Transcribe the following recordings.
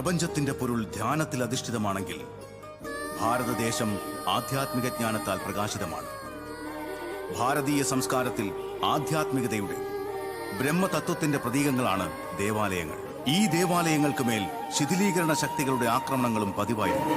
പ്രപഞ്ചത്തിന്റെ പൊരുൾ ധ്യാനത്തിൽ അധിഷ്ഠിതമാണെങ്കിൽ ഭാരതദേശം ആധ്യാത്മിക ജ്ഞാനത്താൽ പ്രകാശിതമാണ്. ഭാരതീയ സംസ്കാരത്തിൽ ആധ്യാത്മികതയുടെ ബ്രഹ്മതത്വത്തിന്റെ പ്രതീകങ്ങളാണ് ദേവാലയങ്ങൾ. ഈ ദേവാലയങ്ങൾക്ക് മേൽ ശിഥിലീകരണ ശക്തികളുടെ ആക്രമണങ്ങളും പതിവായിരുന്നു.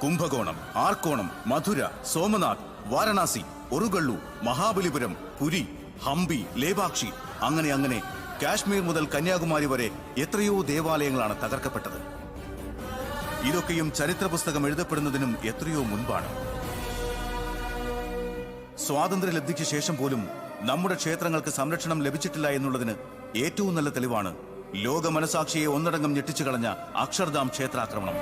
കുംഭകോണം, ആർക്കോണം, മധുര, സോമനാഥ്, വാരണാസി, ഒറുഗള്ളു, മഹാബലിപുരം, പുരി, ഹംപി, ലേപാക്ഷി, അങ്ങനെ കാശ്മീർ മുതൽ കന്യാകുമാരി വരെ എത്രയോ ദേവാലയങ്ങളാണ് തകർക്കപ്പെട്ടത്. ഇതൊക്കെയും ചരിത്ര പുസ്തകം എഴുതപ്പെടുന്നതിനും എത്രയോ മുൻപാണ്. സ്വാതന്ത്ര്യലബ്ധിക്ക് ശേഷം പോലും നമ്മുടെ ക്ഷേത്രങ്ങൾക്ക് സംരക്ഷണം ലഭിച്ചിട്ടില്ല എന്നുള്ളതിന് ഏറ്റവും നല്ല തെളിവാണ് ലോക മനസാക്ഷിയെ ഒന്നടങ്കം ഞെട്ടിച്ചു കളഞ്ഞ അക്ഷർധാം ക്ഷേത്രാക്രമണം.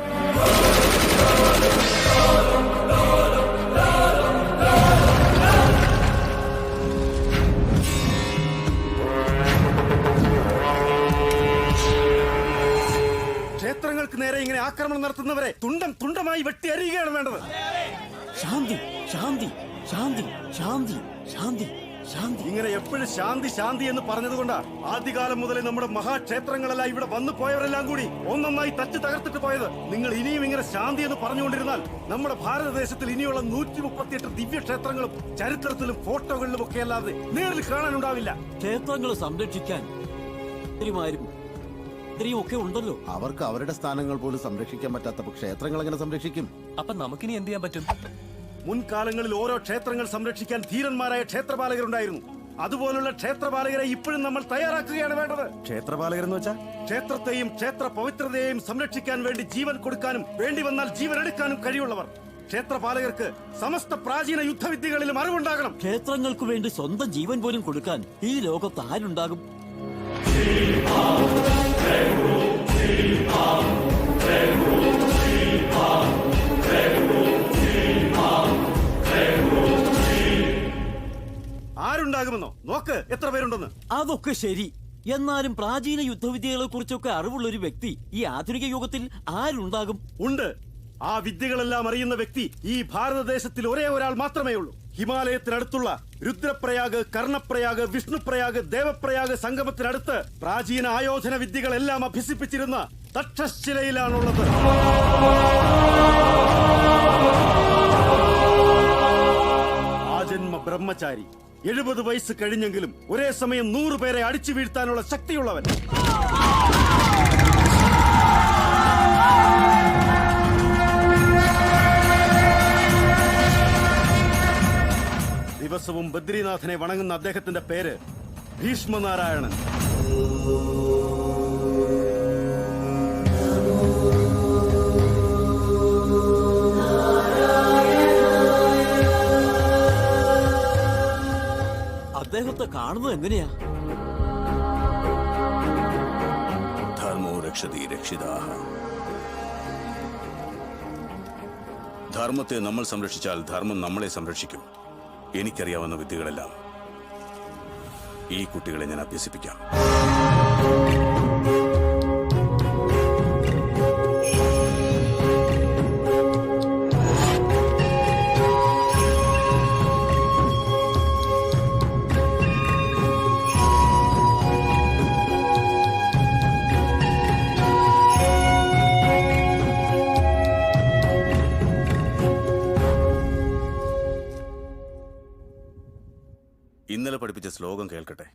ക്ഷേത്രങ്ങൾക്ക് നേരെ ഇങ്ങനെ ആക്രമണം നടത്തുന്നവരെ തുണ്ടം തുണ്ടമായി വെട്ടി അരിയുകയാണ് വേണ്ടത്. ശാന്തി ശാന്തി ശാന്തി ശാന്തി ശാന്തി ശാന്തി. ഇങ്ങനെ എപ്പോഴും ശാന്തി ശാന്തി എന്ന് പറഞ്ഞതുകൊണ്ടാ ആദ്യകാലം മുതലേ നമ്മുടെ മഹാക്ഷേത്രങ്ങളെല്ലാം ഇവിടെ വന്നു പോയവരെല്ലാം കൂടി ഒന്നൊന്നായി തച്ച് തകർത്തിട്ട് പോയത്. നിങ്ങൾ ഇനിയും ഇങ്ങനെ ശാന്തി എന്ന് പറഞ്ഞുകൊണ്ടിരുന്നാൽ നമ്മുടെ ഭാരതദേശത്തിൽ ഇനിയുള്ള 138 ദിവ്യക്ഷേത്രങ്ങളും ചരിത്രത്തിലും ഫോട്ടോകളിലും ഒക്കെ അല്ലാതെ നേരിൽ കാണാനുണ്ടാവില്ല. ക്ഷേത്രങ്ങൾ സംരക്ഷിക്കാൻ ഒക്കെ ഉണ്ടല്ലോ. അവർക്ക് അവരുടെ സ്ഥാനങ്ങൾ പോലും സംരക്ഷിക്കാൻ പറ്റാത്ത ക്ഷേത്രങ്ങൾ എങ്ങനെ സംരക്ഷിക്കും? അപ്പൊ നമുക്കിനി എന്ത് ചെയ്യാൻ പറ്റും? മുൻകാലങ്ങളിൽ ഓരോ ക്ഷേത്രങ്ങൾ സംരക്ഷിക്കാൻ ധീരന്മാരായ ക്ഷേത്രപാലകരുണ്ടായിരുന്നു. അതുപോലുള്ള ക്ഷേത്രപാലകരെ ഇപ്പോഴും നമ്മൾ തയ്യാറാക്കുകയാണ് വേണ്ടത്. ക്ഷേത്രപാലകർ എന്ന് വെച്ചാൽ ക്ഷേത്രത്തെയും ക്ഷേത്ര പവിത്രതയെയും സംരക്ഷിക്കാൻ വേണ്ടി ജീവൻ കൊടുക്കാനും വേണ്ടി വന്നാൽ ജീവൻ എടുക്കാനും കഴിവുള്ളവർ. ക്ഷേത്രപാലകർക്ക് സമസ്ത പ്രാചീന യുദ്ധവിദ്യകളിലും അറിവുണ്ടാകണം. ക്ഷേത്രങ്ങൾക്ക് വേണ്ടി സ്വന്തം ജീവൻ പോലും കൊടുക്കാൻ ഈ ലോകത്ത് ആരുണ്ടാകും? ആരുണ്ടാകുമെന്നോ നോക്ക്, എത്ര പേരുണ്ടെന്ന്. അതൊക്കെ ശരി. എന്നാലും പ്രാചീന യുദ്ധവിദ്യകളെ കുറിച്ചൊക്കെ അറിവുള്ള ഒരു വ്യക്തി ഈ ആധുനിക യുഗത്തിൽ ആരുണ്ടാകും? ഉണ്ട്. ആ വിദ്യകളെല്ലാം അറിയുന്ന വ്യക്തി ഈ ഭാരതദേശത്തിൽ ഒരേ ഒരാൾ മാത്രമേ ഉള്ളൂ. ഹിമാലയത്തിനടുത്തുള്ള രുദ്രപ്രയാഗ്, കർണപ്രയാഗ്, വിഷ്ണുപ്രയാഗ്, ദേവപ്രയാഗ് സംഗമത്തിനടുത്ത് പ്രാചീന ആയോധന വിദ്യകളെല്ലാം അഭ്യസിപ്പിച്ചിരുന്ന തക്ഷശിലയിലാണുള്ളത്. ആജന്മ ബ്രഹ്മചാരി, 70 വയസ്സ് കഴിഞ്ഞെങ്കിലും ഒരേ സമയം 100 പേരെ അടിച്ചു വീഴ്ത്താനുള്ള ശക്തിയുള്ളവൻ. ദിവസവും ബദ്രിനാഥനെ വണങ്ങുന്ന അദ്ദേഹത്തിന്റെ പേര് ഭീഷ്മനാരായണൻ. അദ്ദേഹത്തെ കാണുന്നത് എങ്ങനെയാ? ധർമ്മോ രക്ഷതി രക്ഷിതാഹ. ധർമ്മത്തെ നമ്മൾ സംരക്ഷിച്ചാൽ ധർമ്മം നമ്മളെ സംരക്ഷിക്കും. എനിക്കറിയാവുന്ന വിദ്യകളെല്ലാം ഈ കുട്ടികളെ ഞാൻ അഭ്യസിപ്പിക്കാം. ഇന്നലെ പഠിപ്പിച്ച ശ്ലോകം കേൾക്കട്ടെ.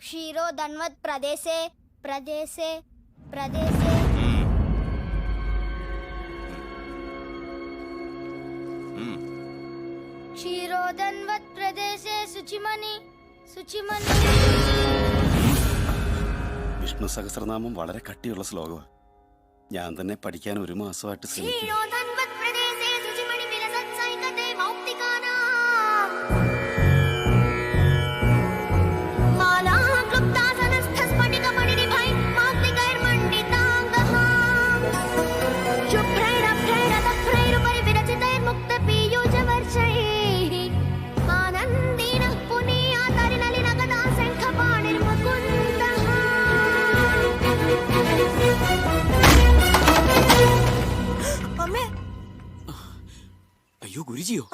ക്ഷീരോ ധൻവത് പ്രദേശേ പ്രദേശേ പ്രദേശേ. ക്ഷീരോ ധൻവത് പ്രദേശേ ശുചിമണി ശുചിമണി. വിഷ്ണു സഹസ്രനാമം വളരെ കട്ടിയുള്ള ശ്ലോകമാണ്. ഞാൻ തന്നെ പഠിക്കാൻ 1 മാസമായിട്ട് ശ്രമിക്കുന്നു. ആനന്ദിന പുനിയ തരിനലിനഗദ ശംഖപാണിർ മുകുന്ദ ഗുരുജിയോ?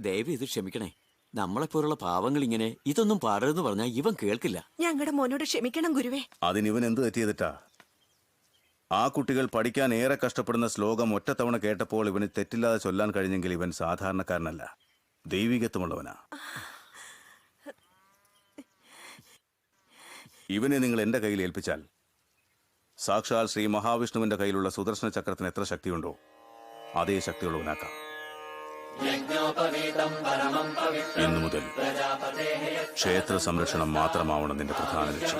ദയവ് ഇത് ക്ഷമിക്കണേ. നമ്മളെപ്പോലുള്ള പാവങ്ങൾ ഇങ്ങനെ ഇതൊന്നും പാടരുതെന്ന് പറഞ്ഞാൽ ഇവൻ കേൾക്കില്ല. ഞങ്ങളുടെ മോനോട് ക്ഷമിക്കണം ഗുരുവേ. അതിനിവൻ എന്ത് തെറ്റിയതിട്ടാ? ആ കുട്ടികൾ പഠിക്കാൻ ഏറെ കഷ്ടപ്പെടുന്ന ശ്ലോകം ഒറ്റത്തവണ കേട്ടപ്പോൾ ഇവന് തെറ്റില്ലാതെ ചൊല്ലാൻ കഴിഞ്ഞെങ്കിൽ ഇവൻ സാധാരണക്കാരനല്ല, ദൈവികത്വമുള്ളവനാ. ഇവനെ നിങ്ങൾ എന്റെ കയ്യിൽ ഏൽപ്പിച്ചാൽ സാക്ഷാൽ ശ്രീ മഹാവിഷ്ണുവിന്റെ കയ്യിലുള്ള സുദർശന ചക്രത്തിന് എത്ര ശക്തിയുണ്ടോ അതേ ശക്തിയുള്ളവനാക്കാം. ഇന്നു മുതൽ ക്ഷേത്ര സംരക്ഷണം മാത്രമാവണം നിന്റെ പ്രധാന ലക്ഷ്യം.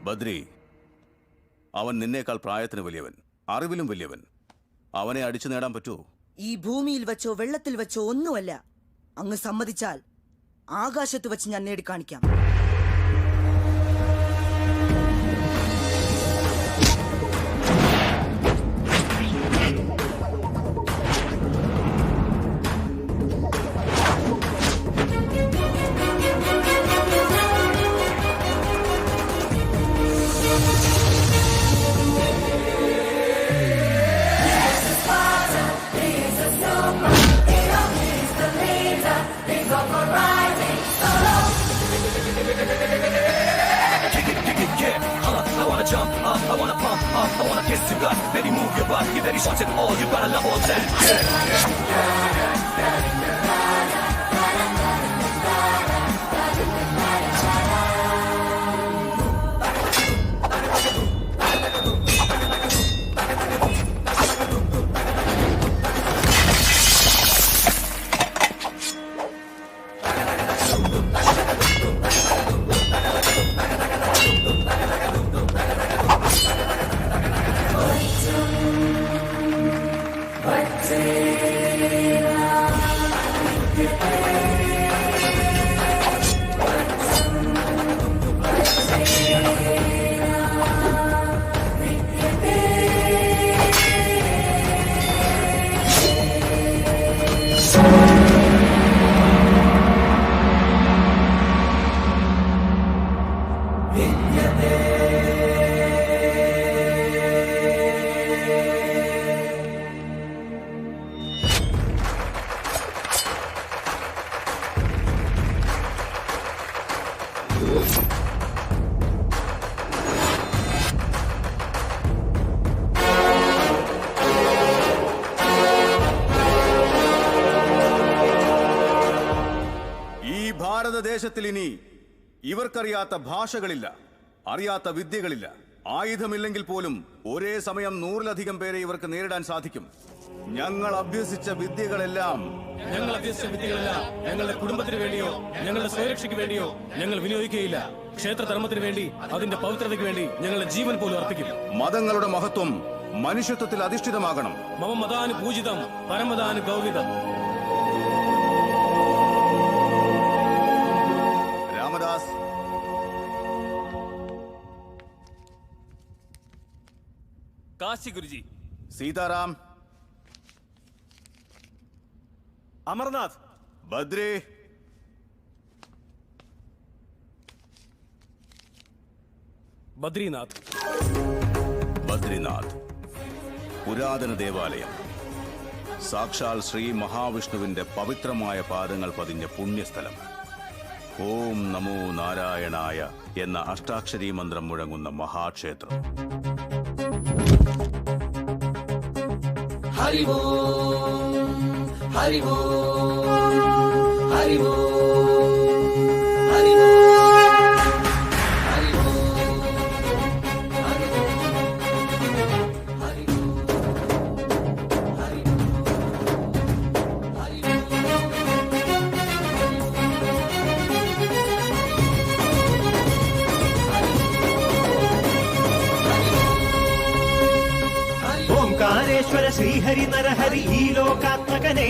ബദ്രി, അവൻ നിന്നേക്കാൾ പ്രായത്തിന് വലിയവൻ, അറിവിലും വലിയവൻ. അവനെ അടിച്ചു നേടാൻ പറ്റുമോ? ഈ ഭൂമിയിൽ വെച്ചോ വെള്ളത്തിൽ വെച്ചോ ഒന്നുമല്ല. അങ്ങ് സമ്മതിച്ചാൽ ആകാശത്ത് വെച്ച് ഞാൻ നേടിക്കാണിക്കാം. ഭാരതദേശത്തിൽ ഇനി ഇവർക്കറിയാത്ത ഭാഷകളില്ല, അറിയാത്ത വിദ്യകളില്ല. ആയുധമില്ലെങ്കിൽ പോലും ഒരേ സമയം 100-ലധികം പേരെ ഇവർക്ക് നേരിടാൻ സാധിക്കും. ഞങ്ങൾ അഭ്യസിച്ച വിദ്യകളെല്ലാം ഞങ്ങളുടെ കുടുംബത്തിന് വേണ്ടിയോ ഞങ്ങളുടെ സ്വയരക്ഷയ്ക്ക് വേണ്ടിയോ ഞങ്ങൾ വിനിയോഗിക്കുകയില്ല. ക്ഷേത്രധർമ്മത്തിന് വേണ്ടി, അതിന്റെ പവിത്രതയ്ക്ക് വേണ്ടി ഞങ്ങളുടെ ജീവൻ പോലും അർപ്പിക്കും. മതങ്ങളുടെ മഹത്വം മനുഷ്യത്വത്തിൽ അധിഷ്ഠിതമാകണം. മമ മതാനു പൂജിതം പരമതാനു ഗൗരിതം. രാമദാസ്, കാശി ഗുരുജി. സീതാറാം, അമർനാഥ്, ബദ്രി, ബദ്രിനാഥ്. ബദ്രിനാഥ് പുരാതന ദേവാലയം, സാക്ഷാൽ ശ്രീ മഹാവിഷ്ണുവിന്റെ പവിത്രമായ പാദങ്ങൾ പതിഞ്ഞ പുണ്യസ്ഥലം. ഓം നമോ നാരായണായ എന്ന അഷ്ടാക്ഷരി മന്ത്രം മുഴങ്ങുന്ന മഹാക്ഷേത്രം. ഓംകാരേശ്വര ശ്രീഹരി നരഹരി ഈ ലോകാത്മകനേ,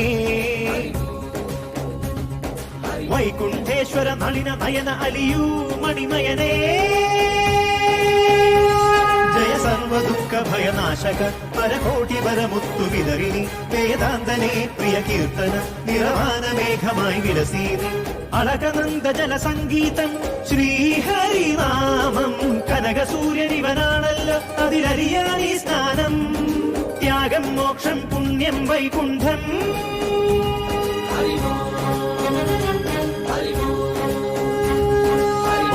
വൈകുണ്ഠേശ്വര നളിന നയന അലിയൂ മണിമയനേ, ജയ സർവ ദുഃഖ ഭയനാശക പരകോടി വരമുത്തു വിതറിനി, വേദാന്തനേ പ്രിയ കീർത്തന നിറവാന മേഘമായി വിലസീനി, അളകനന്ദ ജല സംഗീതം ശ്രീഹരിനാമം, കനക സൂര്യനിവനാണല്ലോ അതിലറിയാനീ സ്നാനം, ത്യാഗം മോക്ഷം പുണ്യം വൈകുണ്ഠം.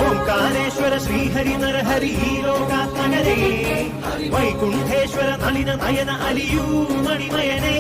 ഓംകാരേശ്വര ശ്രീഹരി നരഹരി ഈ ലോകാത്മകനേ, വൈകുണ്ഠേശ്വര നളിന നയന അലിയൂ മണിമയനേ.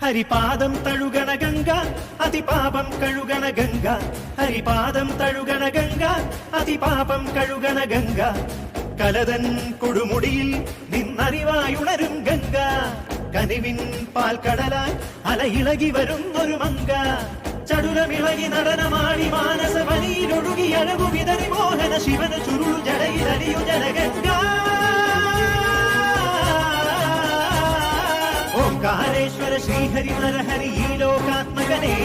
ഹരിപാദം തഴുകണ ഗംഗ അതിപാപം കഴുകണ ഗംഗ, ഹരിപാദം തഴുകണ ഗംഗ അതിപാപം കഴുകണ ഗംഗ, കലതൻ കൊടുമുടിയിൽ നിന്നറിവായുണരും ഗംഗ, കനിവിൻ പാൽക്കടലായി അലയിളകി വരുന്നൊരു മങ്ക, ചടുലമിളകി നടനമാടി മാനസവനിയിലൊഴുകി അഴകു വിതറി മോഹന ശിവന ചുരുളു ജടയിലറിയു ജലഗംഗ. ഓംകാരേശ്വര ശ്രീഹരി നരഹരി ഈ ലോകാത്മകനേ,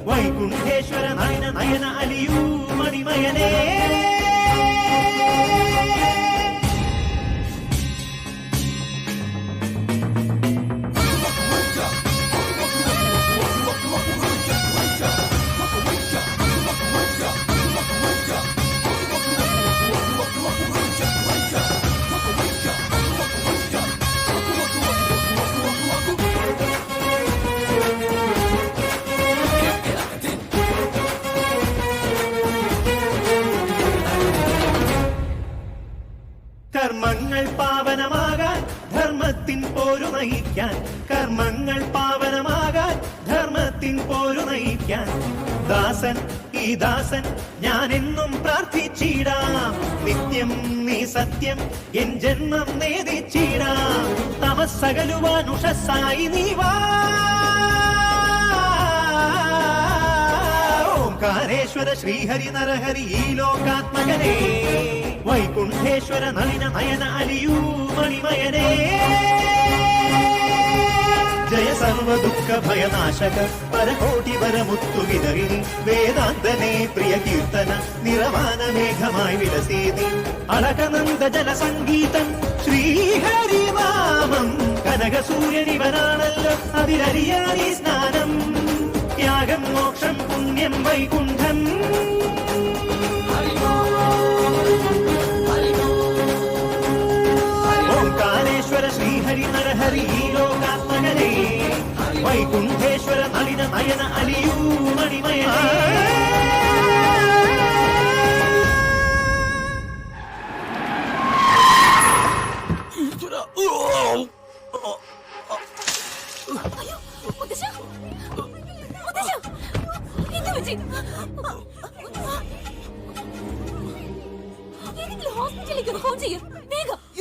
വൈകുണ്ഠേശ്വര നയന നയന അലിയൂ മണിമയനേ. കർമ്മങ്ങൾ പാവനമാകാൻ ധർമ്മത്തിൻ പോരു നയിക്കാൻ, കർമ്മങ്ങൾ പാവനമാകാൻ ധർമ്മത്തിൻ പോരു നയിക്കാൻ, ദാസൻ ഈ ദാസൻ ഞാൻ എന്നും പ്രാർത്ഥിച്ചിടാം, നിത്യം നീ സത്യം എൻ ജന്മം നേദിച്ചിടാം, തമസ്സകലുവാൻ ഉഷസ്സായി നീ വാ. ഓംകാരേശ്വര ശ്രീഹരി നരഹരി ഈ ലോകാത്മകനേ, വൈകുണ്ഠേശ്വര നളിന നയന അലിയൂ മണിമയനേ, ജയ സർവ ദുഃഖ ഭയനാശക പരകോടി വരമുത്തു വിതറിനി, വേദാന്തനേ പ്രിയ കീർത്തന നിറവാന മേഘമായി വിലസീനി, അളകനന്ദ ജല സംഗീതം ശ്രീഹരിനാമം, കനക സൂര്യനിവനാണല്ലോ അതിലറിയാനീ സ്നാനം, ത്യാഗം മോക്ഷം പുണ്യം വൈകുണ്ഠം. ഓംകാരേശ്വര ശ്രീഹരി നരഹരി ഈ ലോകാത്മകനേ, വൈകുണ്ഠേശ്വര നളിന നയന അലിയൂ മണിമയനേ.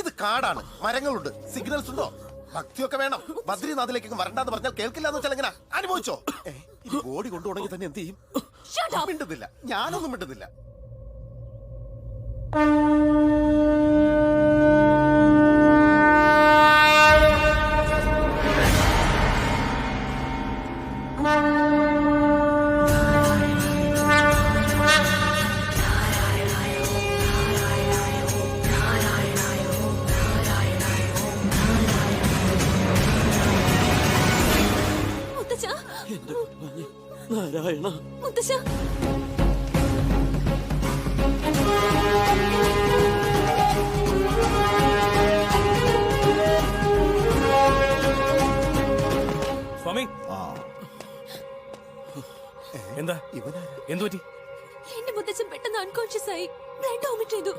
ഇത് കാടാണ്, മരങ്ങളുണ്ട്, സിഗ്നൽസ് ഉണ്ടോ, ഭക്തിയൊക്കെ വേണം. ബദ്രീനാഥിലേക്ക് വരണ്ടാന്ന് പറഞ്ഞാൽ കേൾക്കില്ല എന്ന് വെച്ചാൽ എങ്ങനെ അനുഭവിച്ചോ? ഈ ബോഡി കൊണ്ടുപോകണമെങ്കിൽ തന്നെ എന്ത് ചെയ്യും? മിണ്ടുന്നില്ല, ഞാനൊന്നും മിണ്ടുന്നില്ല. നാരായണ. മുത്തശ്ശ, സ്വാമി എന്താ എന്തു പറ്റി? എന്റെ മുത്തച്ഛൻ പെട്ടെന്ന് അൺകോൺഷ്യസ് ആയി ബ്ലഡ് വോമിറ്റ് ചെയ്തു.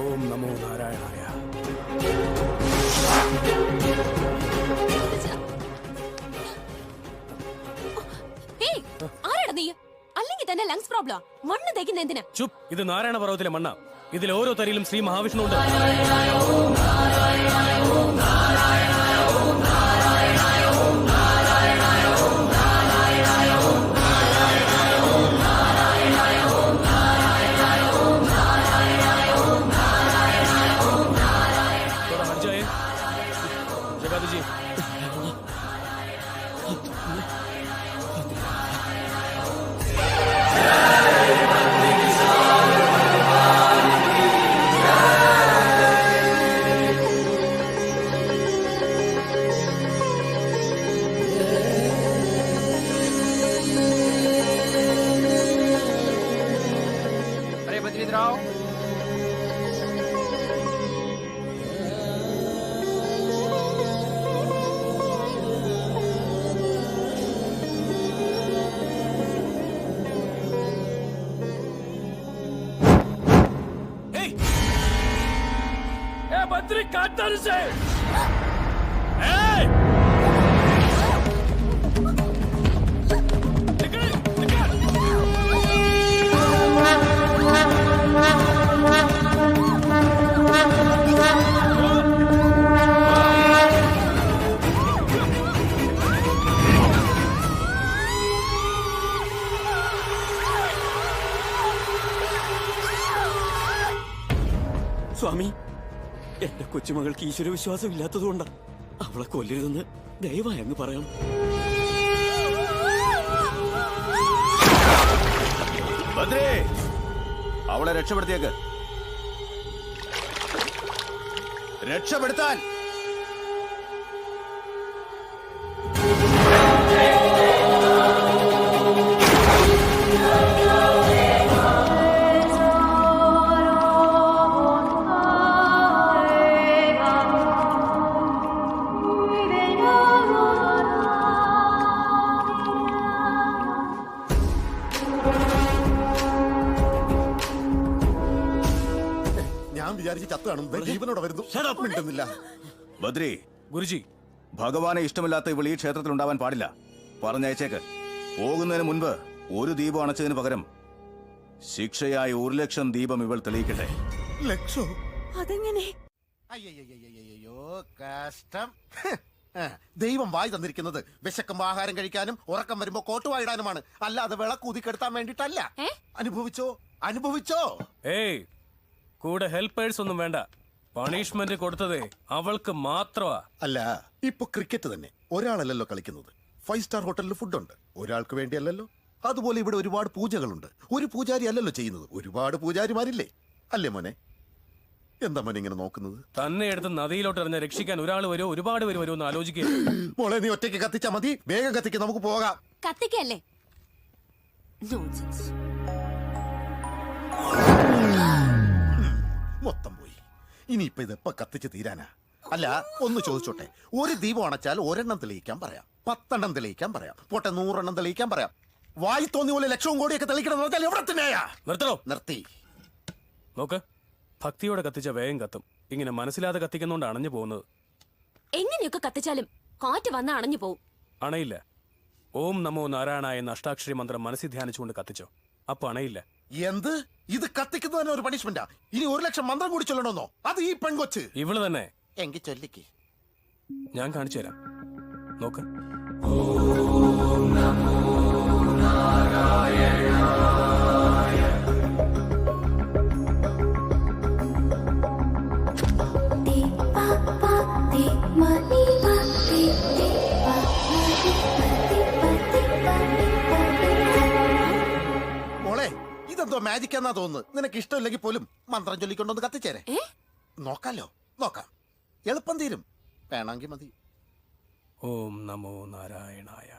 ഓം നമോ നാരായണായ. ആരാടാ നീ? അല്ലെങ്കിൽ തന്നെ ലങ്സ് പ്രോബ്ലം. മണ്ണ് തേക്കുന്ന എന്തിനാ? ചുപ്, ഇത് നാരായണ പർവ്വതത്തിലെ മണ്ണ. ഇതിൽ ഓരോ തരിയിലും ശ്രീ മഹാവിഷ്ണു ഉണ്ട്. ജഗാദുജി, बद्री काटन से സ്വാമി, എന്റെ കൊച്ചുമകൾക്ക് ഈശ്വരവിശ്വാസം ഇല്ലാത്തതുകൊണ്ടാ. അവളെ കൊല്ലരുതെന്ന് ദയവായി അങ്ങ് പറയണം. ഭദ്രേ, അവളെ രക്ഷപ്പെടുത്തിയേക്ക്. രക്ഷപ്പെടുത്താൻ. വിചാരിച്ച് ചത്ത് കാണും, ജീവനോടെ വരുന്നു. മിണ്ടുന്നില്ല. ബദ്രി, ഗുരുജി, ഭഗവാനെ ഇഷ്ടമില്ലാത്ത ഇവൾ ഈ ക്ഷേത്രത്തിൽ ഉണ്ടാവാൻ പാടില്ല. പറഞ്ഞയച്ചേക്ക്. പോകുന്നതിന് മുൻപ് ഒരു ദീപം അണച്ചതിന് പകരം ശിക്ഷയായി 1,00,000 ദീപം ഇവൾ തെളിയിക്കട്ടെ. ലക്ഷോ? അതെങ്ങനെ? അയ്യോ, കഷ്ടം. ദൈവം വായി തന്നിരിക്കുന്നത് വിശക്കുമ്പോ ആഹാരം കഴിക്കാനും ഉറക്കം വരുമ്പോ കോട്ടുവായിടാനുമാണ്, അല്ലാതെ വിളക്കൂതിക്കെടുത്താൻ വേണ്ടിട്ടല്ല. അനുഭവിച്ചോ, അനുഭവിച്ചോ. ഏയ്, കൂടെ ഹെൽപ്പേഴ്സ് ഒന്നും വേണ്ട. പണിഷ്മെന്റ് കൊടുത്തതേ അവൾക്ക് മാത്രമാ. അല്ല, ഇപ്പൊ ക്രിക്കറ്റ് തന്നെ ഒരാളല്ലല്ലോ കളിക്കുന്നത്. 5 സ്റ്റാർ ഹോട്ടലിൽ ഫുഡുണ്ട്, ഒരാൾക്ക് വേണ്ടിയല്ലല്ലോ. അതുപോലെ ഇവിടെ ഒരുപാട് പൂജകളുണ്ട്. ഒരു പൂജാരി അല്ലല്ലോ ചെയ്യുന്നത്, ഒരുപാട് പൂജാരിമാരില്ലേ? അല്ലേ മോനെ? എന്താ മോനെ ഇങ്ങനെ നോക്കുന്നത്? തന്നെ എടുത്ത് നദിയിലോട്ട് എറിഞ്ഞ രക്ഷിക്കാൻ ഒരാൾ വരുമോ ഒരുപാട് പേര് വരുമോ എന്ന് ആലോചിക്കുക. മോളെ, നീ ഒറ്റയ്ക്ക് കത്തിച്ചാ മതി. വേഗം കത്തിക്ക്, നമുക്ക് പോകാം. കത്തിക്കല്ലേ? മൊത്തം പോയി. ഇനിയിപ്പൊ ഇതെപ്പ കത്തിച്ച് തീരാനാ? അല്ല, ഒന്ന് ചോദിച്ചോട്ടെ, ഒരു ദീപം അണച്ചാൽ 1 തെളിയിക്കാൻ പറയാം, 10 തെളിയിക്കാൻ പറയാം, പോട്ടെ 100 തെളിയിക്കാൻ പറയാം. വായി തോന്നിയ പോലെ 1,00,000 കോടിയൊക്കെ തെളിയിക്കണം പറഞ്ഞാൽ എവിടെ തന്നെയാ? നിർത്തണോ? നിർത്തി. നോക്ക്, ഭക്തിയോടെ കത്തിച്ച വേഗം കത്തും. ഇങ്ങനെ മനസ്സിലാതെ കത്തിക്കുന്നോണ്ട് അണഞ്ഞു പോകുന്നത്. എങ്ങനെയൊക്കെ കത്തിച്ചാലും കാറ്റ് വന്ന അണഞ്ഞു പോവും. അണയില്ല. ഓം നമോ നാരായണായ എന്ന അഷ്ടാക്ഷരി മന്ത്രം മനസ്സിൽ ധ്യാനിച്ചുകൊണ്ട് കത്തിച്ചോ, അപ്പൊ അണയില്ല. എന്ത്? ഇത് കത്തിക്കുന്നതിന് ഒരു പണിഷ്മെന്റാ? ഇനി 1,00,000 മന്ത്രം കൂടി ചൊല്ലണമെന്നോ? അത് ഈ പെൺകൊച്ച്. ഇവള് തന്നെ. എങ്കിൽ ചൊല്ലിക്ക്. ഞാൻ കാണിച്ചു തരാം, നോക്ക്. മോളെ, ഇതെന്തോ മാജിക് എന്നാ തോന്നുന്നു. നിനക്ക് ഇഷ്ടമില്ലെങ്കിൽ പോലും മന്ത്രം ചൊല്ലിക്കൊണ്ടൊന്ന് കത്തിച്ചേരെ. നോക്കാലോ, നോക്കാം. എളുപ്പം തീരും. വേണമെങ്കിൽ മതി. ഓം നമോ നാരായണായ.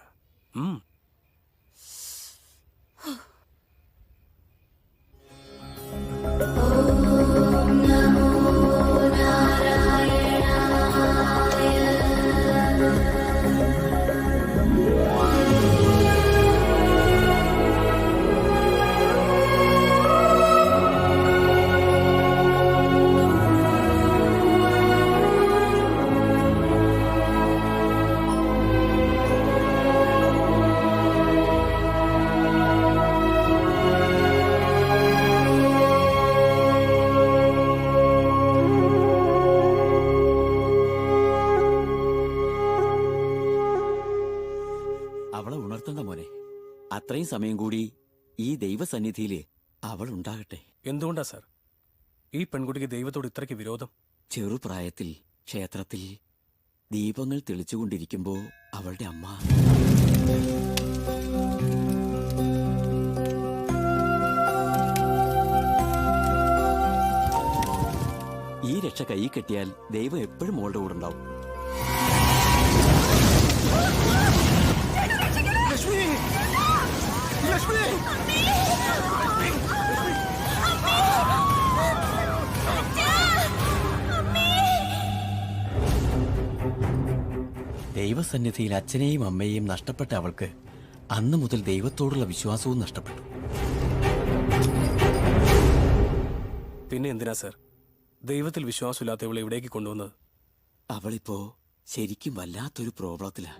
അവളെ ഉണർത്തണ്ട മോനെ. അത്രയും സമയം കൂടി ഈ ദൈവസന്നിധിയില് അവൾ ഉണ്ടാകട്ടെ. എന്തുകൊണ്ടാ സാർ ഈ പെൺകുട്ടിക്ക് ദൈവത്തോട് ഇത്രയ്ക്ക് വിരോധം? ചെറുപ്രായത്തിൽ ക്ഷേത്രത്തിൽ ദീപങ്ങൾ തെളിച്ചുകൊണ്ടിരിക്കുമ്പോ അവളുടെ അമ്മ ഈ രക്ഷ കൈ കെട്ടിയാൽ ദൈവം എപ്പോഴും മോളുടെ കൂടെ ഉണ്ടാവും. ലക്ഷ്മി, ലക്ഷ്മി, ദൈവസന്നിധിയിൽ അച്ഛനെയും അമ്മയെയും നഷ്ടപ്പെട്ട അവൾക്ക് അന്നു മുതൽ ദൈവത്തോടുള്ള വിശ്വാസവും നഷ്ടപ്പെട്ടു. പിന്നെ എന്തിനാ സാർ ദൈവത്തിൽ വിശ്വാസമില്ലാത്ത ഇവളെ ഇവിടേക്ക് കൊണ്ടുവന്നത്? അവളിപ്പോ ശരിക്കും വല്ലാത്തൊരു പ്രോബ്ലത്തിലാ.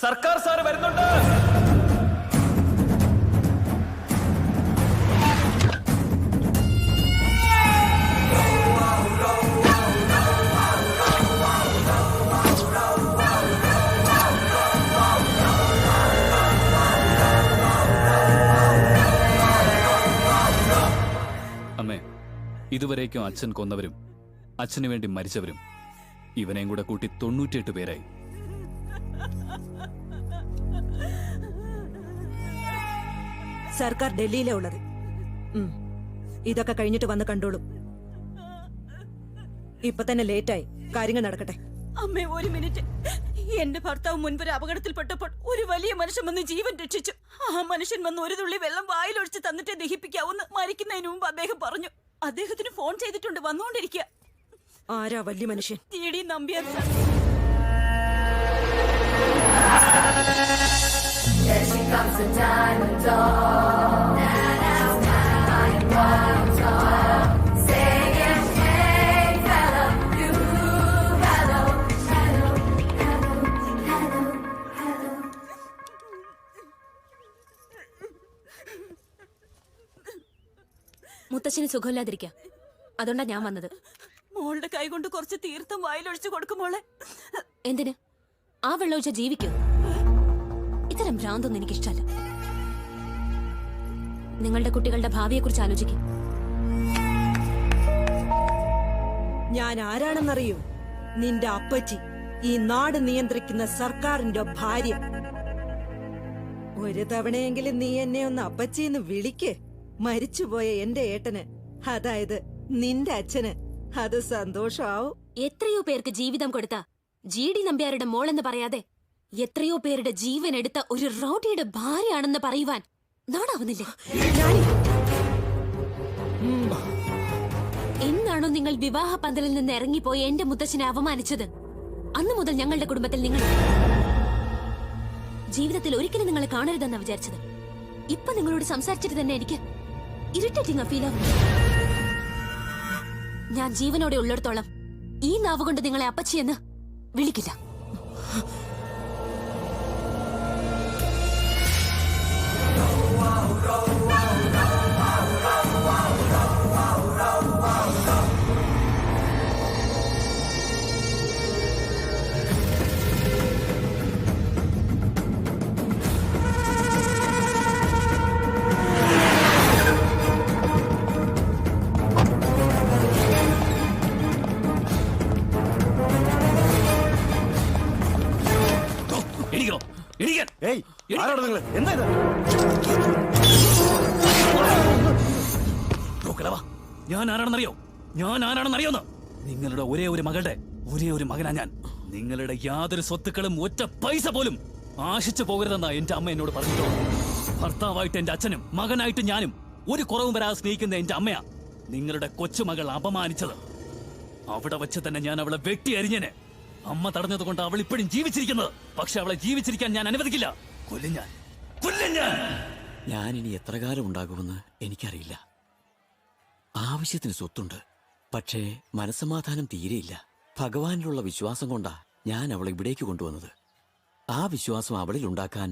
സർക്കാർ സാർ വരുന്നുണ്ട്. അമ്മേ, ഇതുവരേക്കും അച്ഛൻ കൊന്നവരും അച്ഛനു വേണ്ടി മരിച്ചവരും ഇവനെയും കൂടെ കൂട്ടി 98 പേരായി. സർക്കാർ ഡൽഹിയിലാ ഉള്ളത്. ഇതൊക്കെ കഴിഞ്ഞിട്ട് വന്ന് കണ്ടോളൂ. ഇപ്പൊ തന്നെ ലേറ്റായി, കാര്യങ്ങൾ നടക്കട്ടെ. അമ്മേ, ഒരു മിനിറ്റ്. എന്റെ ഭർത്താവ് മുൻപൊരു അപകടത്തിൽപ്പെട്ടപ്പോൾ ഒരു വലിയ മനുഷ്യൻ വന്ന് ജീവൻ രക്ഷിച്ചു. ആ മനുഷ്യൻ വന്ന് ഒരു തുള്ളി വെള്ളം വായിലൊഴിച്ച് തന്നിട്ട് ദഹിപ്പിക്കാവൂന്ന് മരിക്കുന്നതിന് മുമ്പ് അദ്ദേഹം പറഞ്ഞു. അദ്ദേഹത്തിന് ഫോൺ ചെയ്തിട്ടുണ്ട്, വന്നുകൊണ്ടിരിക്കുക. ആരാ വലിയ മനുഷ്യൻ? TD Nambiar sir. മുത്തച്ഛന് സുഖമില്ലാതിരിക്കാം, അതുകൊണ്ടാ ഞാൻ വന്നത്. മോളുടെ കൈ കൊണ്ട് കുറച്ച് തീർത്ഥം വായിലൊഴിച്ചു കൊടുക്കുമോളെ. എന്തിന്? ആ വെള്ളം ഒഴിച്ച ജീവിക്കോ? ഇത്തരം ഭ്രാന്തൊന്നും എനിക്കിഷ്ടല്ല. നിങ്ങളുടെ കുട്ടികളുടെ ഭാവിയെക്കുറിച്ച് ആലോചിക്കും. ഞാൻ ആരാണെന്നറിയോ? നിന്റെ അപ്പച്ചി, ഈ നാട് നിയന്ത്രിക്കുന്ന സർക്കാരിന്റെ ഭാര്യ. ഒരു തവണയെങ്കിലും നീ എന്നെ ഒന്ന് അപ്പച്ചിന്ന് വിളിക്ക്. മരിച്ചുപോയ എന്റെ ഏട്ടന്, അതായത് നിന്റെ അച്ഛന് അത് സന്തോഷാവും. എത്രയോ പേർക്ക് ജീവിതം കൊടുത്ത GD നമ്പ്യാരുടെ മോളെന്ന് പറയാതെ എത്രയോ പേരുടെ ജീവൻ എടുത്ത ഒരു റൗഡിയുടെ ഭാര്യയാണെന്ന് പറയുവാൻ നാടാവുന്നില്ലേ? എന്നാണോ നിങ്ങൾ വിവാഹ പന്തലിൽ നിന്ന് ഇറങ്ങിപ്പോയി എന്റെ മുത്തച്ഛനെ അപമാനിച്ചത്, അന്നു മുതൽ ഞങ്ങളുടെ കുടുംബത്തിൽ നിങ്ങൾ ജീവിതത്തിൽ ഒരിക്കലും നിങ്ങളെ കാണരുതെന്നാ വിചാരിച്ചത്. ഇപ്പൊ നിങ്ങളോട് സംസാരിച്ചിട്ട് തന്നെ എനിക്ക് ഇറിറ്റേറ്റിംഗ് ഫീൽ ആവുന്നു. ഞാൻ ജീവനോടെ ഉള്ളിടത്തോളം ഈ നാവ് കൊണ്ട് നിങ്ങളെ അപ്പച്ചിയെന്ന് വിളിക്കില്ല. ഞാൻ ആരാണെന്നറിയോ? ഞാൻ ആരാണെന്ന് അറിയുന്നു? നിങ്ങളുടെ ഒരേ ഒരു മകളുടെ ഒരേ ഒരു മകനാ ഞാൻ. നിങ്ങളുടെ യാതൊരു സ്വത്തുക്കളും ഒറ്റ പൈസ പോലും ആശിച്ചു പോകരുതെന്നാ എന്റെ അമ്മ എന്നോട് പറഞ്ഞിട്ടുള്ളത്. ഭർത്താവായിട്ട് എന്റെ അച്ഛനും മകനായിട്ട് ഞാനും ഒരു കുറവും വരാതെ സ്നേഹിക്കുന്ന എന്റെ അമ്മയാ നിങ്ങളുടെ കൊച്ചുമകൾ അപമാനിച്ചത്. അവിടെ വെച്ച് തന്നെ ഞാൻ അവളെ വെട്ടി അരിഞ്ഞനെ. അമ്മ തടഞ്ഞത് കൊണ്ട് അവൾ ഇപ്പോഴും ജീവിച്ചിരിക്കുന്നത്. പക്ഷെ അവളെ ജീവിച്ചിരിക്കാൻ ഞാൻ അനുവദിക്കില്ല. കൊല്ലും ഞാൻ. ഞാനിനി എത്ര കാലം ഉണ്ടാകുമെന്ന് എനിക്കറിയില്ല. ആവശ്യത്തിന് സ്വത്തുണ്ട്, പക്ഷേ മനസ്സമാധാനം തീരെയില്ല. ഭഗവാനിലുള്ള വിശ്വാസം കൊണ്ടാ ഞാൻ അവളെ ഇവിടേക്ക് കൊണ്ടുവന്നത്. ആ വിശ്വാസം അവളിൽ ഉണ്ടാക്കാൻ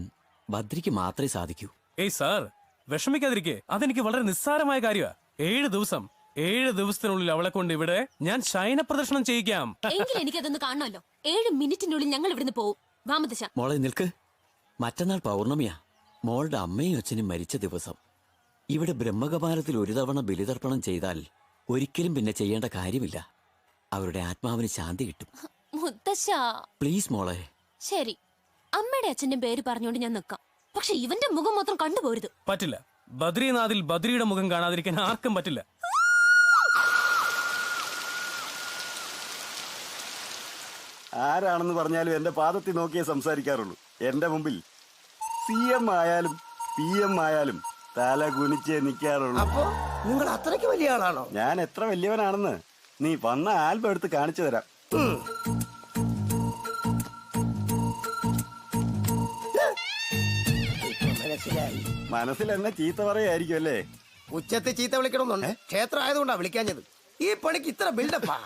ബദ്രിക്ക് മാത്രമേ സാധിക്കൂ. ഏയ് സാർ, വിഷമിക്കാതിരിക്കേ. അതെനിക്ക് വളരെ നിസ്സാരമായ കാര്യമാ. 7 ദിവസത്തിനുള്ളിൽ അവളെ കൊണ്ട് ഇവിടെ ഞാൻ ശയന പ്രദർശനം ചെയ്യിക്കാം. എങ്കിൽ എനിക്കതൊന്ന് കാണണമല്ലോ. 7 മിനിറ്റിനുള്ളിൽ ഞങ്ങൾ ഇവിടുന്ന് പോവും. വാമദശ, മോളെ നിൽക്ക്. മറ്റന്നാൾ പൗർണമിയാ, മോളുടെ അമ്മയും അച്ഛനും മരിച്ച ദിവസം. ഇവിടെ ബ്രഹ്മകപാലത്തിൽ ഒരു തവണ ബലിതർപ്പണം ചെയ്താൽ ഒരിക്കലും പിന്നെ ചെയ്യേണ്ട കാര്യമില്ല. അവരുടെ ആത്മാവിന് ശാന്തി കിട്ടും. മുത്തശ്ശ. പ്ലീസ് മോളെ. ശരി, അമ്മയുടെ അച്ഛന്റെ പേര് പറഞ്ഞുകൊണ്ട് ഞാൻ നിൽക്കാം. പക്ഷെ ഇവന്റെ മുഖം മാത്രം കണ്ടുപോരുത്. പറ്റില്ല. ബദ്രീനാഥിൽ ബദ്രിയുടെ മുഖം കാണാതിരിക്കാൻ ആർക്കും പറ്റില്ല. ആരാണെന്ന് പറഞ്ഞാലും എന്റെ പാദത്തിൽ നോക്കിയേ സംസാരിക്കാറുള്ളൂ. എന്റെ മുമ്പിൽ CM ആയാലും PM ആയാലും തല കുനിച്ചേ നിൽക്കാറുള്ളൂ. അപ്പോ നിങ്ങൾ അത്രയ്ക്ക് വലിയ ആളാണോ? ഞാൻ എത്ര വലിയവനാണെന്ന് നീ വന്ന ആൽബം എടുത്ത് കാണിച്ചു തരാം. മനസ്സിൽ എന്നെ ചീത്ത പറയായിരിക്കും അല്ലേ? ഉച്ചത്തെ ചീത്ത വിളിക്കണമെന്നുണ്ട്. ക്ഷേത്രം ആയതുകൊണ്ടാ വിളിക്കാഞ്ഞത്. ഈ പണിക്ക് ഇത്ര ബിൽഡപ്പാ?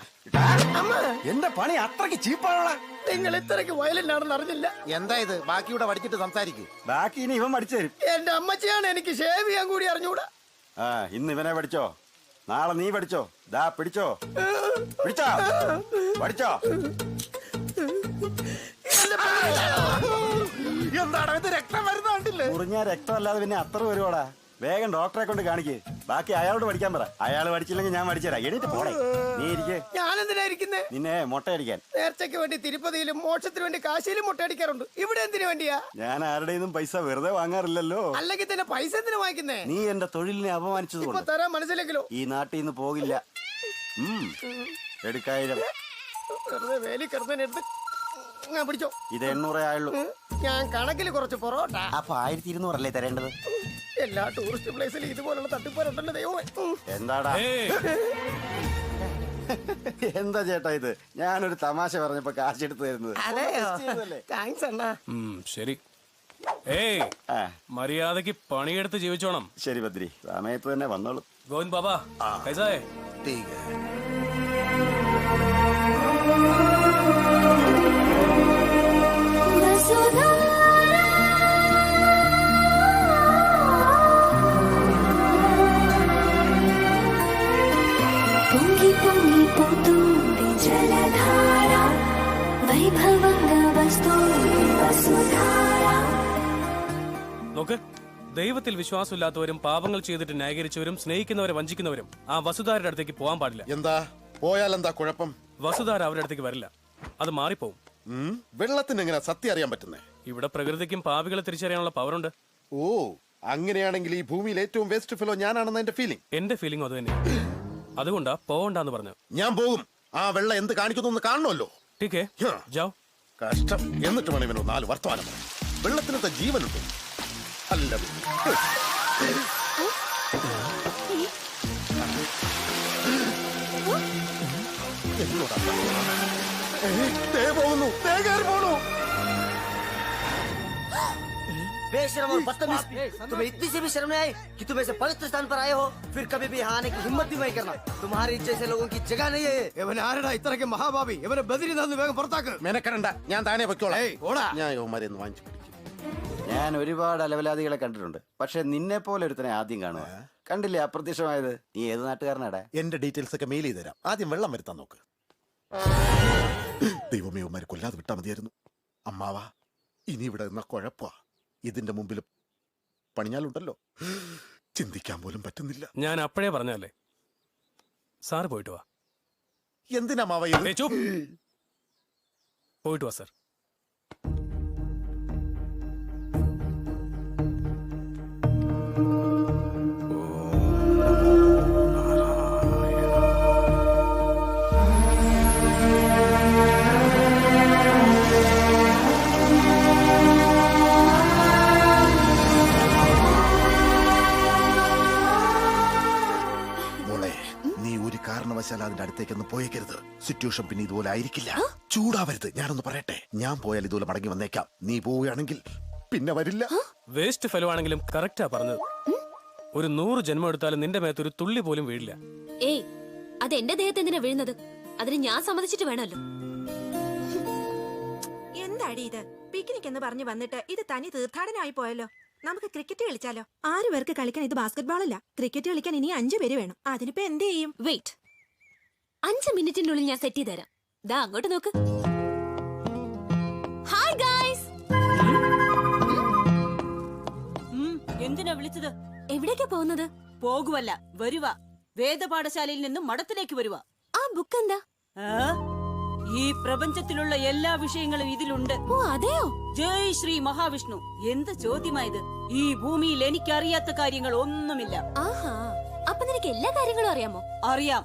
എന്റെ പണി അത്രയ്ക്ക് ചീപ്പാണോളാ? നിങ്ങൾ ഇത്രയ്ക്ക് വയലന്റ് ആണെന്ന് അറിഞ്ഞില്ല. എന്താ ഇത്? ബാക്കിയൂടെ പഠിച്ചിട്ട് സംസാരിക്കും. ബാക്കി ഇനി ഇവൻ പഠിച്ചു തരും. എന്റെ അമ്മച്ചിയാണ് എനിക്ക് ഷേവ് ചെയ്യാൻ കൂടി അറിഞ്ഞൂടാ. ഇന്ന് ഇവനെ പഠിച്ചോ, നാളെ നീ പഠിച്ചോ. ദാ പിടിച്ചോ, പഠിച്ചോ. എന്താണോ ഇത്? രക്തം വരുന്നുണ്ടില്ലേ? മുറിഞ്ഞ രക്തമല്ലാതെ പിന്നെ അത്ര വരുവാടാ. വേഗം ഡോക്ടറെ കൊണ്ട് കാണിക്കേ. ബാക്കി അയാളോട് പഠിക്കാൻ പറ. അയാൾ പഠിച്ചില്ലെങ്കിൽ ഞാൻ പഠിച്ചുതരാം. എണീറ്റ് പോണേ. നീ ഇരിക്കേ. ഞാൻ എന്തിനാ ഇരിക്കുന്നേ? നിന്നെ മുട്ടയടിക്കാൻ. നേർച്ചയ്ക്ക് വേണ്ടി തിരുപ്പതിയിലും മോക്ഷത്തിന് വേണ്ടി കാശിയിലും മുട്ടയടിക്കാറുണ്ട്. ഇവിടെ എന്തിനു വേണ്ടിയാ? ഞാൻ ആരുടെയും പൈസ വെറുതെ വാങ്ങാറില്ലല്ലോ. അല്ലെങ്കിൽ തന്നെ പൈസ എന്തിനു വാങ്ങിക്കുന്നേ? നീ എന്റെ തൊഴിലിനെ അപമാനിച്ചത് കൊണ്ട് തരാൻ മനസ്സിലെങ്കിലോ ഈ നാട്ടിൽ നിന്ന് പോകില്ല. എടുക്കായിരം. വെറുതെ വേലി കറുത്തനെടുത്ത് ഞാൻ പിടിച്ചോ. ഇത് 800 ആയുള്ളൂ. ഞാൻ കണക്കിൽ കുറച്ച് പൊറോട്ട. അപ്പൊ 1200 അല്ലേ തരേണ്ടത്? എല്ലാ ടൂറിസ്റ്റ് പ്ലേസിലും ഇതുപോലുള്ള തട്ടിപ്പാരുണ്ടല്ലോ ദൈവമേ. എന്താടാ? എന്താ ചേട്ടാ ഇത്? ഞാനൊരു തമാശ പറഞ്ഞപ്പോ കാശെടുത്ത് തരുന്നത്. താങ്ക്സ് അണ്ണാ. ശരി. മര്യാദക്ക് പണിയെടുത്ത് ജീവിച്ചോണം. ശരി ബദ്രി, സമയത്ത് തന്നെ വന്നോളൂ. ഗോവിന്ദ് ബാബാ, കൈസാ ഹൈ? നോക്ക്, ദൈവത്തിൽ വിശ്വാസമില്ലാത്തവരും പാപങ്ങൾ ചെയ്തിട്ട് ന്യായീകരിച്ചവരും സ്നേഹിക്കുന്നവരെ വഞ്ചിക്കുന്നവരും ആ വസുധാരുടെ അടുത്തേക്ക് പോകാൻ പാടില്ല. എന്താ പോയാൽ എന്താ കുഴപ്പം? വസുധാര അവരുടെ അടുത്തേക്ക് വരില്ല. അത് മാറിപ്പോവും. വെള്ളത്തിന് എങ്ങനെ സത്യം അറിയാൻ പറ്റുന്നേ? ഇവിടെ പ്രകൃതിക്കും പാപികളെ തിരിച്ചറിയാനുള്ള പവറുണ്ട്. ഓ, അങ്ങനെയാണെങ്കിൽ ഈ ഭൂമിയിൽ ഏറ്റവും വേസ്റ്റ് ഫെലോ ഞാനാണെന്ന് എന്റെ ഫീലിംഗ്. എന്റെ ഫീലിംഗ് അത് തന്നെ. അതുകൊണ്ടാ പോവണ്ടെന്ന് പറഞ്ഞു. ഞാൻ പോകും. ആ വെള്ളം എന്ത് കാണിക്കുന്നു കാണണമല്ലോ. കഷ്ടം. എന്നിട്ട് വേണം ഇവനോ 4 വർത്തമാനം. വെള്ളത്തിനത്തെ ജീവനുണ്ട്. അല്ല പോകുന്നു. बेशरम और बदतमीज, तुम्हें इतनी सी भी शर्म नहीं आई कि तुम ऐसे पवित्र स्थान पर आए हो? फिर कभी भी यहाँ आने की हिम्मत भी नहीं करना. तुम्हारे जैसे लोगों की जगह नहीं है. ഇവൻ ആരടാ ഇത്രയ്ക്ക് മഹാഭാവി? ഇവനെ ബദരിനാഥ് വേഗം പുറത്താക്ക്. മെനക്കരണ്ട, ഞാൻ താനേ പൊയ്ക്കോളാം. ഞാൻ യോമാരെ ഒന്ന് വാങ്ങിച്ചു പിടിക്കും. ഞാൻ ഒരുപാട് അലവലാദികളെ കണ്ടിട്ടുണ്ട്, പക്ഷെ നിന്നെ പോലെ ഒരുത്തനെ ആദ്യം കാണുക. കണ്ടില്ലേ അപ്രത്യക്ഷമായത്? നീ ഏത് നാട്ടുകാരനാടാ? എന്റെ ഡീറ്റെയിൽസ് ഒക്കെ മെയിൽ ചെയ്ത് തരാം. ആദ്യം വെള്ളം വരുത്താൻ നോക്ക്. ദൈവമേ, ഉമ്മാരെ കൊല്ലാതെ വിട്ടാ മതിയായിരുന്നു. അമ്മാവാ, ഇനി ഇവിടെ നിന്ന കുഴപ്പാ. ഇതിന്റെ മുമ്പിൽ പണിഞ്ഞാലുണ്ടല്ലോ, ചിന്തിക്കാൻ പോലും പറ്റുന്നില്ല. ഞാൻ അപ്പോഴേ പറഞ്ഞല്ലേ, സാറ് പോയിട്ട് വാ. എന്തിനാ മാവ? പോയിട്ട് വാ സാർ. പുറത്തേക്കൊന്നും പോയേക്കരുത്. സിറ്റുവേഷൻ പിന്നെ ഇതുപോലെ ആയിരിക്കില്ല. ചൂടാവരുത്. ഞാനൊന്ന് പറയട്ടെ, ഞാൻ പോയാൽ ഇതുപോലെ മടങ്ങി വന്നേക്കാം. നീ പോവുകയാണെങ്കിൽ പിന്നെ വരില്ല. വേസ്റ്റ് ഫെലോ ആണെങ്കിലും കറക്റ്റാ പറഞ്ഞത്. ഒരു 100 ജന്മം എടുത്താലും നിന്റെ മേത്ത് ഒരു തുള്ളി പോലും വീഴില്ല. ഏയ്, അത് എന്റെ ദേഹത്ത് എന്തിനാ വീഴുന്നത്? അതിന് ഞാൻ സമ്മതിച്ചിട്ട് വേണമല്ലോ. എന്താടി ഇത്? പിക്നിക് എന്ന് പറഞ്ഞു വന്നിട്ട് ഇത് തനി തീർത്ഥാടനമായി പോയല്ലോ. നമുക്ക് ക്രിക്കറ്റ് കളിച്ചാലോ? 6 പേർക്ക് കളിക്കാൻ ഇത് ബാസ്കറ്റ് അല്ല. ക്രിക്കറ്റ് കളിക്കാൻ ഇനി 5 പേര് വേണം. അതിനിപ്പോ എന്ത് ചെയ്യും? വെയിറ്റ്, 5 മിനിറ്റിനുള്ളിൽ ഞാൻ സെറ്റ് ചെയ്ത് തരാം. ദാ അങ്ങോട്ട് നോക്ക്. Hi guys. എന്തിനാ വിളിച്ചത്? എവിടേക്കാ പോകുന്നത്? പോകുവല്ല, വരുക. വേദപാഠശാലയിൽ നിന്നും മഠത്തിലേക്ക് വരുക. ആ ബുക്ക് എന്താ? ഈ പ്രപഞ്ചത്തിലുള്ള എല്ലാ വിഷയങ്ങളും ഇതിലുണ്ട്. ഓ അതെയോ? ജയ് ശ്രീ മഹാവിഷ്ണു. എന്ത് ചോദ്യമായത്? ഈ ഭൂമിയിൽ എനിക്കറിയാത്ത കാര്യങ്ങൾ ഒന്നുമില്ല. ആഹാ, അപ്പൊ നിനക്ക് എല്ലാ കാര്യങ്ങളും അറിയാമോ? അറിയാം.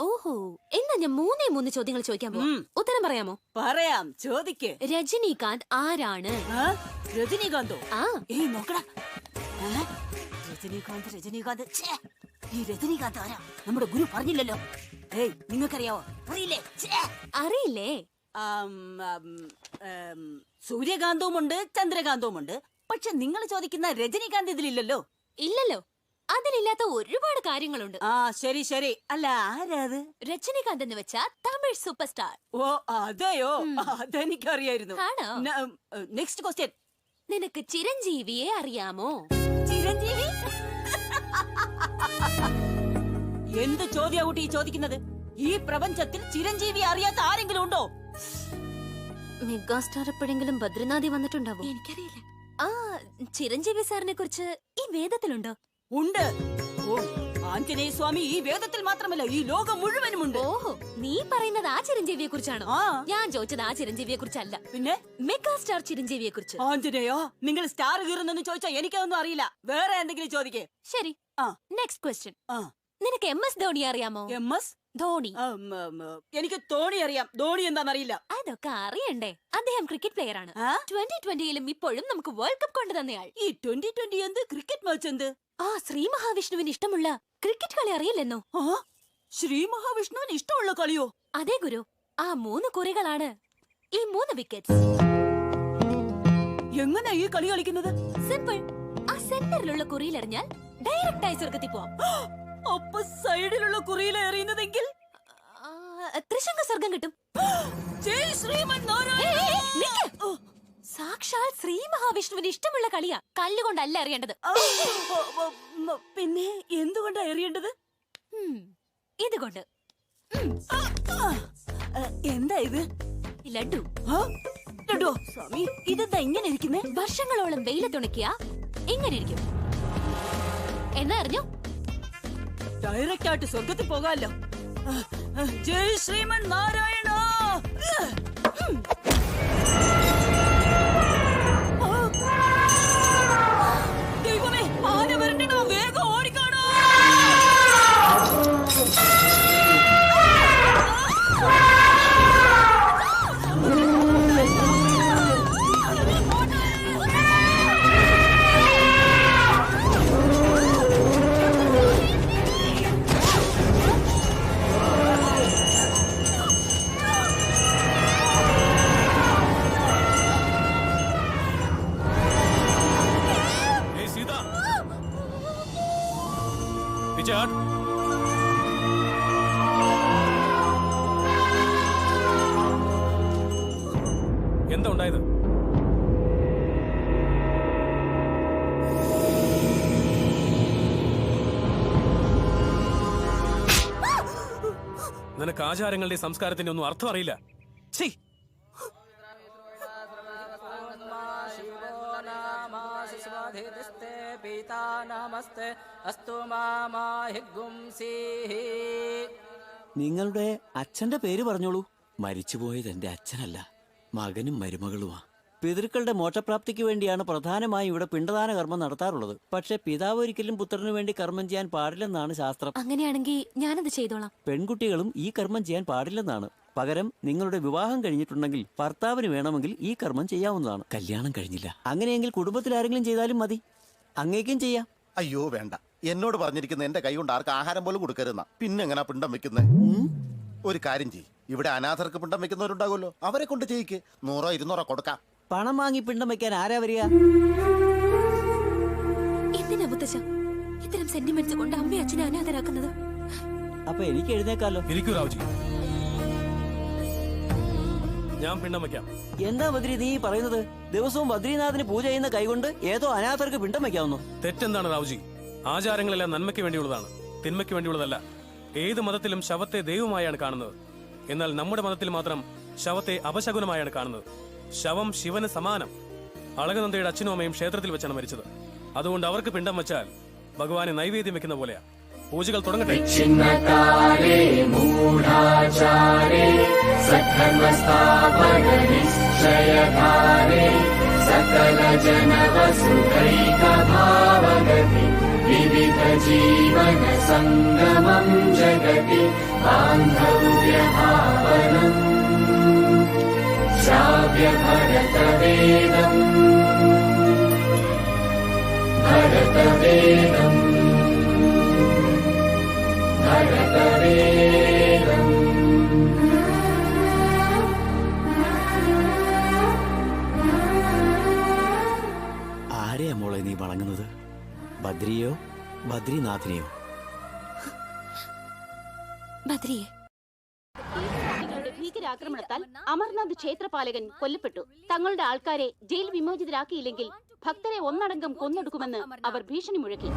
ഓഹോ, എന്നാ ഞാൻ 3 ചോദ്യങ്ങൾ ചോദിക്കാൻ പോവാം. ഉത്തരം പറയാമോ? പറയാം, ചോദിക്ക്. രജനീകാന്ത് ആരാണ്? രജനീകാന്തോ? ആ, ഏയ് നോക്കടാ. രജനീകാന്ത്. ഛേ, ഈ രജനീകാന്ത് ആരാ? നമ്മുടെ ഗുരു പറഞ്ഞില്ലല്ലോ. ഏയ്, നിങ്ങൾക്കറിയാവോ? അറിയില്ലേ? അറിയില്ലേ? സൂര്യകാന്തവുമുണ്ട്, ചന്ദ്രകാന്തവുമുണ്ട്. പക്ഷെ നിങ്ങൾ ചോദിക്കുന്ന രജനീകാന്ത് ഇതിലില്ലല്ലോ. ഇല്ലല്ലോ, അതിലില്ലാത്ത ഒരുപാട് കാര്യങ്ങളുണ്ട്. ആ ശരി ശരി. അല്ല, ആരാത്? രജനീകാന്ത് എന്ന് വെച്ചാ തമിഴ് സൂപ്പർ സ്റ്റാർ. ഓ അതെയോ? അതെനിക്കറിയായിരുന്നു. ആണോ? Next question. നിനക്ക് ചിരഞ്ജീവിയെ അറിയാമോ? ചിരഞ്ജീവി? എന്ത് ചോദ്യാ കുട്ടി ചോദിക്കുന്നത്? ഈ പ്രപഞ്ചത്തിൽ ചിരഞ്ജീവി അറിയാത്ത ആരെങ്കിലും ഉണ്ടോ? മെഗാസ്റ്റാർ എപ്പോഴെങ്കിലും ബദ്രിനാഥി വന്നിട്ടുണ്ടാവോ? എനിക്കറിയില്ല. ആ, ചിരഞ്ജീവി സാറിനെ കുറിച്ച് ഈ വേദത്തിലുണ്ടോ? ഉണ്ട്. ഓ, ആഞ്ജനേയ സ്വാമി ഈ വേദത്തിൽ മാത്രമല്ല, ഈ ലോകം മുഴുവനുമുണ്ട്. ഓഹോ, നീ പറയുന്നത് ആ ചിരഞ്ജീവിയെ കുറിച്ചാണോ? ആ, ഞാൻ ചോദിച്ചത് ആ ചിരഞ്ജീവിയെ കുറിച്ചല്ല. പിന്നെ മെഗാസ്റ്റാർ ചിരഞ്ജീവിയെ കുറിച്ച്. ആഞ്ജനേയോ, നിങ്ങൾ സ്റ്റാർ കീറുന്നെന്ന് ചോദിച്ചാ എനിക്കതൊന്നും അറിയില്ല. വേറെ എന്തെങ്കിലും ചോദിക്കേ. ശരി. ആ, നെക്സ്റ്റ് ക്വസ്റ്റ്യൻ. ആ, നിനക്ക് MS ധോണി അറിയാമോ? MS ധോണി. എനിക്ക് ധോണി അറിയാം. ധോണി എന്താണെന്നറിയില്ല. അതൊക്കെ അറിയണ്ടേ? അദ്ദേഹം ക്രിക്കറ്റ് പ്ലെയർ ആണ്. 2020ലും ഇപ്പോഴും നമുക്ക് വേൾഡ് കപ്പ് കൊണ്ടുതന്നയാൾ. ഈ 2020 എന്ത്? ക്രിക്കറ്റ് മാച്ച് എന്ത്? ആ ശ്രീ മഹാവിഷ്ണുവിന് ഇഷ്ടമുള്ള ക്രിക്കറ്റ് കളി അറിയില്ലെന്നോ? ശ്രീ മഹാവിഷ്ണുവിന് ഇഷ്ടമുള്ള കളിയോ? അതെ ഗുരു. ആ 3 കുറികളാണ് ഈ 3 വിക്കറ്റ്സ്. എങ്ങനെ ഈ കളി കളിക്കുന്നത്? സിമ്പിൾ. ആ സെന്ററിലുള്ള കുറിയിൽ എറിഞ്ഞാൽ ഡയറക്റ്റ് ആയി സ്വർഗത്തിൽ പോവാം. അപ്പൊ സൈഡിലുള്ള കുറിയിൽ എറിയുന്നതെങ്കിൽ ത്രിശങ്ക സ്വർഗം കിട്ടും. ജയ് ശ്രീമൻ സാക്ഷാൽ ശ്രീ മഹാവിഷ്ണുവിന് ഇഷ്ടമുള്ള കളിയാ. കല്ലുകൊണ്ടല്ല എറിയേണ്ടത്. പിന്നെ എന്തുകൊണ്ടാ എറിയേണ്ടത്? ഇതുകൊണ്ട്. എന്താ ഇത്? ലഡു. ലഡു? സ്വാമി, ഇതെന്താ ഇങ്ങനെ ഇരിക്കുന്നേ? വർഷങ്ങളോളം വെയിലത്തുണക്കിയ ഇങ്ങനെ ഇരിക്കും. എന്നാ അറിഞ്ഞോ? ഡയറക്റ്റ് ആയിട്ട് സ്വർഗത്തിൽ പോകാമല്ലോ. ജയ് ശ്രീമൻ നാരായണ. ദൈവമേ, ആന വരണ്ടോ? വേഗം ഓടിക്കാണോ. എന്താ ഉണ്ടായത്? നിനക്ക് ആചാരങ്ങളുടെ സംസ്കാരത്തിന്റെ ഒന്നും അർത്ഥം അറിയില്ല. നിങ്ങളുടെ അച്ഛന്റെ പേര് പറഞ്ഞോളൂ. മരിച്ചുപോയത് എന്റെ അച്ഛനല്ല, മകനും മരുമകളുമാ. പിതൃക്കളുടെ മോക്ഷപ്രാപ്തിക്ക് വേണ്ടിയാണ് പ്രധാനമായും ഇവിടെ പിണ്ടദാന കർമ്മം നടത്താറുള്ളത്. പക്ഷെ പിതാവ് ഒരിക്കലും പുത്രന് വേണ്ടി കർമ്മം ചെയ്യാൻ പാടില്ലെന്നാണ് ശാസ്ത്രം. അങ്ങനെയാണെങ്കിൽ ഞാനത് ചെയ്തോളാം. പെൺകുട്ടികളും ഈ കർമ്മം ചെയ്യാൻ പാടില്ലെന്നാണ്. പകരം നിങ്ങളുടെ വിവാഹം കഴിഞ്ഞിട്ടുണ്ടെങ്കിൽ ഭർത്താവിന് വേണമെങ്കിൽ ഈ കർമ്മം ചെയ്യാവുന്നതാണ്. കല്യാണം കഴിഞ്ഞില്ല, അങ്ങനെയെങ്കിൽ കുടുംബത്തിൽ ആരെങ്കിലും ചെയ്താലും മതി. അങ്ങേക്കും ചെയ്യാം. അയ്യോ വേണ്ട, എന്നോട് പറഞ്ഞിരിക്കുന്ന എന്റെ കൈ കൊണ്ട് ആർക്ക് ആഹാരം പോലും കൊടുക്കരുന്ന. പിന്നെ എങ്ങനാ പിണ്ടം വെക്കുന്നത്? ഒരു കാര്യം ചെയ്യ്, ഇവിടെ അനാഥർക്ക് പിണ്ടം വെക്കുന്നവരുണ്ടാകുമല്ലോ, അവരെ കൊണ്ട് ചെയ്യിക്ക്. 100-200 കൊടുക്കാം. പണം വാങ്ങി പിണ്ടം വെക്കാൻ ആരാ വരിക? എന്തിനാ മുത്തശ്ശ ഇത്തരം സെന്റിമെന്റ്സ് കൊണ്ട് അമ്മയും അച്ഛനെ അനാഥരാക്കുന്നത്? അപ്പൊ എനിക്ക് എഴുന്നേക്കാലോ? ഇരിക്കൂ രാവുജി, ഞാൻ പിണ്ടം വെക്കാം. എന്താ ബദ്രി നീ പറയുന്നത്? ദിവസവും ബദ്രീനാഥിന് പൂജ ചെയ്യുന്ന കൈകൊണ്ട് ഏതോ അനാഥർക്ക് പിണ്ടം വെക്കാവുന്നു? തെറ്റെന്താണ് രാവുജി? ആചാരങ്ങളെല്ലാം നന്മയ്ക്ക് വേണ്ടിയുള്ളതാണ്, തിന്മയ്ക്ക് വേണ്ടിയുള്ളതല്ല. ഏത് മതത്തിലും ശവത്തെ ദൈവമായാണ് കാണുന്നത്. എന്നാൽ നമ്മുടെ മതത്തിൽ മാത്രം ശവത്തെ അപശകുനമായാണ് കാണുന്നത്. ശവം ശിവന് സമാനം. അളകനന്ദയുടെ അച്ഛനും അമ്മയും ക്ഷേത്രത്തിൽ വെച്ചാണ് മരിച്ചത്. അതുകൊണ്ട് അവർക്ക് പിണ്ടം വെച്ചാൽ ഭഗവാനെ നൈവേദ്യം വെക്കുന്ന പോലെയാ. പൂജകൾ തുടങ്ങട്ടെ. विविध जीवन संगमं जगति बान्धव्यभावनम् श्राव्य भरतवेदम् भरतवेदम् भरतवेदम् ആരെയാ മോളെ നീ വണങ്ങുന്നത്? ബദ്രിയോ ബദ്രിനാഥിനെയോ? ബദ്രിയെ. ഭീകരാക്രമണത്താൽ അമർനാഥ് ക്ഷേത്രപാലകൻ കൊല്ലപ്പെട്ടു. തങ്ങളുടെ ആൾക്കാരെ ജയിൽ വിമോചിതരാക്കിയില്ലെങ്കിൽ ഭക്തരെ ഒന്നടങ്കം കൊന്നൊടുക്കുമെന്ന് അവർ ഭീഷണി മുഴക്കി.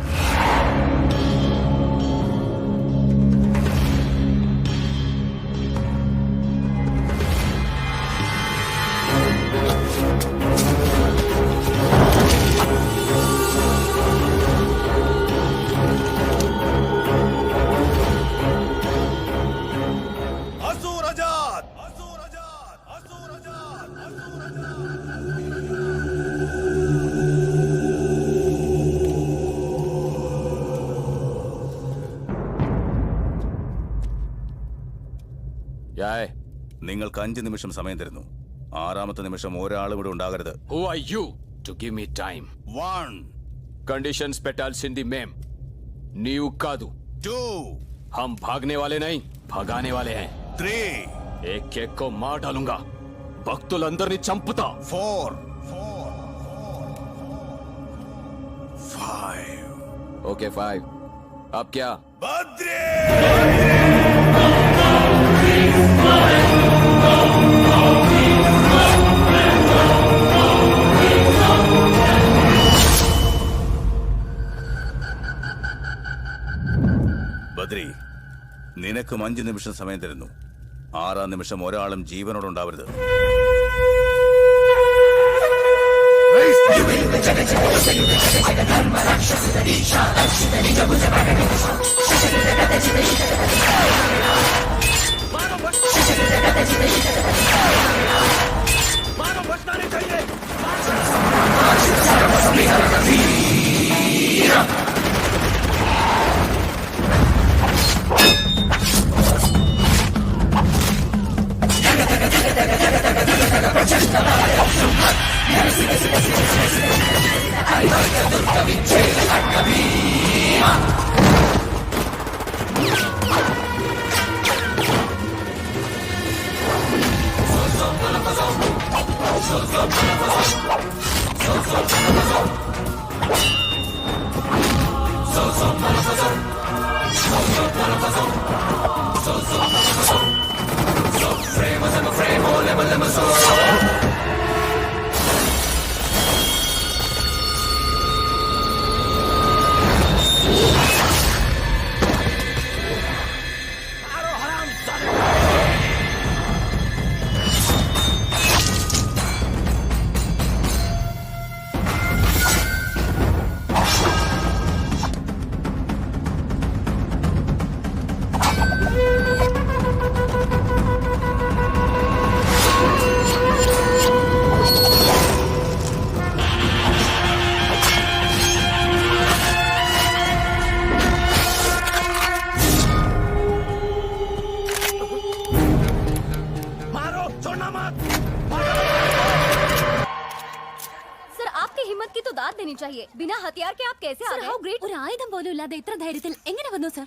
നിങ്ങൾക്ക് 5 നിമിഷം സമയം തരുന്നു. 6ാമത്തെ നിമിഷം ഒരാളും ഇവിടെ ഉണ്ടാകരുത്. Who are you to give me time? 1 Conditions పెట్టాల్సింది सिंधी मैम नीव कादू. 2 हम भागने वाले नहीं, भगाने वाले हैं. 3 एक एक को मार डालूंगा. భక్తులందరినీ చంపుతా. 4 5 ओके 5. अब क्या? बद्री ബദ്രി, നിനക്കും 5 നിമിഷം സമയം തരുന്നു. 6ാം നിമിഷം ഒരാളും ജീവനോടുണ്ടാവരുത്. चाहिए. बिना हथियार के आप कैसे आ गए? How great! ഒരു ആയുധം പോലും ഇല്ലാതെ ഇത്ര ധൈര്യത്തിൽ എങ്ങനെ വന്നു സർ?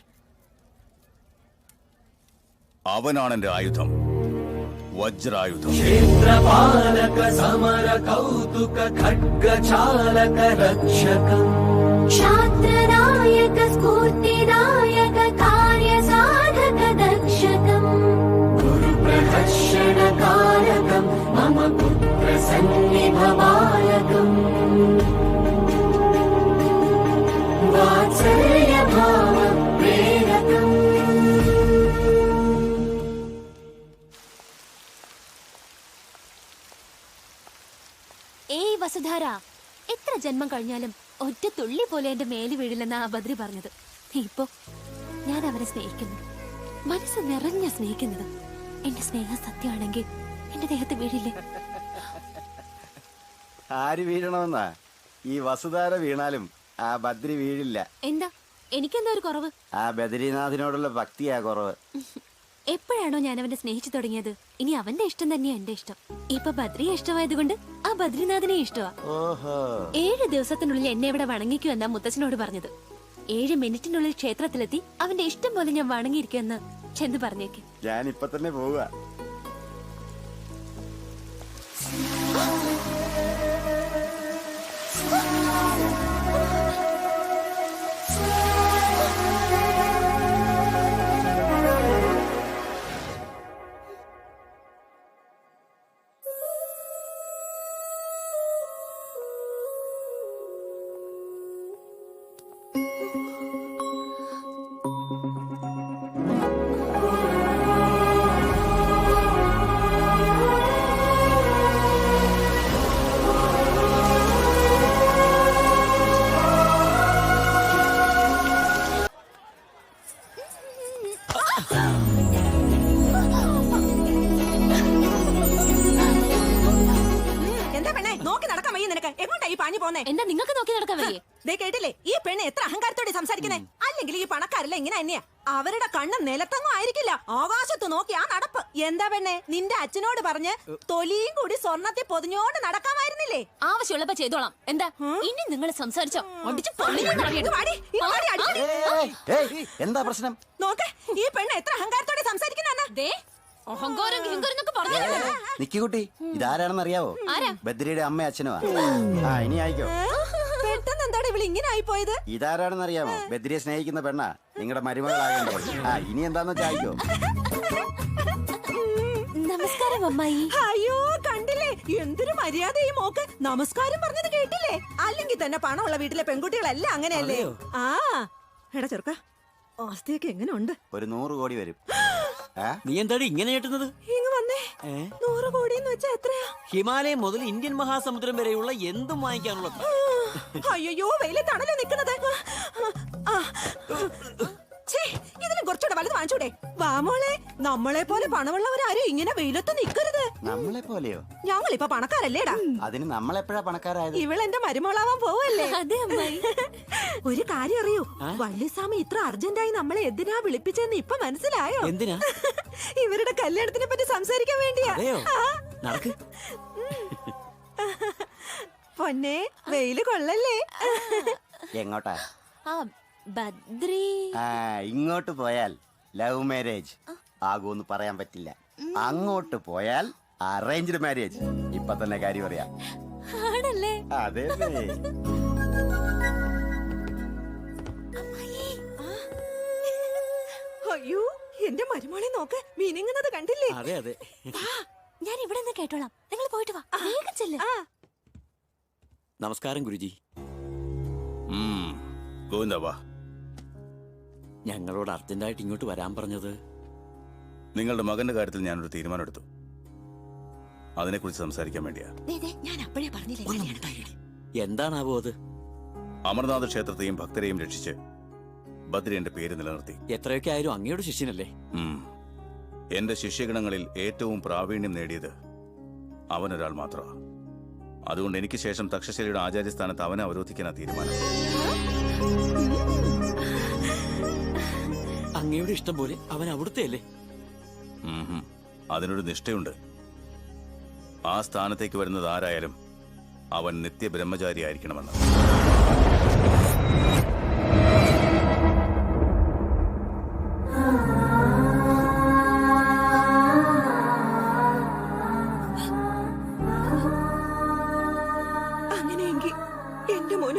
അവനാണ് എന്റെ ആയുധം, വജ്രായുധം. ക്ഷേത്രപാലക സമര കൗതുക ഖഡ്ഗചാലക രക്ഷകം ക്ഷാത്രനായക സ്ഫൂർത്തിദായക കാര്യസാധക ദക്ഷകം ഗുരുപ്രദർശനകാരകം മമ പുത്രസന്നിഭവായകം വാത്സല്യഭാവ പ്രേരകം. ഏയ് വസുധാര, എത്ര ജന്മം കഴിഞ്ഞാലും ഒറ്റ തുള്ളി പോലെ എന്റെ മേല് വീഴില്ലെന്നാ ബദ്രി പറഞ്ഞത്. ഇപ്പോ ഞാൻ അവരെ സ്നേഹിക്കുന്നു, മനസ്സ് നിറഞ്ഞ സ്നേഹിക്കുന്നത്. എന്റെ സ്നേഹം സത്യമാണെങ്കിൽ എന്റെ ദേഹത്ത് വീഴില്ലേ? ആര് വീഴണമെന്നാ? ഈ വസുധാര വീണാലും ആ ബദ്രി വീഴില്ല. എന്താ എനിക്കെന്താ ഒരു കുറവ്? ആ ബദ്രീനാഥിനോടുള്ള ഭക്തിയാ കുറവ്. എപ്പോഴാണോ ഞാൻ അവനെ സ്നേഹിച്ചു തുടങ്ങിയത്, ഇനി അവന്റെ ഇഷ്ടം തന്നെയാ എന്റെ ഇഷ്ടം. ഇപ്പൊ ബദ്രിയെ ഇഷ്ടമായതുകൊണ്ട് ആ ബദ്രിനാഥിനെ ഇഷ്ടമാ. 7 ദിവസത്തിനുള്ളിൽ എന്നെ ഇവിടെ വണങ്ങിക്കൂ എന്നാ മുത്തച്ഛനോട് പറഞ്ഞത്. 7 മിനിറ്റിനുള്ളിൽ ക്ഷേത്രത്തിലെത്തി അവന്റെ ഇഷ്ടം പോലെ ഞാൻ വണങ്ങിയിരിക്കുമെന്ന് ചെന്ന് പറഞ്ഞേക്ക്. ഞാൻ ഇപ്പൊ തന്നെ പോവുക. എന്താ നിങ്ങൾക്ക് നോക്കി നടക്കാൻ വയ്യേ? കേട്ടില്ലേ ഈ പെണ്ണ് എത്ര അഹങ്കാരത്തോടെ സംസാരിക്കുന്നേ? അല്ലെങ്കിൽ ഈ പണക്കാരല്ല ഇങ്ങനെ തന്നെയാ. അവരുടെ കണ്ണ് നിലത്തൊന്നും ആയിരിക്കില്ല, ആകാശത്ത് നോക്കി ആ നടപ്പ്. എന്താ പെണ്ണെ, നിന്റെ അച്ഛനോട് പറഞ്ഞ് തൊലിയും കൂടി സ്വർണ്ണത്തെ പൊതിഞ്ഞോണ്ട് നടക്കാമായിരുന്നില്ലേ? ആവശ്യമുള്ളപ്പോ ചെയ്തോളാം. എന്താ ഇനി നിങ്ങൾ സംസാരിച്ചോ? എന്താ പ്രശ്നം? നോക്ക്, ഈ പെണ്ണ് എത്ര അഹങ്കാരത്തോടെ സംസാരിക്കുന്ന. അഹങ്കാരം എന്നൊക്കെ പറഞ്ഞു. നിക്കുകുട്ടി, ഇതാരാണെന്ന് അറിയാവോ? ബദ്രിയുടെ അമ്മ അച്ഛനുമാ. ഇനി ആയിക്കോ. പെട്ടെന്ന് എന്താണ് ഇവള് ഇങ്ങനെ ആയി പോയത്? ഇതാരാണെന്ന് അറിയാമോ? ബദ്രിയെ സ്നേഹിക്കുന്ന പെണ്ണാ, നിങ്ങളുടെ മരുമകളാകേണ്ടത്. ഇനി എന്താന്ന് വെച്ചായിക്കോ. നമസ്കാരം അമ്മായി. അയ്യോ കണ്ടില്ലേ, എന്തൊരു മര്യാദ ഈ മോക്ക്. നമസ്കാരം പറഞ്ഞത് കേട്ടില്ലേ? അല്ലെങ്കിൽ തന്നെ പണമുള്ള വീട്ടിലെ പെൺകുട്ടികളെല്ലാം അങ്ങനെയല്ലേ? ആ എടാ ചെറുക്ക, ആസ്തിയൊക്കെ എങ്ങനെ ഉണ്ട്? ഒരു 100 കോടി വരും. നീ എന്താടി ഇങ്ങനെ കേട്ടുന്നത്? ഇങ്ങ് വന്നേ. 100 കോടി എന്ന് വെച്ചാ എത്രയാ? ഹിമാലയം മുതൽ ഇന്ത്യൻ മഹാസമുദ്രം വരെയുള്ള എന്തും വാങ്ങിക്കാനുള്ള. അയ്യോ വെയിലത്താണല്ലോ നിക്കുന്നത്. ഇതിലും കുറച്ചുകൂടെ വലുത് വാങ്ങിച്ചൂടെ? വാമോളെ, നമ്മളെ പോലെ പണമുള്ളവരാരും ഇങ്ങനെ വെയിലത്ത് നിക്കരുത്. നമ്മളെ പോലെയോ? ഞങ്ങളിപ്പൊ പണക്കാരല്ലേടാ. അതിന് നമ്മളെപ്പോഴാ പണക്കാരായത്? ഇവളെന്റെ മരുമോളാവാൻ പോവല്ലേ? ഒരു കാര്യം അറിയൂ, വള്ളിസ്വാമി ഇത്ര അർജന്റായി നമ്മളെ എന്തിനാ വിളിപ്പിച്ചെന്ന് ഇപ്പൊ മനസ്സിലായോ? എന്തിനാ? ഇവരുടെ കല്യാണത്തിനെ പറ്റി സംസാരിക്കാൻ വേണ്ടിയാ. നടക്ക് പൊന്നെ, വെയില് കൊള്ളല്ലേ? എങ്ങോട്ടാ? ബദ്രി ഇങ്ങോട്ട് പോയാൽ ലവ് മാരേജ് ആകുമെന്ന് പറയാൻ പറ്റില്ല. അങ്ങോട്ട് പോയാൽ അറേഞ്ച്ഡ് മാരേജ്. ഇപ്പൊ തന്നെ കാര്യം അറിയാം. ആണല്ലേ? അതെ. അയ്യോ, എന്റെ മരുമോളെ നോക്ക്, മിനിങ്ങുന്നത് കണ്ടില്ലേ? അതെ അതെ. ഞാൻ ഇവിടെ നിന്ന് കേട്ടോളാം, നിങ്ങൾ പോയിട്ട് വാ. വേഗം ചെല്ല്. നമസ്കാരം ഗുരുജി. ഗോവിന്ദവാ, ഞങ്ങളോട് അർജന്റായിട്ട് ഇങ്ങോട്ട് വരാൻ പറഞ്ഞത്? നിങ്ങളുടെ മകന്റെ കാര്യത്തിൽ ഞാനൊരു തീരുമാനമെടുത്തു. അതിനെക്കുറിച്ച് സംസാരിക്കാൻ വേണ്ടിയാ. ഞാൻ അപ്പോഴേ പറഞ്ഞില്ലേ. എന്താണാവോ അത്? അമർനാഥ് ക്ഷേത്രത്തെയും ഭക്തരെയും രക്ഷിച്ച് ബദ്രി എന്റെ പേര് നിലനിർത്തി. എത്രയൊക്കെ ആയാലും അങ്ങയുടെ ശിഷ്യനല്ലേ? എന്റെ ശിഷ്യഗണങ്ങളിൽ ഏറ്റവും പ്രാവീണ്യം നേടിയത് അവനൊരാൾ മാത്രമാണ്. അതുകൊണ്ട് എനിക്ക് ശേഷം തക്ഷശിലയുടെ ആചാര്യസ്ഥാനത്ത് അവനെ അവരോധിക്കാനാ തീരുമാനം. അങ്ങയുടെ ഇഷ്ടം പോലെ അവൻ അവിടുത്തെ അല്ലേ? അതിനൊരു നിഷ്ഠയുണ്ട്. ആ സ്ഥാനത്തേക്ക് വരുന്നത് ആരായാലും അവൻ നിത്യബ്രഹ്മചാരി ആയിരിക്കണമെന്ന്.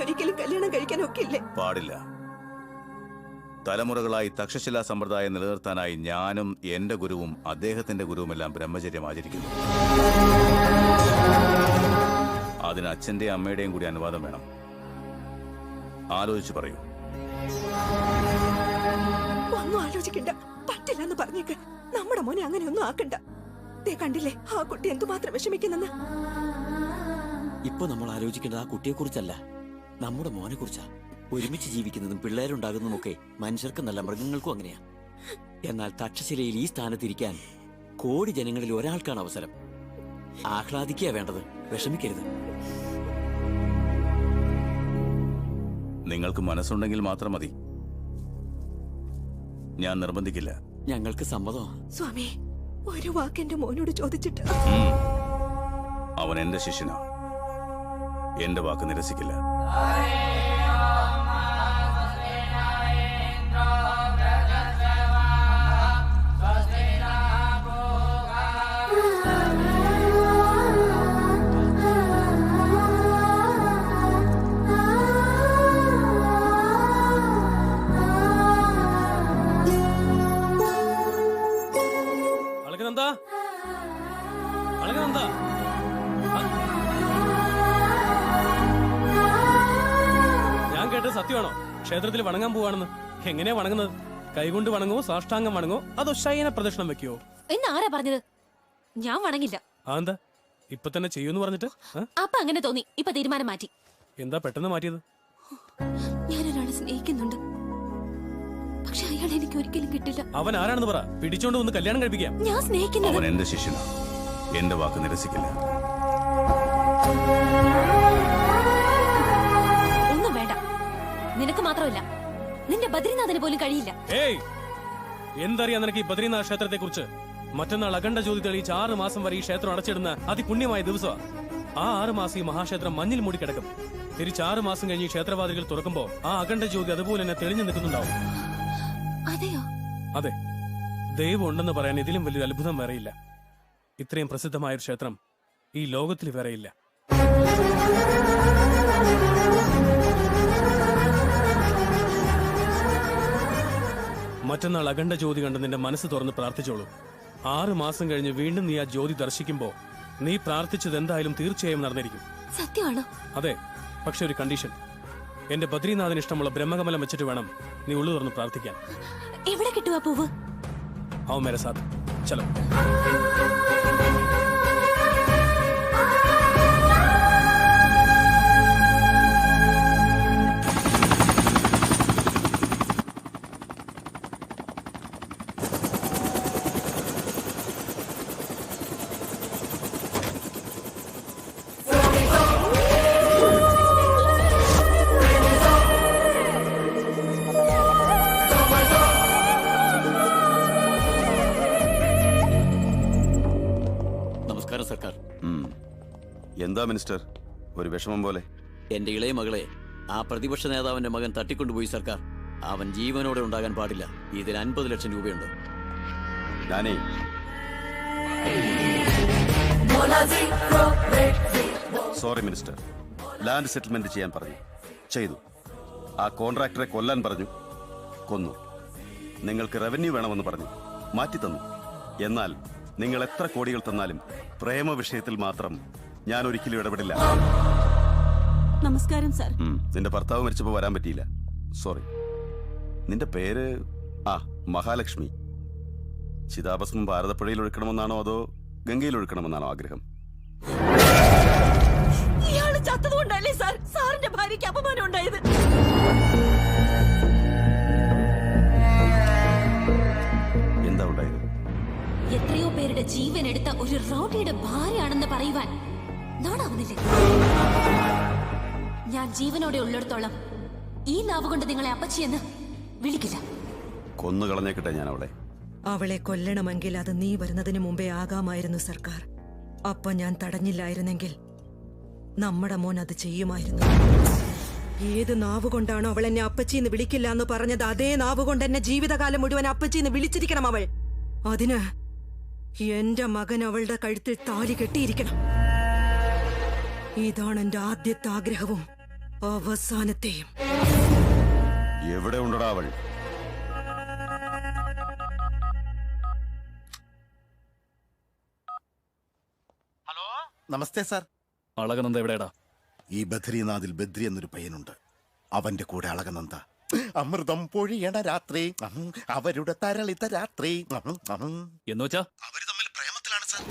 ഒരിക്കലും കല്യാണം കഴിക്കാൻ ഒക്കില്ലേ? പാടില്ല. തലമുറകളായി തക്ഷശിലാ സമ്പ്രദായം നിലനിർത്താനായി ഞാനും എന്റെ ഗുരുവും അദ്ദേഹത്തിന്റെ ഗുരുവുമെല്ലാം ബ്രഹ്മചര്യം ആചരിക്കുന്നു. അതിന് അച്ഛന്റെയും അമ്മയുടെയും കൂടി അനുവാദം വേണം. ആലോചിച്ച് പറയൂ. ഒന്നും ആലോചിക്കണ്ട, പറ്റില്ലെന്ന് പറഞ്ഞേക്ക്. നമ്മുടെ മോനെ അങ്ങനെയൊന്നും ആക്കണ്ട. ദേ കണ്ടില്ലേ ആ കുട്ടി എന്തുമാത്രം വിഷമിക്കുന്നെന്ന്. ഇപ്പൊ നമ്മൾ ആലോചിക്കേണ്ടത് ആ കുട്ടിയെ കുറിച്ചല്ല, നമ്മുടെ മോനെ കുറിച്ചാ. ഒരുമിച്ച് ജീവിക്കുന്നതും പിള്ളേരുണ്ടാകുന്നതും ഒക്കെ മനുഷ്യർക്കും നല്ല മൃഗങ്ങൾക്കും അങ്ങനെയാ. എന്നാൽ തക്ഷശിലയിൽ ഈ സ്ഥാനത്തിരിക്കാൻ കോടി ജനങ്ങളിൽ ഒരാൾക്കാണ് അവസരം. ആഹ്ലാദിക്കുക വേണ്ടത്, വിഷമിക്കരുത്. നിങ്ങൾക്ക് മനസ്സുണ്ടെങ്കിൽ മാത്രം മതി. ഞാൻ നിർബന്ധിക്കില്ല. ഞങ്ങൾക്ക് സമ്മതം. സ്വാമി, ഒരു വാക്ക് എന്റെ മോനോട് ചോദിച്ചിട്ട്. അവൻ എന്റെ ശിഷ്യനാ. എന്റെ വാക്ക് നിരസിക്കില്ല. ഞാൻ കേട്ടത് സത്യമാണോ? ക്ഷേത്രത്തിൽ വണങ്ങാൻ പോവാണെന്ന്. എങ്ങനെയാ വണങ്ങുന്നത്? കൈകൊണ്ട് വണങ്ങോ, സാഷ്ടാംഗം വണങ്ങോ, അതോ ശയന പ്രദക്ഷിണം വെക്കോ? എന്നാരാ പറഞ്ഞത്? ഞാൻ വണങ്ങില്ല. അതെന്താ ഇപ്പൊ തന്നെ ചെയ്യൂന്ന് പറഞ്ഞിട്ട്? അപ്പൊ അങ്ങനെ തോന്നി, ഇപ്പൊ തീരുമാനം മാറ്റി. എന്താ പെട്ടെന്ന് മാറ്റിയത്? ഞാൻ ഒരാളെ സ്നേഹിക്കുന്നുണ്ട്, പക്ഷെ അയാൾ എനിക്ക് ഒരിക്കലും കിട്ടില്ല. അവൻ ആരാണെന്ന് പറ, പിടിച്ചോണ്ട് ഒന്ന് കല്യാണം കഴിപ്പിക്കാം. ഞാൻ സ്നേഹിക്കുന്നത്. അവൻ എന്റെ ശിഷ്യനാ. എന്റെ വാക്ക് നിരസിക്കില്ല. ഒന്നും വേണ്ട. നിനക്ക് മാത്രമല്ല, നിന്റെ ബദ്രിനാഥന് പോലും കഴിയില്ല. ഏയ്, എന്തറിയാ നിനക്ക് ഈ ബദ്രിനാഥ് ക്ഷേത്രത്തെ കുറിച്ച്? മറ്റന്നാൾ അഖണ്ഡ ജ്യോതി തെളിയിച്ച് 6 മാസം വരെ ഈ ക്ഷേത്രം അടച്ചിടുന്ന അതിപുണ്യമായ ദിവസമാണ്. ആ 6 മാസം ഈ മഹാക്ഷേത്രം മഞ്ഞിൽ മൂടിക്കിടക്കും. തിരിച്ച് 6 മാസം കഴിഞ്ഞ് ഈ ക്ഷേത്രവാതിലുകൾ തുറക്കുമ്പോ ആ അഖണ്ഡ ജ്യോതി അതുപോലെ തന്നെ തെളിഞ്ഞു നിൽക്കുന്നുണ്ടാവും. അതെയോ? അതെ, ദൈവം ഉണ്ടെന്ന് പറയാൻ ഇതിലും വലിയൊരു അത്ഭുതം വേറെയില്ല. ഇത്രയും പ്രസിദ്ധമായ ഒരു ക്ഷേത്രം ഈ ലോകത്തിൽ വേറെയില്ല. മറ്റന്നാൾ അഖണ്ഡ ജ്യോതി കണ്ട് നിന്റെ മനസ്സ് തുറന്ന് പ്രാർത്ഥിച്ചോളൂ. 6 മാസം കഴിഞ്ഞ് വീണ്ടും നീ ആ ജ്യോതി ദർശിക്കുമ്പോ നീ പ്രാർത്ഥിച്ചത് എന്തായാലും തീർച്ചയായും നടന്നിരിക്കും. സത്യമാണോ? അതെ, പക്ഷെ ഒരു കണ്ടീഷൻ. എന്റെ ബദ്രീനാഥന് ഇഷ്ടമുള്ള ബ്രഹ്മകമലം വെച്ചിട്ട് വേണം നീ ഉള്ളു തുറന്ന് പ്രാർത്ഥിക്കാൻ. എവിടെ കിട്ടുവാ പൂവ്? आओ मेरे साथ, चलो. എന്താ മിനിസ്റ്റർ, ഒരു വിഷമം പോലെ? എന്റെ ഇളയ മകളെ ആ പ്രതിപക്ഷ നേതാവിന്റെ മകൻ തട്ടിക്കൊണ്ടുപോയി സർക്കാർ. അവൻ ജീവനോടെ ഉണ്ടാകാൻ പാടില്ല. ഇതിൽ 50 ലക്ഷം രൂപയുണ്ട്. ഞാനേ സോറി മിനിസ്റ്റർ, ലാൻഡ് സെറ്റിൽമെന്റ് ചെയ്യാൻ പറഞ്ഞു, ചെയ്തു. ആ കോൺട്രാക്ടറെ കൊല്ലാൻ പറഞ്ഞു, കൊന്നു. നിങ്ങൾക്ക് റവന്യൂ വേണമെന്ന് പറഞ്ഞു, മാറ്റിത്തന്നു. എന്നാൽ നിങ്ങൾ എത്ര കോടികൾ തന്നാലും പ്രേമ വിഷയത്തിൽ മാത്രം ഞാൻ ഒരിക്കലും ഇടപെടില്ല. നമസ്കാരം സാർ. നിന്റെ ഭർത്താവ് മരിച്ചപ്പോ വരാൻ പറ്റിയില്ല, സോറി. നിന്റെ പേര് മഹാലക്ഷ്മി. ചിതാഭസ്മം ഭാരതപ്പുഴയിൽ ഒഴുക്കണമെന്നാണോ അതോ ഗംഗയിൽ ഒഴുക്കണമെന്നാണോ ആഗ്രഹം? ഇയാള് ചത്തതുകൊണ്ടല്ലേ സാർ സാറിന്റെ ഭാര്യയ്ക്ക് അപമാനം ഉണ്ടായത്? എന്താ ഉണ്ടായത്? എത്രയോ പേരുടെ ജീവൻ എടുത്ത ഒരു റൗഡിയുടെ ഭാര്യയാണെന്ന് പറയുവാൻ നാണാവുന്നില്ലേ? ഞാൻ ജീവനോടെ ഉള്ളിടത്തോളം ഈ നാവ് കൊണ്ട് നിങ്ങളെ അപ്പച്ചിയെന്ന് വിളിക്കില്ല. കൊന്നു കളഞ്ഞേക്കട്ടെ ഞാൻ അവളെ. അവളെ കൊല്ലണമെങ്കിൽ അത് നീ വരുന്നതിന് മുമ്പേ ആകാമായിരുന്നു സർക്കാർ. അപ്പൊ ഞാൻ തടഞ്ഞില്ലായിരുന്നെങ്കിൽ നമ്മുടെ മോൻ അത് ചെയ്യുമായിരുന്നു. ഏത് നാവ് കൊണ്ടാണോ അവൾ എന്നെ അപ്പച്ചിന്ന് വിളിക്കില്ല എന്ന് പറഞ്ഞത്, അതേ നാവ് കൊണ്ട് എന്നെ ജീവിതകാലം മുഴുവൻ അപ്പച്ചിന്ന് വിളിച്ചിരിക്കണം അവൾ. അതിന് എന്റെ മകൻ അവളുടെ കഴുത്തിൽ താലി കെട്ടിയിരിക്കണം. ഇതാണ് എന്റെ ആദ്യത്തെ ആഗ്രഹവും അവസാനത്തെയും. എവിടെ ഉണ്ടടാ അവൾ? നമസ്തേ സാർ. അളകനന്ദ എവിടെയാടാ? ഈ ബദ്രീനാഥിൽ ബദ്രി എന്നൊരു പയ്യനുണ്ട്. അവന്റെ കൂടെ അളകനന്ദ. അമൃതം പൊഴിയണ രാത്രി, അവരുടെ തരളിത രാത്രി. എന്നുവെച്ചാ അവര് തമ്മിൽ പ്രേമത്തിലാണ് സാർ.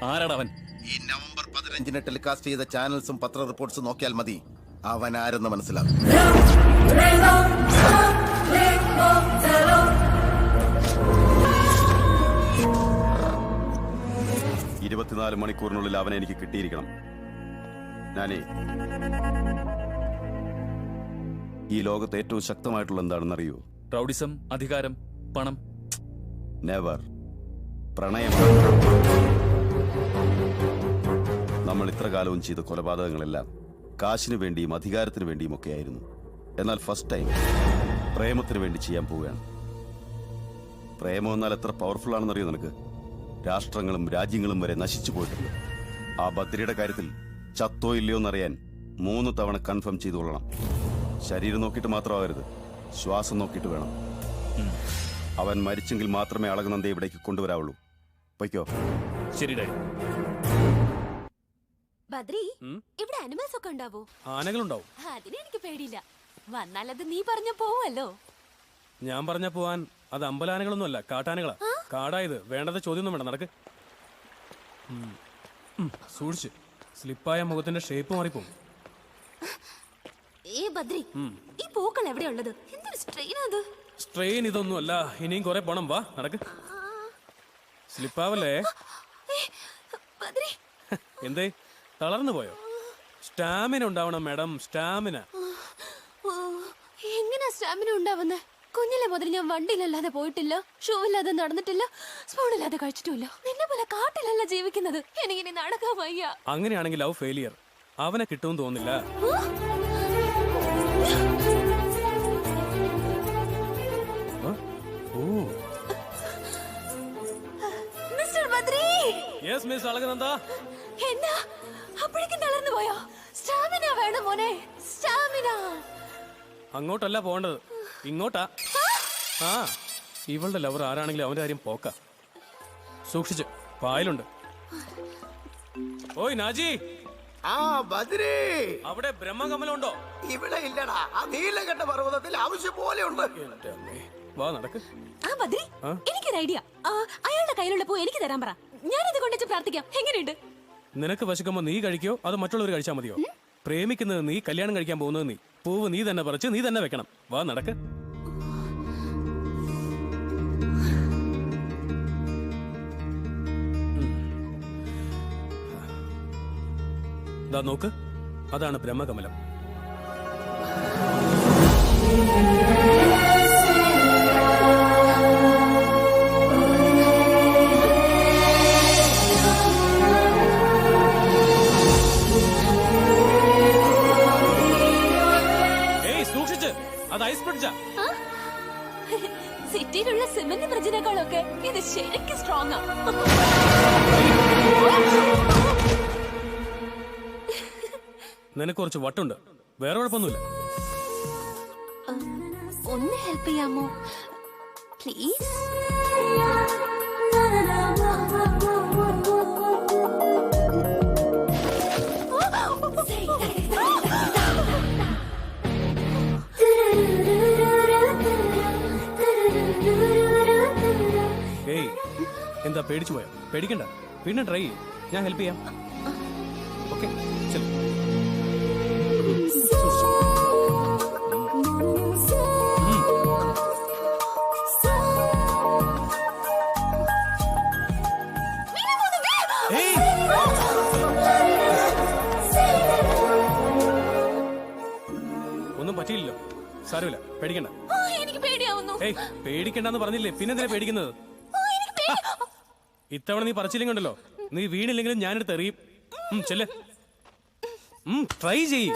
ആരാടാ അവൻ? ഈ നവംബർ 15 ടെലികാസ്റ്റ് ചെയ്ത ചാനൽസും പത്ര റിപ്പോർട്ട്സും നോക്കിയാൽ മതി അവൻ ആരെന്ന് മനസ്സിലാകും. 24 മണിക്കൂറിനുള്ളിൽ അവനെ എനിക്ക് കിട്ടിയിരിക്കണം. ഞാനേ ഈ ലോകത്ത് ഏറ്റവും ശക്തമായിട്ടുള്ള എന്താണെന്നറിയോ? റൗഡിസം, അധികാരം, പണം. നെവർ. പ്രണയം. നമ്മൾ ഇത്ര കാലവും ചെയ്ത കൊലപാതകങ്ങളെല്ലാം കാശിനു വേണ്ടിയും അധികാരത്തിനു വേണ്ടിയും ഒക്കെ ആയിരുന്നു. എന്നാൽ ഫസ്റ്റ് ടൈം പ്രേമത്തിന് വേണ്ടി ചെയ്യാൻ പോവുകയാണ്. പ്രേമം എന്നാൽ എത്ര പവർഫുൾ ആണെന്നറിയോ നിനക്ക്? രാഷ്ട്രങ്ങളും രാജ്യങ്ങളും വരെ നശിച്ചു പോയിട്ടുണ്ട്. ആ ബദ്രിയുടെ കാര്യത്തിൽ ചത്തോ ഇല്ലയോ എന്നറിയാൻ 3 തവണ കൺഫേം ചെയ്തുകൊള്ളണം. ശരീരം നോക്കിയിട്ട് മാത്രമാകരുത്, ശ്വാസം നോക്കിയിട്ട് വേണം. അവൻ മരിച്ചെങ്കിൽ മാത്രമേ അളകനന്ദയെ ഇവിടേക്ക് കൊണ്ടുവരാവുള്ളൂ. പൊയ്ക്കോ. ശരി ഡാഡി. ബദ്രി, ഇവിടെ അനിമൽസ് ഒക്കെ ഉണ്ടാവോ? ആനകളുണ്ടാവും. അതിന് എനിക്ക് പേടിയില്ല. വന്നാൽ അത് നീ പറഞ്ഞ പോവല്ലോ. ഞാൻ പറഞ്ഞ പോവാൻ അത് അമ്പലാനകളൊന്നുമല്ല, കാട്ടാനകളാ. കാടായത്. വേണ്ടത് ചോദ്യമൊന്നും വേണ്ട, നടക്ക്. സൂക്ഷിച്ച്. സ്ലിപ്പായ മുഖത്തിന്റെ ഷേപ്പ് മാറിപ്പോവും. ഏ ബദ്രി, ഈ പൂക്കൾ എവിടെയുള്ളത്? എന്തൊരു സ്ട്രെയിൻ അത്. സ്ട്രെയിൻ ഇതൊന്നുമല്ല, ഇനിയും കുറെ പോണം. വാ, നടക്ക്. സ്ലിപ്പാവല്ലേ? ബദ്രി, എന്തേ തളർന്നു പോയോ? സ്റ്റാമിന ഉണ്ടാവണം മാഡം, സ്റ്റാമിന. എങ്ങനെയാ സ്റ്റാമിന ഉണ്ടാവുന്നേ? കുഞ്ഞിലെ മുതൽ ഞാൻ വണ്ടിയിലല്ലാതെ പോയിട്ടില്ല, ഷൂ ഇല്ലാതെ നടന്നിട്ടില്ല, സ്പൂണില്ലാതെ കഴിച്ചിട്ടില്ല. നിന്നെ പോലെ കാട്ടിലല്ല ജീവിക്കുന്നത്. എനിക്കിനി നടക്കാൻ വയ്യ. അങ്ങനെയാണെങ്കിൽ ലവ് ഫെയിലിയർ. അവനെ കിട്ടുമെന്ന് തോന്നില്ല. Mister Badri. Yes miss Alakananda. എന്നാ അപ്പോഴേക്കും തളർന്നു പോയോ? സ്റ്റാമിന വേണം മോനെ, സ്റ്റാമിന. അങ്ങോട്ടല്ല പോകേണ്ടത്, ഇങ്ങോട്ടാ. ആ, ഇവളുടെ ലവർ ആരാണെങ്കിലും അവന്റെ കാര്യം പോക്ക. സൂക്ഷിച്ച്, പായലുണ്ട്. ഓയ് നാജി. ആ ബദ്രി, അവിടെ ബ്രഹ്മകമലം ഉണ്ടോ? ഇവിടെ ഇല്ലടാ. ആ നീലകണ്ഠ പർവ്വതത്തിൽ ആവശ്യം പോലെ ഉണ്ട്. എന്റെ അമ്മേ, വാ നടക്ക്. ആ ബദ്രി, എനിക്കൊരു ഐഡിയ. അയാളുടെ കയ്യിലുള്ള പൂ എനിക്ക് തരാൻ പറ. ഞാനിത് കൊണ്ടുവച്ച് പ്രാർത്ഥിക്കാം. എങ്ങനെയുണ്ട്? നിനക്ക് വശക്കുമ്പോ നീ കഴിക്കോ അത് മറ്റുള്ളവർ കഴിച്ചാൽ മതിയോ? പ്രേമിക്കുന്നത് നീ, കല്യാണം കഴിക്കാൻ പോകുന്നത് നീ. പൂവ് നീ തന്നെ പറിച്ച് നീ തന്നെ വെക്കണം. വാ നടക്ക്. ദാ നോക്ക്, അതാണ് ബ്രഹ്മകമലം. അത് ഐസ് പിടിച്ചാ. സിറ്റിയിലുള്ള സിമന്റ് ബ്രിഡ്ജിനേക്കാളൊക്കെ ഇത് ശരിക്കും സ്ട്രോങ് ആ. നിനക്ക് കുറച്ച് വട്ടുണ്ട്, വേറെ കുഴപ്പമൊന്നുമില്ല. ഒന്ന് ഹെൽപ്പ് ചെയ്യാമോ പ്ലീസ്? ഏയ്, എന്താ പേടിച്ചു പോയോ? പേടിക്കണ്ട, പിന്നെ ട്രൈ ചെയ്യും. ഞാൻ ഹെൽപ്പ് ചെയ്യാം. ഓക്കെ, ശരി. ഒന്നും പറ്റിയില്ലല്ലോ, സാരമില്ല, പേടിക്കണ്ട. എനിക്ക് പേടിയാവുന്നു. ഏയ്, പേടിക്കണ്ടെന്ന് പറഞ്ഞില്ലേ, പിന്നെന്തിനാ പേടിക്കുന്നത്? ഇത്തവണ നീ പറിച്ചില്ലെങ്കിലുണ്ടല്ലോ, നീ വീണില്ലെങ്കിലും ഞാനെടുത്ത് എറിയും. ചെല്ല്, ട്രൈ ചെയ്യ്.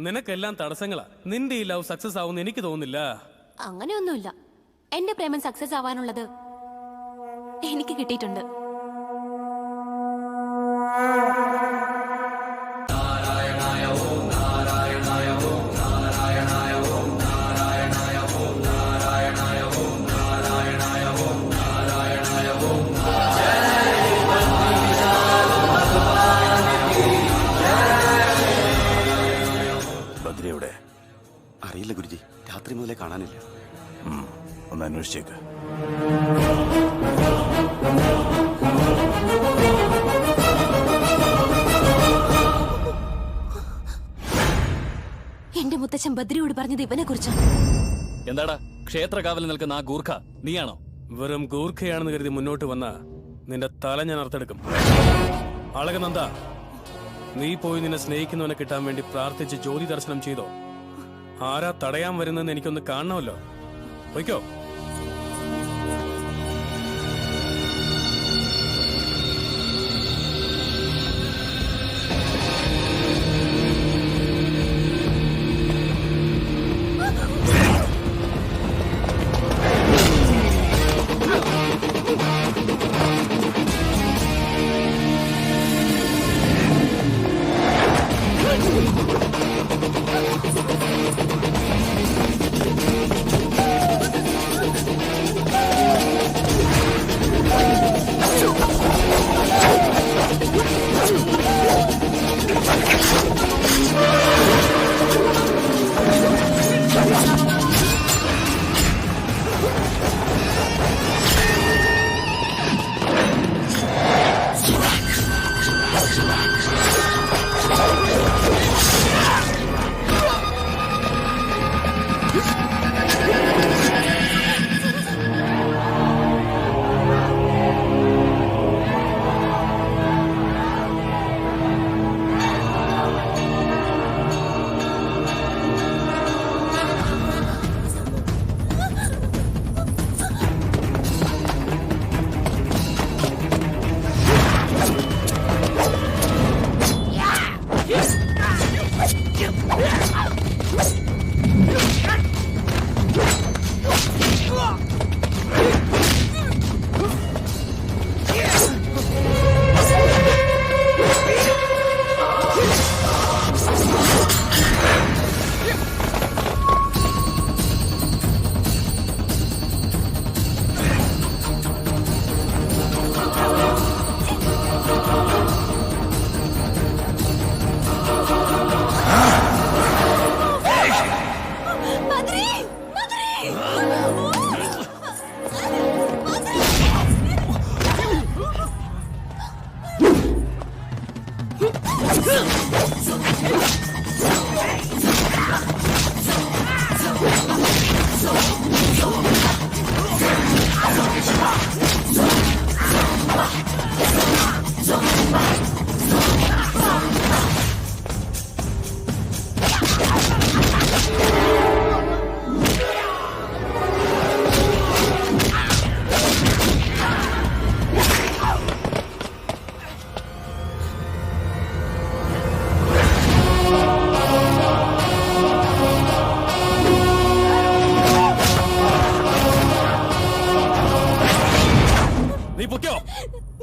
നിനക്കെല്ലാം തടസ്സങ്ങളാ. നിന്റെ ഈ ലവ് സക്സസ് ആവുമെന്ന് എനിക്ക് തോന്നുന്നില്ല. അങ്ങനെയൊന്നുമില്ല. എന്റെ പ്രേമം സക്സസ് ആവാനുള്ളത് എനിക്ക് കിട്ടിയിട്ടുണ്ട്. ബദ്രിയുടെ അറിയില്ല ഗുരുജി, രാത്രി മുതലേ കാണാനില്ല. ഒന്ന് അന്വേഷിച്ചേക്ക്. എന്റെ മുത്തച്ഛൻ ബദ്രിയോട് പറഞ്ഞത് ഇവനെ കുറിച്ചാണ്. എന്താടാ ക്ഷേത്ര കാവലിൽ നിൽക്കുന്ന ആ ഗൂർഖ നീയാണോ? വെറും ഗൂർഖയാണെന്ന് കരുതി മുന്നോട്ട് വന്ന നിന്റെ തല ഞാൻ അർത്തെടുക്കും. അളകനന്ദ, നീ പോയി നിന്നെ സ്നേഹിക്കുന്നവനെ കിട്ടാൻ വേണ്ടി പ്രാർത്ഥിച്ച് ജ്യോതി ദർശനം ചെയ്തോ? ആരാ തടയാൻ വരുന്നതെന്ന് എനിക്കൊന്ന് കാണണമല്ലോ. പോയിക്കോ.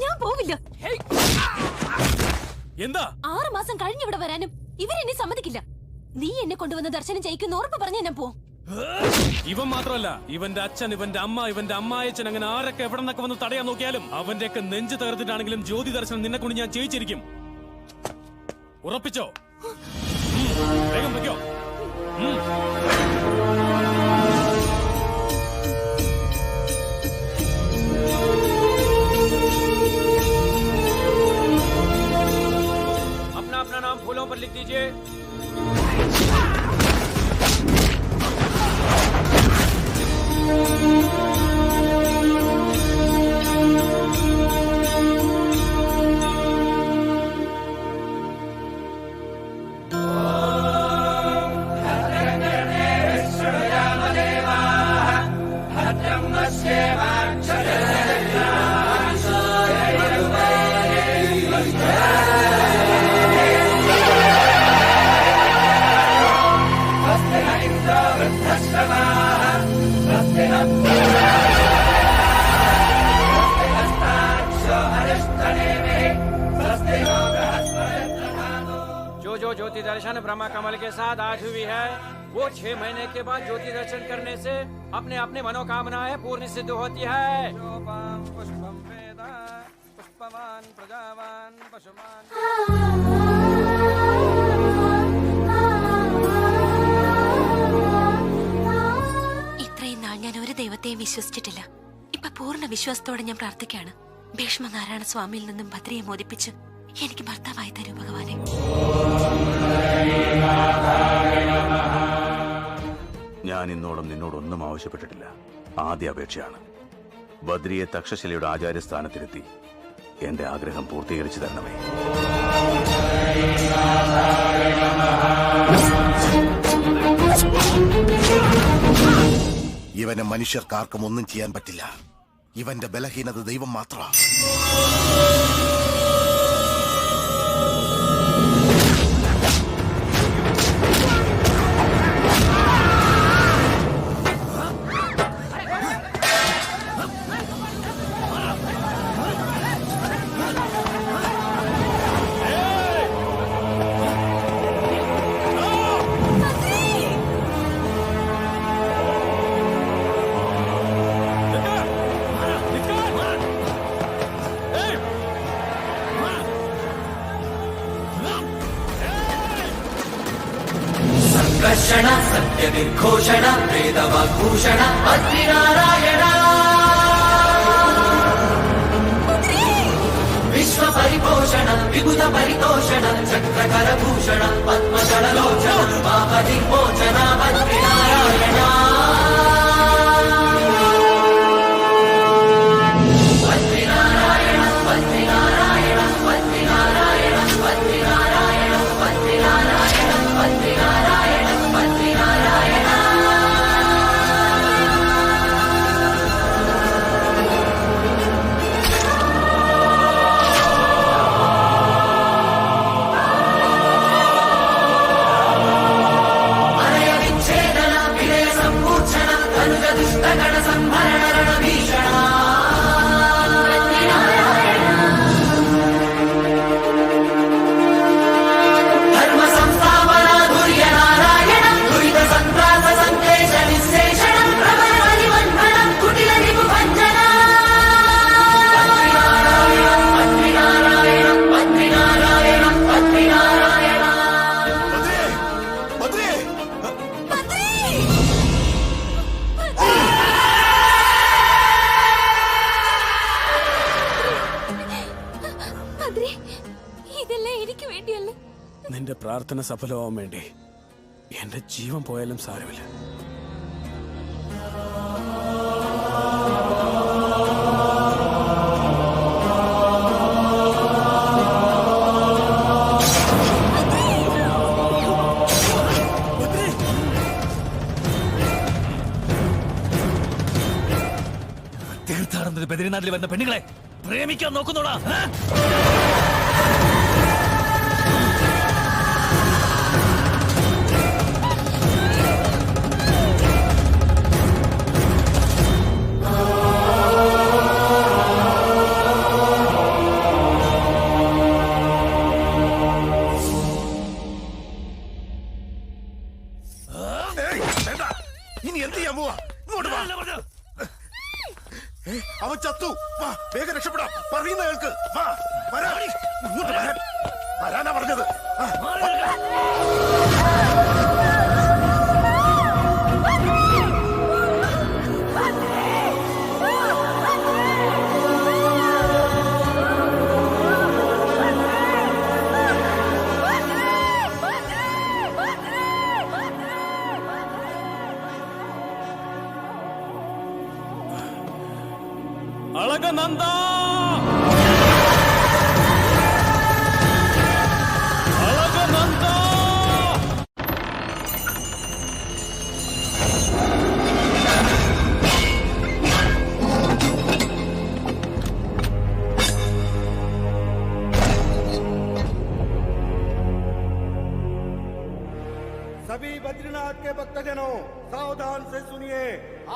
ഞാൻ പോവില്ല. എന്താ 6 മാസം കഴിഞ്ഞിവിടെ വരാനും ഇവരെന്നെ സമ്മതിക്കില്ല. നീ എന്നെ കൊണ്ടുവന്ന് ദർശനം ചെയ്യിക്കുന്ന ഉറപ്പ് പറഞ്ഞ ഞാൻ പോവും. ഇവൻ മാത്രമല്ല, ഇവന്റെ അച്ഛൻ, ഇവന്റെ അമ്മ, ഇവന്റെ അമ്മായച്ചൻ, അങ്ങനെ ആരൊക്കെ എവിടെ നിന്നൊക്കെ വന്ന് തടയാൻ നോക്കിയാലും അവന്റെയൊക്കെ നെഞ്ച് തകർത്തിട്ടാണെങ്കിലും ജ്യോതി ദർശനം നിന്നെ കൊണ്ട് ഞാൻ ചെയ്യിച്ചിരിക്കും. ഉറപ്പിച്ചോ? വേഗം വയ്ക്കോ. अपना अपना नाम फूलों पर लिख दीजिए. दर्शन ब्रह्मा कमल के साथ आज हुई है, वो 6 महीने के बाद ज्योति दर्शन करने से अपने अपने मनोकामनाएं पूर्ण सिद्ध होती है। ഇത്രയും നാൾ ഞാൻ ഒരു ദൈവത്തെയും വിശ്വസിച്ചിട്ടില്ല. ഇപ്പൊ പൂർണ്ണ വിശ്വാസത്തോടെ ഞാൻ പ്രാർത്ഥിക്കുകയാണ്. ഭീഷ്മനാരായണ സ്വാമിയിൽ നിന്നും ഭദ്രയെ മോദിപ്പിച്ച് എനിക്ക് ഭർത്താവായി തരൂ ഭഗവാനെ. ഞാൻ ഇന്നോളം നിന്നോടൊന്നും ആവശ്യപ്പെട്ടിട്ടില്ല. ആദ്യ അപേക്ഷയാണ്. ബദ്രിയെ തക്ഷശിലയുടെ ആചാര്യസ്ഥാനത്തിലെത്തി എന്റെ ആഗ്രഹം പൂർത്തീകരിച്ചു തരണമേ. ഇവനെ മനുഷ്യർക്കാർക്കും ഒന്നും ചെയ്യാൻ പറ്റില്ല. ഇവന്റെ ബലഹീനത ദൈവം മാത്രമാണ്. संकर्षण सत्य निर्घोषण वेदवाग्भूषण बद्रीनारायण विश्व परिपोषण विबुध परितोषण चक्रकरभूषण पद्मदललोचन पापविमोचन बद्रीनारायण बद्रीनारायण बद्रीनारायण बद्रीनारायण बद्रीनारायण बद्रीनारायण बद्रीनारायण बद्रीनारायण अनय विच्छेदन विलय सम्मूर्छन अनुज दुष्टगण संभरण रणभीषण धर्म संस्थापना धुर्य नारायण दुरित संत्रास संक्लेश निःशेषण प्रबल परिबन्धन कुटिल रिपुभञ्जन बद्रीनारायण बद्रीनारायण बद्रीनारायण ഭദ്രേ, ഇതെല്ലാം എനിക്ക് വേണ്ടിയല്ല. നിന്റെ പ്രാർത്ഥന സഫലമാവാൻ വേണ്ടി എന്റെ ജീവൻ പോയാലും സാരമില്ല. തീർത്ഥാടനത്തിന് ബദ്രീനാഥിൽ വരുന്ന പെണ്ണുങ്ങളെ പ്രേമിക്കാൻ നോക്കുന്നോടാ. ഇനി എന്ത് ചെയ്യാൻ പോവാ? ഇങ്ങോട്ട് വാ. അവൻ ചത്തു. വാ, വേഗം രക്ഷപ്പെടാം. പറയുന്ന കേൾക്ക്. വാ, വരാൻ. ഇങ്ങോട്ട് വരാൻ. വരാനാ പറഞ്ഞത്. അളകനന്ദ അളകനന്ദ सभी बद्रीनाथ के भक्तजनों सावधान से सुनिए।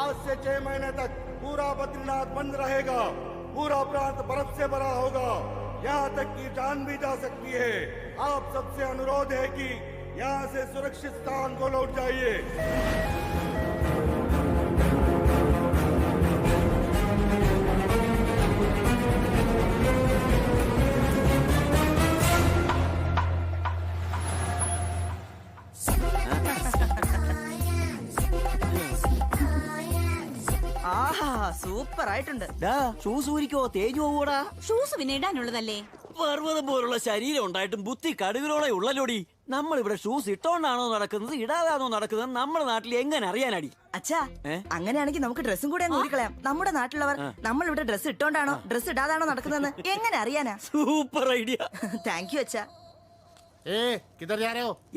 आज से 6 महीने तक पूरा बद्रीनाथ बंद रहेगा। पूरा प्रांत बर्फ से भरा होगा, यहाँ तक कि जान भी जा सकती है। आप सबसे अनुरोध है कि यहाँ से सुरक्षित स्थान को लौट जाइए। ആഹാ സൂപ്പർ ആയിട്ടുണ്ട്. ഷൂസ് ഊരിക്കോ, തേഞ്ഞു പോകൂടാ. ഷൂസ് പിന്നെ ഇടാനുള്ളതല്ലേ? പർവ്വതം പോലുള്ള ശരീരം ഉണ്ടായിട്ടും ബുദ്ധി കടുവിലോളെ ഉള്ളല്ലോടി. നമ്മൾ ഇവിടെ ഷൂസ് ഇട്ടോണ്ടാണോ നടക്കുന്നത് ഇടാതാണോ നടക്കുന്നത് നമ്മുടെ നാട്ടിൽ എങ്ങനെ അറിയാനടി? അച്ഛാ അങ്ങനെയാണെങ്കിൽ നമുക്ക് ഡ്രസ്സും കൂടെ അങ്ങ് ഊരിക്കളയാം. നമ്മുടെ നാട്ടിലുള്ളവർ നമ്മൾ ഇവിടെ ഡ്രസ്സ് ഇട്ടോണ്ടാണോ ഡ്രസ്സ് ഇടാതാണോ നടക്കുന്നതെന്ന് എങ്ങനെ അറിയാനാ? Super idea. താങ്ക് യു അച്ഛാ.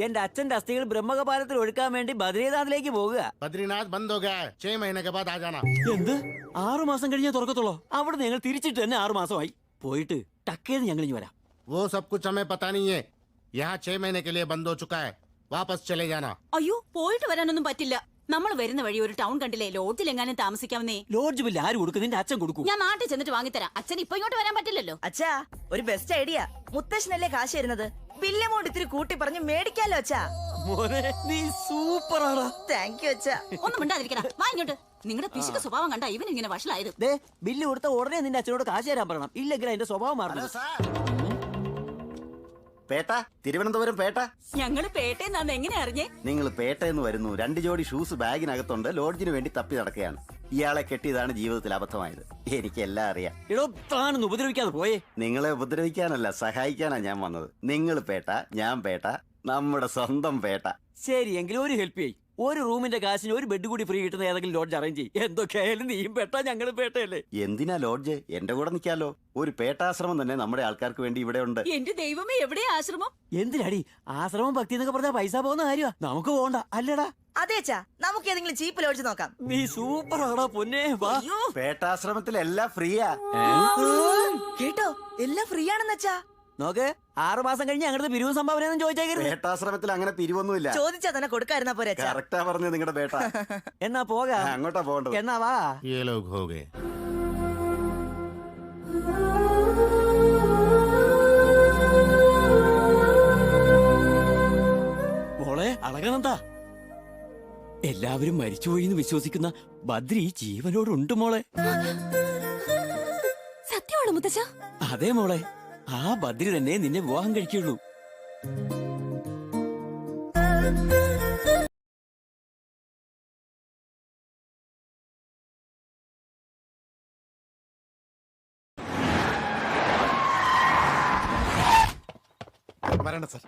എന്റെ അച്ഛന്റെ അസ്ഥികൾ ബ്രഹ്മകപാലത്തിൽ ഒഴുക്കാൻ വേണ്ടി ബദ്രീനാഥിലേക്ക് പോകുക. ബദ്രീനാഥ് ബന്ദ് ഹോ ഗയാ ഹൈ. 6 മഹീനെ കെ ബാദ് ആ ജാനാ. എന്ത് 6 മാസം കഴിഞ്ഞേ തുറക്കത്തുള്ളൂ? അവിടെ ഞങ്ങൾ തിരിച്ചിട്ട് തന്നെ 6 മാസമായി. പോയിട്ട് ടക്കേന്ന് ഞങ്ങൾ ഇനി വരാം. वो सब कुछ हमें पता नहीं है. यहाँ 6 महीने के लिए बंद हो चुका है. वापस चले जाना. അയ്യോ, പോയിട്ട് വരാനൊന്നും പറ്റില്ല. നമ്മൾ വരുന്ന വഴി ഒരു ടൗൺ കണ്ടില്ലേ, ലോഡ്ജിൽ എങ്ങാനും താമസിക്കാവുന്നേ. ലോഡ്ജ് ബില്ല് ആര് കൊടുക്കും? നിന്റെ അച്ഛൻ കൊടുക്കും. ഞാൻ നാട്ടിൽ ചെന്നിട്ട് വാങ്ങിത്തരാം. അച്ഛൻ ഇപ്പൊ ഇങ്ങോട്ട് വരാൻ പറ്റില്ലല്ലോ. അച്ഛാ ഒരു ബെസ്റ്റ് ഐഡിയ. മുത്തശ്ശനല്ലേ കാശ് തരുന്നത്, ബില്ല് എമൗണ്ട് ഇത്തിരി കൂട്ടി പറഞ്ഞ് മേടിക്കാലോ അച്ഛാ. മോനെ നീ സൂപ്പറാടാ. താങ്ക് യു അച്ഛാ. ഒന്നും മിണ്ടാതിരിക്കടാ, വാ ഇങ്ങോട്ട്. നിങ്ങളുടെ പിശുക്ക് സ്വഭാവം കണ്ട ഇവൻ ഇങ്ങനെ വഷളായത്. ബില്ല് കൊടുത്ത ഉടനെ നിന്റെ അച്ഛനോട് കാശ് തരാൻ പറയണം, ഇല്ലെങ്കിൽ അതിന്റെ സ്വഭാവം മാറണം. പേട്ട, തിരുവനന്തപുരം പേട്ട. ഞങ്ങള് പേട്ടേന്നാന്ന് എങ്ങനെ അറിഞ്ഞേ? നിങ്ങൾ പേട്ടയെന്ന് വരുന്നു. 2 ജോഡി ഷൂസ് ബാഗിനകത്തുണ്ട്. ലോഡ്ജിന് വേണ്ടി തപ്പി നടക്കുകയാണ്. ഇയാളെ കെട്ടിയതാണ് ജീവിതത്തിൽ അബദ്ധമായത്. എനിക്കെല്ലാം അറിയാം. എടോ താനൊന്ന് ഉപദ്രവിക്കാതെ പോയേ. നിങ്ങളെ ഉപദ്രവിക്കാനല്ല, സഹായിക്കാനാ ഞാൻ വന്നത്. നിങ്ങൾ പേട്ട, ഞാൻ പേട്ട, നമ്മുടെ സ്വന്തം പേട്ട. ശരി, എങ്കിലും ഒരു ഹെൽപ്പ് ചെയ്യ്. ഒരു റൂമിന്റെ കാശിന് ഒരു ബെഡ് കൂടി ഫ്രീ കിട്ടുന്ന ഏതെങ്കിലും ലോഡ്ജ് അറേഞ്ച് ചെയ്യും. എന്തൊക്കെയായാലും നീയും പേട്ട ഞങ്ങളും പേട്ടയല്ലേ. എന്തിനാ ലോഡ്ജ്? എന്റെ കൂടെ നിൽക്കാലോ. ഒരു പേട്ടാശ്രമം തന്നെ നമ്മുടെ ആൾക്കാർക്ക് വേണ്ടി ഇവിടെ ഉണ്ട്. എന്റെ ദൈവമേ, എവിടെയാ ആശ്രമം? എന്തിനാടി ആശ്രമം ഭക്തി എന്നൊക്കെ പറഞ്ഞാൽ പൈസ പോകുന്ന കാര്യമാ. നമുക്ക് പോകണ്ട അല്ലടാ. അതെ അച്ഛാ, നമുക്ക് ഏതെങ്കിലും ചീപ്പ് ലോഡ്ജ് നോക്കാം. നീ സൂപ്പർ ആടാ പൊന്നെ. വാ. പേട്ടാശ്രമത്തിൽ എല്ലാം ഫ്രീയാ. കേട്ടോ, എല്ലാം ഫ്രീ ആണെന്ന് അച്ഛാ. നോക്ക്, 6 മാസം കഴിഞ്ഞ് അങ്ങനത്തെ പിരിവ് സംഭാവന ചോദിച്ചേക്കരുത്. പേട്ടാശ്രമത്തിൽ അങ്ങനെ പിരിവൊന്നുമില്ല. ചോദിച്ചാ തന്നെ കൊടുക്കായിരുന്നാ പോരെ അച്ഛാ. കറക്റ്റാ പറഞ്ഞത് നിങ്ങളുടെ പേട്ട. എന്നാ പോകാം. അങ്ങോട്ടാ പോകേണ്ടത്. എന്നാ വാ. ये लोग हो गए. മോളെ അളകനന്താ, എല്ലാവരും മരിച്ചുപോയി എന്ന് വിശ്വസിക്കുന്ന ബദ്രി ജീവനോടുണ്ട് മോളെ. സത്യമാണോ മുത്തച്ഛ? അതെ മോളെ, ആ ബദ്രി തന്നെ നിന്നെ വിവാഹം കഴിക്കുള്ളൂ. വരണ്ട സർ.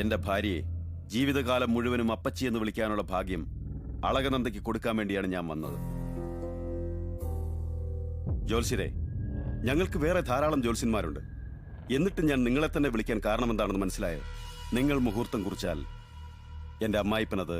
എന്റെ ഭാര്യയെ ജീവിതകാലം മുഴുവനും അപ്പച്ചി എന്ന് വിളിക്കാനുള്ള ഭാഗ്യം അളകനന്ദയ്ക്ക് കൊടുക്കാൻ വേണ്ടിയാണ് ഞാൻ വന്നത്. ജോത്സ്യരെ, ഞങ്ങൾക്ക് വേറെ ധാരാളം ജ്യോത്സ്യന്മാരുണ്ട്. എന്നിട്ട് ഞാൻ നിങ്ങളെ തന്നെ വിളിക്കാൻ കാരണം എന്താണെന്ന് മനസ്സിലായോ? നിങ്ങൾ മുഹൂർത്തം കുറിച്ചാൽ എന്റെ അമ്മായിപ്പനത്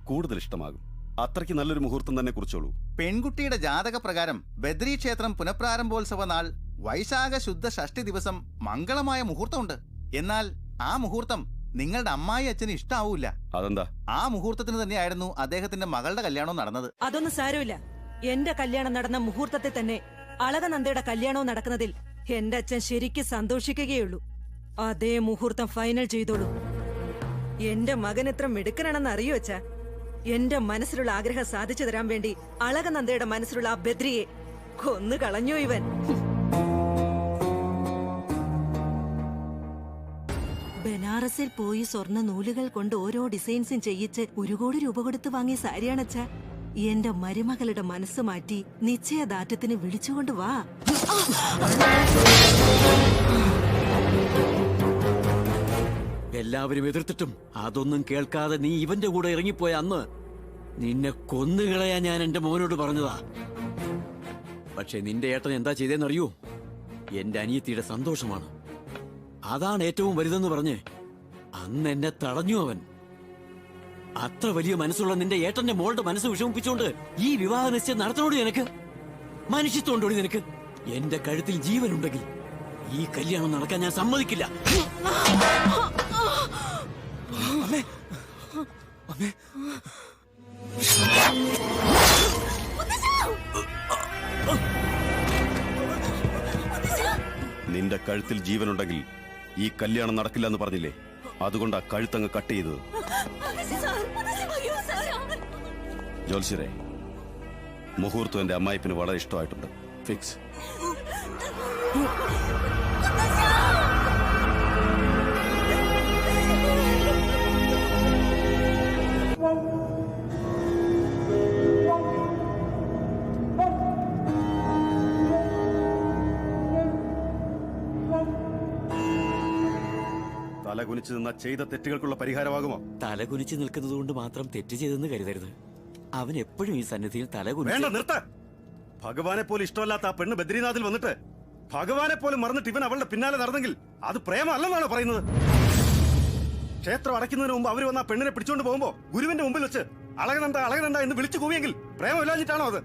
കൂടുതൽ ഇഷ്ടമാകും. അത്രയ്ക്ക് നല്ലൊരു മുഹൂർത്തം തന്നെ കുറിച്ചോളൂ. പെൺകുട്ടിയുടെ ജാതക പ്രകാരം ബദ്രി ക്ഷേത്രം പുനഃപ്രാരംഭോത്സവ നാൾ വൈശാഖ ശുദ്ധ ഷഷ്ടി ദിവസം മംഗളമായ മുഹൂർത്തമുണ്ട്. എന്നാൽ ആ മുഹൂർത്തം നിങ്ങളുടെ അമ്മായി അച്ഛന് ഇഷ്ടാവൂല. അതെന്താ? ആ മുഹൂർത്തത്തിന് തന്നെയായിരുന്നു അദ്ദേഹത്തിന്റെ മകളുടെ കല്യാണം നടന്നത്. അതൊന്നും സാരമില്ല. എന്റെ കല്യാണം നടന്ന മുഹൂർത്തത്തിൽ തന്നെ അളകനന്ദയുടെ കല്യാണവും നടക്കുന്നതിൽ എന്റെ അച്ഛൻ ശരിക്കും സന്തോഷിക്കുകയുള്ളൂ. അതേ മുഹൂർത്തം ഫൈനൽ ചെയ്തോളൂ. എന്റെ മകൻ എത്ര മിടുക്കനാണെന്ന് അറിയോ അച്ഛാ? എന്റെ മനസ്സിലുള്ള ആഗ്രഹം സാധിച്ചു തരാൻ വേണ്ടി അളകനന്ദയുടെ മനസ്സിലുള്ള ആ ബദ്രിയെ കൊന്നു കളഞ്ഞു ഇവൻ. ബനാറസിൽ പോയി സ്വർണ്ണ നൂലുകൾ കൊണ്ട് ഓരോ ഡിസൈൻസും ചെയ്യിച്ച് 1 കോടി രൂപ കൊടുത്ത് വാങ്ങിയ സാരിയാണച്ചാ. എന്റെ മരുമകളുടെ മനസ്സ് മാറ്റി നിശ്ചയദാർഢ്യത്തിന് വിളിച്ചുകൊണ്ട് വാ. എല്ലാവരും എതിർത്തിട്ടും അതൊന്നും കേൾക്കാതെ നീ ഇവന്റെ കൂടെ ഇറങ്ങിപ്പോയ അന്ന് നിന്നെ കൊന്നുകളയാ ഞാൻ എന്റെ മോനോട് പറഞ്ഞതാ. പക്ഷെ നിന്റെ ഏട്ടൻ എന്താ ചെയ്തേന്നറിയോ? എന്റെ അനിയത്തിയുടെ സന്തോഷമാണ്, അതാണ് ഏറ്റവും വലുതെന്ന് പറഞ്ഞ് അന്ന് എന്നെ തടഞ്ഞു അവൻ. അത്ര വലിയ മനസ്സുള്ള നിന്റെ ഏട്ടന്റെ മോളുടെ മനസ്സ് വിഷമിപ്പിച്ചുകൊണ്ട് ഈ വിവാഹ നിശ്ചയം നടത്തണോടി നിനക്ക്? മനുഷ്യത്വമുണ്ടോടി നിനക്ക്? എന്റെ കഴുത്തിൽ ജീവനുണ്ടെങ്കിൽ ഈ കല്യാണം നടക്കാൻ ഞാൻ സമ്മതിക്കില്ല. അമ്മേ, അമ്മേ. നിന്റെ നിന്റെ കഴുത്തിൽ ജീവനുണ്ടെങ്കിൽ ഈ കല്യാണം നടക്കില്ല എന്ന് പറഞ്ഞില്ലേ? അതുകൊണ്ടാ കഴുത്തങ്ങ് കട്ട് ചെയ്തത്. ജോത്സ്യരെ, മുഹൂർത്തം എന്റെ അമ്മായിപ്പിന് വളരെ ഇഷ്ടമായിട്ടുണ്ട്. ഫിക്സ്. തല കുനിച്ചു നിന്ന ചെയ്ത തെറ്റുകൾക്കുള്ള പരിഹാരമാകുമോ? തല കുനിച്ച് നിൽക്കുന്നത് കൊണ്ട് മാത്രം തെറ്റ് ചെയ്തെന്ന് കരുതരുത്. അവൻ എപ്പോഴും ഈ സന്നിധിയിൽ തല വേണ്ട, നിർത്ത. ഭഗവാനെ പോലും ഇഷ്ടമല്ലാത്ത ആ പെണ്ണ് ബദ്രീനാഥിൽ വന്നിട്ട് ഭഗവാനെ പോലും മറന്നിട്ട് ഇവൻ അവളുടെ പിന്നാലെ നടന്നെങ്കിൽ അത് പ്രേമല്ലെന്നാണ് പറയുന്നത്. ക്ഷേത്രം അടയ്ക്കുന്നതിന് മുമ്പ് അവർ വന്ന ആ പെണ്ണിനെ പിടിച്ചുകൊണ്ട് പോകുമ്പോ ഗുരുവിന്റെ മുമ്പിൽ വെച്ച് അളകനണ്ട എന്ന് വിളിച്ചു കൂവിയെങ്കിൽ പ്രേമമില്ലാഞ്ഞിട്ടാണോ അത്?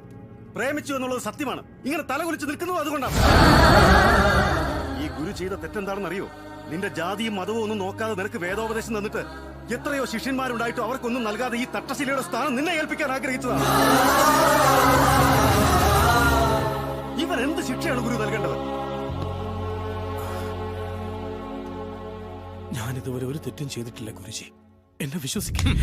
പ്രേമിച്ചു എന്നുള്ളത് സത്യമാണ്. ഇങ്ങനെ തല കുലിച്ച് നിൽക്കുന്നത് അതുകൊണ്ടാണ്. ഈ ഗുരു ചെയ്ത തെറ്റെന്താണെന്ന് അറിയോ? നിന്റെ ജാതിയും മതവും ഒന്നും നോക്കാതെ നിനക്ക് വേദോപദേശം തന്നിട്ട് എത്രയോ ശിഷ്യന്മാരുണ്ടായിട്ടും അവർക്കൊന്നും നൽകാതെ ഈ തട്ടശിലയുടെ സ്ഥാനം നിന്നെ ഏൽപ്പിക്കാൻ ആഗ്രഹിച്ചതാണ്. ഇവൻ എന്ത് ശിക്ഷയാണ് ഗുരു നൽകേണ്ടത്? ഞാനിതുവരെ ഒരു തെറ്റും ചെയ്തിട്ടില്ല ഗുരുജി, എന്നെ വിശ്വസിക്കും.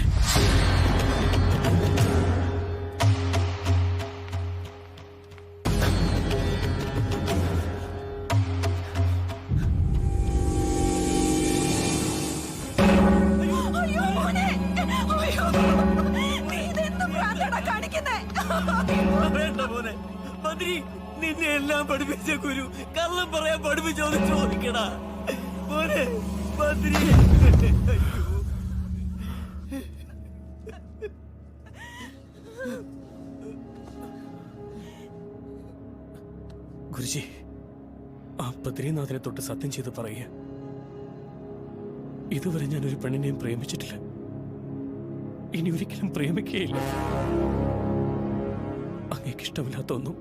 നിന്നെ എല്ലാം പഠിപ്പിച്ച ഗുരു കള്ളം പറയാൻ പഠിപ്പിച്ചോന്ന് ചോദിക്കടാ മോനെ. ബദ്രി, ഗുരുജി, ആ ബദ്രീനാഥിനെ തൊട്ട് സത്യം ചെയ്ത് പറയുക, ഇതുവരെ ഞാൻ ഒരു പെണ്ണിനെയും പ്രേമിച്ചിട്ടില്ല, ഇനി ഒരിക്കലും പ്രേമിക്കുകയില്ല. അങ്ങേക്ക് ഇഷ്ടമില്ലാത്ത ഒന്നും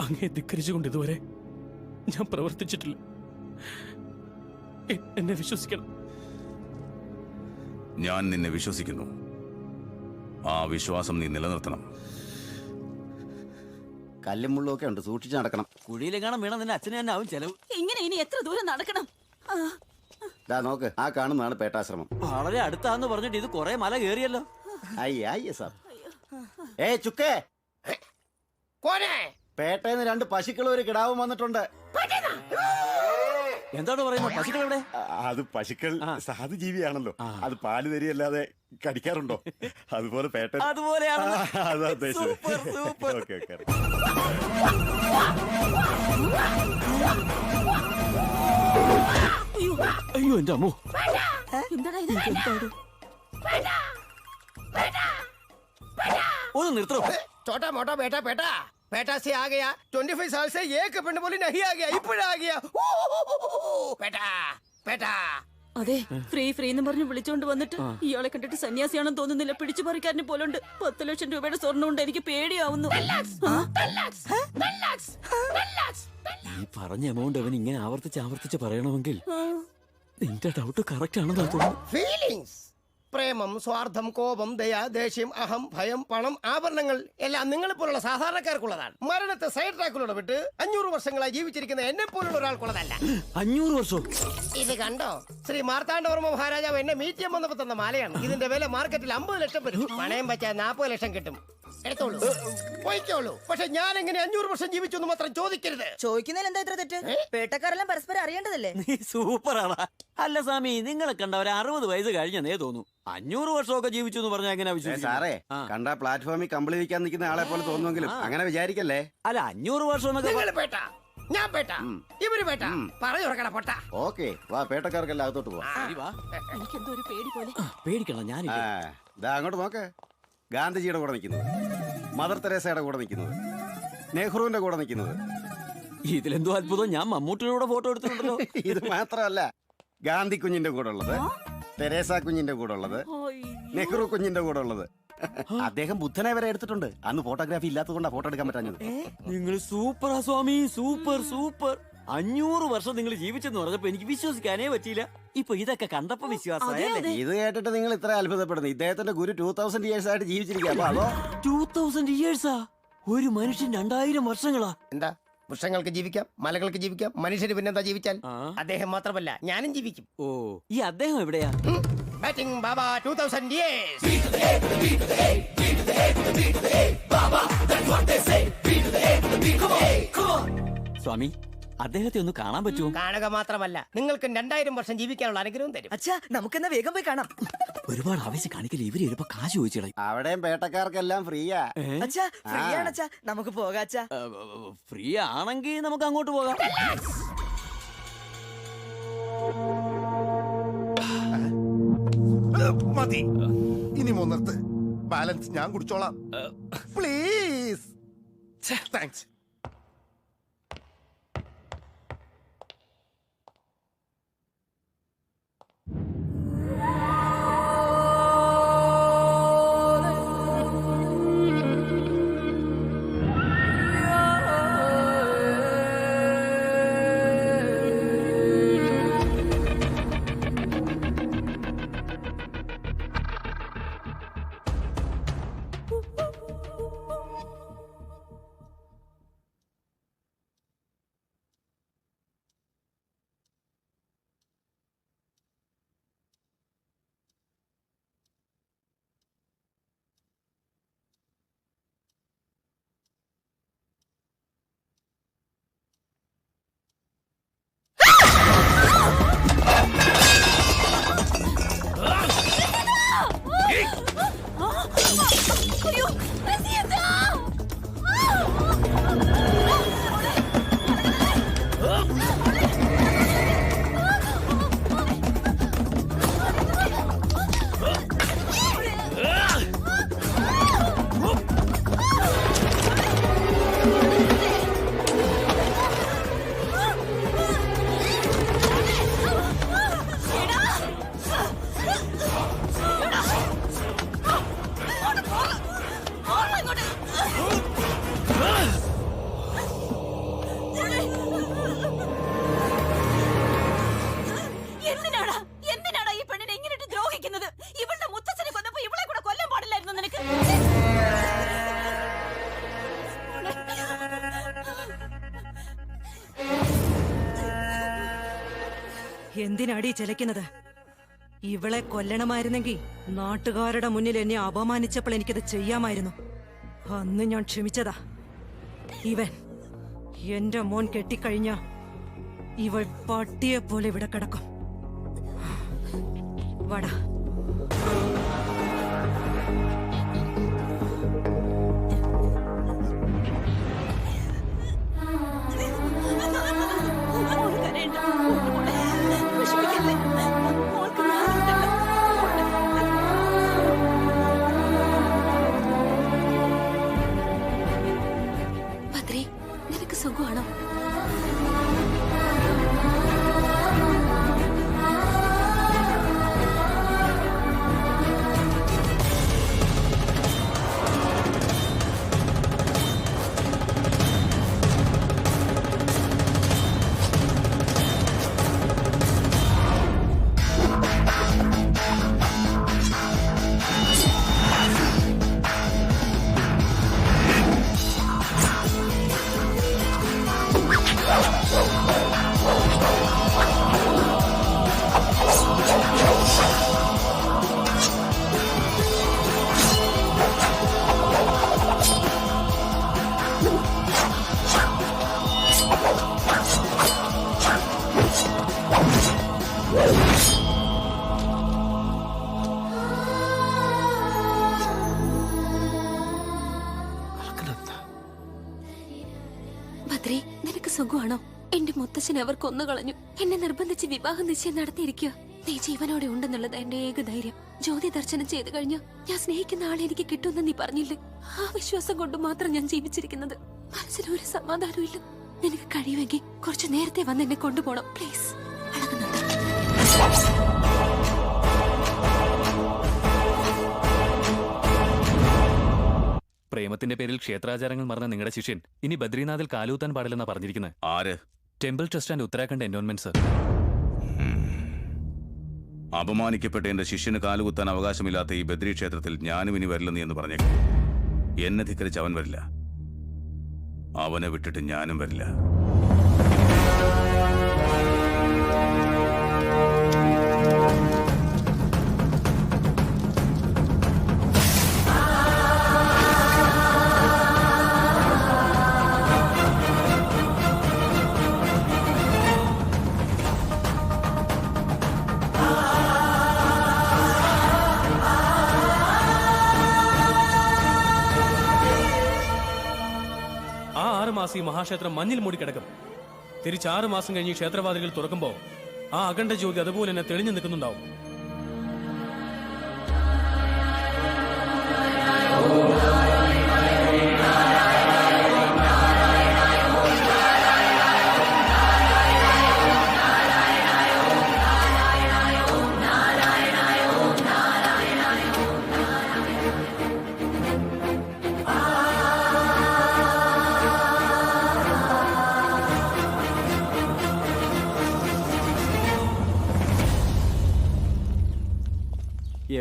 അങ്ങേ ധിക്കരിച്ചുകൊണ്ട് ഇതുവരെ ഞാൻ പ്രവർത്തിച്ചിട്ടില്ല. എന്നെ വിശ്വസിക്കണം. ഞാൻ നിന്നെ വിശ്വസിക്കുന്നു. ആ വിശ്വാസം നീ നിലനിർത്തണം. കല്ലും മുള്ളൊക്കെ ഉണ്ട്, സൂക്ഷിച്ച് നടക്കണം. കുഴിയിലെങ്ങാനും വീണ നിന്റെ അച്ഛനെ തന്നെ ആവും ചെലവ്. ഇങ്ങനെ ഇനി എത്ര ദൂരം നടക്കണം? നോക്ക്, ആ കാണുന്നതാണ് പേട്ടാശ്രമം. വളരെ അടുത്താന്ന് പറഞ്ഞിട്ട് ഇത് കൊറേ മല കേറിയല്ലോ. അയ്യ സാർ. ചുക്കേ, പേട്ടേന്ന് 2 പശുക്കളും ഒരു കിടാവും വന്നിട്ടുണ്ട്. എന്താണ് പറയുന്നത്? പശുക്കൾ എവിടെ? അത് പശുക്കൾ സാധു ജീവിയാണല്ലോ, അത് പാല് തരിയല്ലാതെ കടിക്കാറുണ്ടോ? അതുപോലെ പേട്ട അതുപോലെയാണ്. അതാ ഉദ്ദേശിച്ചത്. ഓക്കെ. അയ്യോ എന്റെ അമ്മോ, ഒന്ന് നിർത്തോ. छोटा मोटा बेटा बेटा बेटा से आ गया 25 साल से एक पिंड बोली नहीं आ गया इपड़ा आ गया बेटा बेटा. അതെ, ഫ്രീ എന്ന് പറഞ്ഞ് വിളിച്ചോണ്ട് വന്നിട്ട് ഇയാളെ കണ്ടിട്ട് സന്യാസിയാണെന്ന് തോന്നുന്നില്ല. പിടിച്ചു പറിക്കാരനെ പോലുണ്ട്. 10 ലക്ഷം രൂപയുടെ സ്വർണ്ണം കൊണ്ട് എനിക്ക് പേടിയാവുന്നു. ഈ പറഞ്ഞ എമൗണ്ട് അവൻ ഇങ്ങനെ ആവർത്തിച്ച് പറയണമെങ്കിൽ നിന്റെ ഡൗട്ട് കറക്റ്റ് ആണെന്ന് തോന്നുന്നു. ഫീലിംഗ്സ്, പ്രേമം, സ്വാർത്ഥം, കോപം, ദയ, ദേഷ്യം, അഹം, ഭയം, പണം, ആഭരണങ്ങൾ എല്ലാം നിങ്ങളെ പോലുള്ള സാധാരണക്കാർക്കുള്ളതാണ്. മരണത്തെ സൈഡ് ട്രാക്കിലൂടെ വിട്ട് 500 വർഷങ്ങളായി ജീവിച്ചിരിക്കുന്ന എന്നെ പോലുള്ള ഒരാൾക്കുള്ളതല്ല. 500 വർഷം? ഇത് കണ്ടോ? ശ്രീ മാർത്താണ്ഡവർമ്മ മഹാരാജാവ് എന്നെ മീറ്റ് ചെയ്യാൻ വന്നപ്പോ തന്ന മാലയാണ്. ഇതിന്റെ വില മാർക്കറ്റിൽ 50 ലക്ഷം വരും. പണയം വെച്ചാൽ 40 ലക്ഷം കിട്ടും. എടുത്തോളൂ, പോയിക്കോളൂ. പക്ഷെ ഞാൻ എങ്ങനെ 500 വർഷം ജീവിച്ചു എന്ന് മാത്രം ചോദിക്കരുത്. ചോദിക്കുന്നതിൽ എന്താ ഇത്ര തെറ്റ്? പേട്ടക്കാരെല്ലാം പരസ്പരം അറിയേണ്ടതല്ലേ? നീ സൂപ്പറാണ്. അല്ല സ്വാമി, നിങ്ങളെ കണ്ട ഒരു 60 വയസ്സ് കഴിഞ്ഞേ തോന്നുന്നു. 500 വർഷമൊക്കെ ജീവിച്ചു എന്ന് പറഞ്ഞാൽ എങ്ങനെ വിശ്വസിക്കും? സാറേ, കണ്ട പ്ലാറ്റ്ഫോമിൽ കമ്പിളി വിൽക്കാൻ നിൽക്കുന്ന ആളെ പോലെ തോന്നുമെങ്കിലും അങ്ങനെ വിചാരിക്കല്ലേ. അല്ല, 500 വർഷം ഞാൻ പേട്ട, ഇവര് പേട്ട, പറയുറക്കട പൊട്ട. ഓക്കെ, വാ, പേട്ടക്കാർക്കെല്ലാം അകത്തോട്ട് പോവാ. എനിക്കെന്തോ ഒരു പേടി പോലെ. പേടിക്കണം, ഞാൻ അങ്ങോട്ട് നോക്ക്. ഗാന്ധിജിയുടെ കൂടെ നിൽക്കുന്നത്, മദർ തെരേസയുടെ കൂടെ നിൽക്കുന്നത്, നെഹ്റുവിന്റെ കൂടെ നിൽക്കുന്നത്. ഇതിലെന്തോ അത്ഭുതം, ഞാൻ മമ്മൂട്ടിയുടെ ഫോട്ടോ എടുത്തിട്ടുണ്ടല്ലോ. ഇത് മാത്രമല്ല, ഗാന്ധി കുഞ്ഞിന്റെ കൂടെ ഉള്ളത്, തെരേസ കുഞ്ഞിന്റെ കൂടെ ഉള്ളത്, നെഹ്റു കുഞ്ഞിന്റെ കൂടെ ഉള്ളത്. അദ്ദേഹം ബുദ്ധനെ വരെ എടുത്തിട്ടുണ്ട്. അന്ന് ഫോട്ടോഗ്രാഫി ഇല്ലാത്തതുകൊണ്ടാ ഫോട്ടോ എടുക്കാൻ പറ്റാഞ്ഞത്. നിങ്ങൾ സൂപ്പറാ സ്വാമി, സൂപ്പർ. 500 വർഷം നിങ്ങൾ ജീവിച്ചെന്ന് പറഞ്ഞപ്പോ എനിക്ക് വിശ്വസിക്കാനേ പറ്റിയില്ല. ഇപ്പൊ ഇതൊക്കെ കണ്ടപ്പോ വിശ്വാസമായല്ലേ? ഇത് കേട്ടിട്ട് നിങ്ങൾ ഇത്ര അത്ഭുതപ്പെടുന്നു. ഇദ്ദേഹത്തിന്റെ ഗുരു 2000 years ആയിട്ട് ജീവിച്ചിരിക്കുക. 2000 years? ഒരു മനുഷ്യൻ 2000 വർഷങ്ങളാ? എന്താ വൃക്ഷങ്ങൾക്ക് ജീവിക്കാം, മലകൾക്ക് ജീവിക്കാം, മനുഷ്യന് പിന്നെന്താ ജീവിച്ചാൽ? അദ്ദേഹം മാത്രമല്ല ഞാനും ജീവിക്കും. ഓ, ഈ അദ്ദേഹം എവിടെയാ? ബാറ്റിംഗ് ബാബ 2000 years. സ്വാമി, അദ്ദേഹത്തെ ഒന്ന് കാണാൻ പറ്റുമോ? കാണുക മാത്രമല്ല, നിങ്ങൾക്ക് 2000 വർഷം ജീവിക്കാനുള്ള അനുഗ്രഹം തരും. അച്ഛാ, നമുക്കെന്നാ വേഗം പോയി കാണാം. ഒരുപാട് ആവശ്യം കാണിക്കല്, ഇവര് ചിലപ്പോ കാശ് ചോദിച്ചിട. അവിടെയും പേട്ടക്കാർക്കെല്ലാം ഫ്രീയാ. അച്ഛാ, ഫ്രീ ആണച്ചാ, നമുക്ക് പോകാം അച്ഛാ. ഫ്രീ ആണെങ്കിൽ നമുക്ക് അങ്ങോട്ട് പോകാം. മതി, ഇനി മൂന്നിടത്ത് ബാലൻസ് ഞാൻ കുടിച്ചോളാം. പ്ലീസ്. താങ്ക്സ്. എന്തിനാടി ചെലക്കുന്നത്? ഇവളെ കൊല്ലണമായിരുന്നെങ്കിൽ നാട്ടുകാരുടെ മുന്നിൽ എന്നെ അപമാനിച്ചപ്പോൾ എനിക്കത് ചെയ്യാമായിരുന്നു. അന്ന് ഞാൻ ക്ഷമിച്ചതാ. ഇവൻ എന്റെ മോൻ കെട്ടിക്കഴിഞ്ഞ ഇവൾ പട്ടിയെ പോലെ ഇവിടെ കിടക്കും. വടാ. ബദ്രി, നിനക്ക് സുഖമാണോ? ബദ്രി, നിനക്ക് സുഖമാണോ? എന്റെ മുത്തച്ഛൻ അവർ കൊന്നുകളഞ്ഞു. എന്നെ നിർബന്ധിച്ച് വിവാഹ നിശ്ചയം നടത്തിയിരിക്കുക. നീ ജീവനോടെ ഉണ്ടെന്നുള്ളത് എന്റെ ഏക ധൈര്യം. ജ്യോതി ദർശനം ചെയ്തു കഴിഞ്ഞു ഞാൻ സ്നേഹിക്കുന്ന ആളെ എനിക്ക് കിട്ടുമെന്ന് നീ പറഞ്ഞില്ലേ? ആ വിശ്വാസം കൊണ്ട് മാത്രം ഞാൻ ജീവിച്ചിരിക്കുന്നത്. മനസ്സിന് ഒരു സമാധാനവും ഇല്ല. നിനക്ക് കഴിയുമെങ്കിൽ കുറച്ചു നേരത്തെ വന്ന് എന്നെ കൊണ്ടുപോകണം പ്ലീസ്. പ്രേമത്തിന്റെ പേരിൽ ക്ഷേത്രാചാരങ്ങൾ മറന്ന നിങ്ങളുടെ ശിഷ്യൻ ഇനി ബദ്രീനാഥിൽ കാലൂത്താൻ പാടില്ലെന്നാ പറഞ്ഞിരിക്കുന്നത്. ആര്? Temple trust and Uttarakhand endowment sir. അപമാനിക്കപ്പെട്ട എന്റെ ശിഷ്യന് കാലുകുത്താൻ അവകാശമില്ലാത്ത ഈ ബദ്രി ക്ഷേത്രത്തിൽ ഞാനും ഇനി വരില്ലെന്ന് എന്ന് പറഞ്ഞേക്കും. എന്നെ ധിക്കരിച്ച് അവൻ വരില്ല. അവനെ വിട്ടിട്ട് ഞാനും വരില്ല. ആ 6 മാസം ഈ മഹാക്ഷേത്രം മഞ്ഞിൽ മൂടിക്കിടക്കും. തിരിച്ച് 6 മാസം കഴിഞ്ഞ് ക്ഷേത്രവാതിലുകൾ തുറക്കുമ്പോൾ ആ അഖണ്ഡ ജ്യോതി അതുപോലെ തന്നെ തെളിഞ്ഞു നിൽക്കുന്നുണ്ടാവും.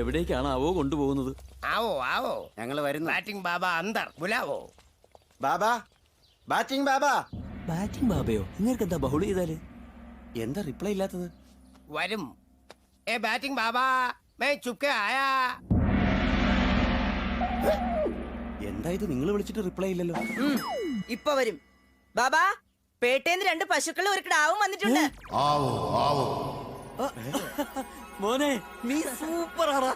എവിടേക്കാണാവോ കൊണ്ടുപോകുന്നത്? ആവോ ആവോ, ഞങ്ങള് വരുന്നു. ബാറ്റിംഗ് ബാബ അന്തർ ബുലാവോ. ബാബാ, ബാറ്റിംഗ് ബാബാ. ബാറ്റിംഗ് ബാബയോ? നിങ്ങൾക്ക് എന്താ ബഹുള ചെയ്താല്? എന്താ റിപ്ലൈ ഇല്ലാത്തത്? വരും. ഏ ബാറ്റിംഗ് ബാബാ, मैं ചുപ്കെ ആയാ. എന്താ ഇത്, നിങ്ങൾ വിളിച്ചിട്ട് റിപ്ലൈ ഇല്ലല്ലോ? ഇപ്പൊ വരും. ബാബാ, പേട്ടേന്ന് 2 പശുക്കളും ഒരു കിടാവും വന്നിട്ടുണ്ട്. മോനെ, നീ സൂപ്പർ ആറാ.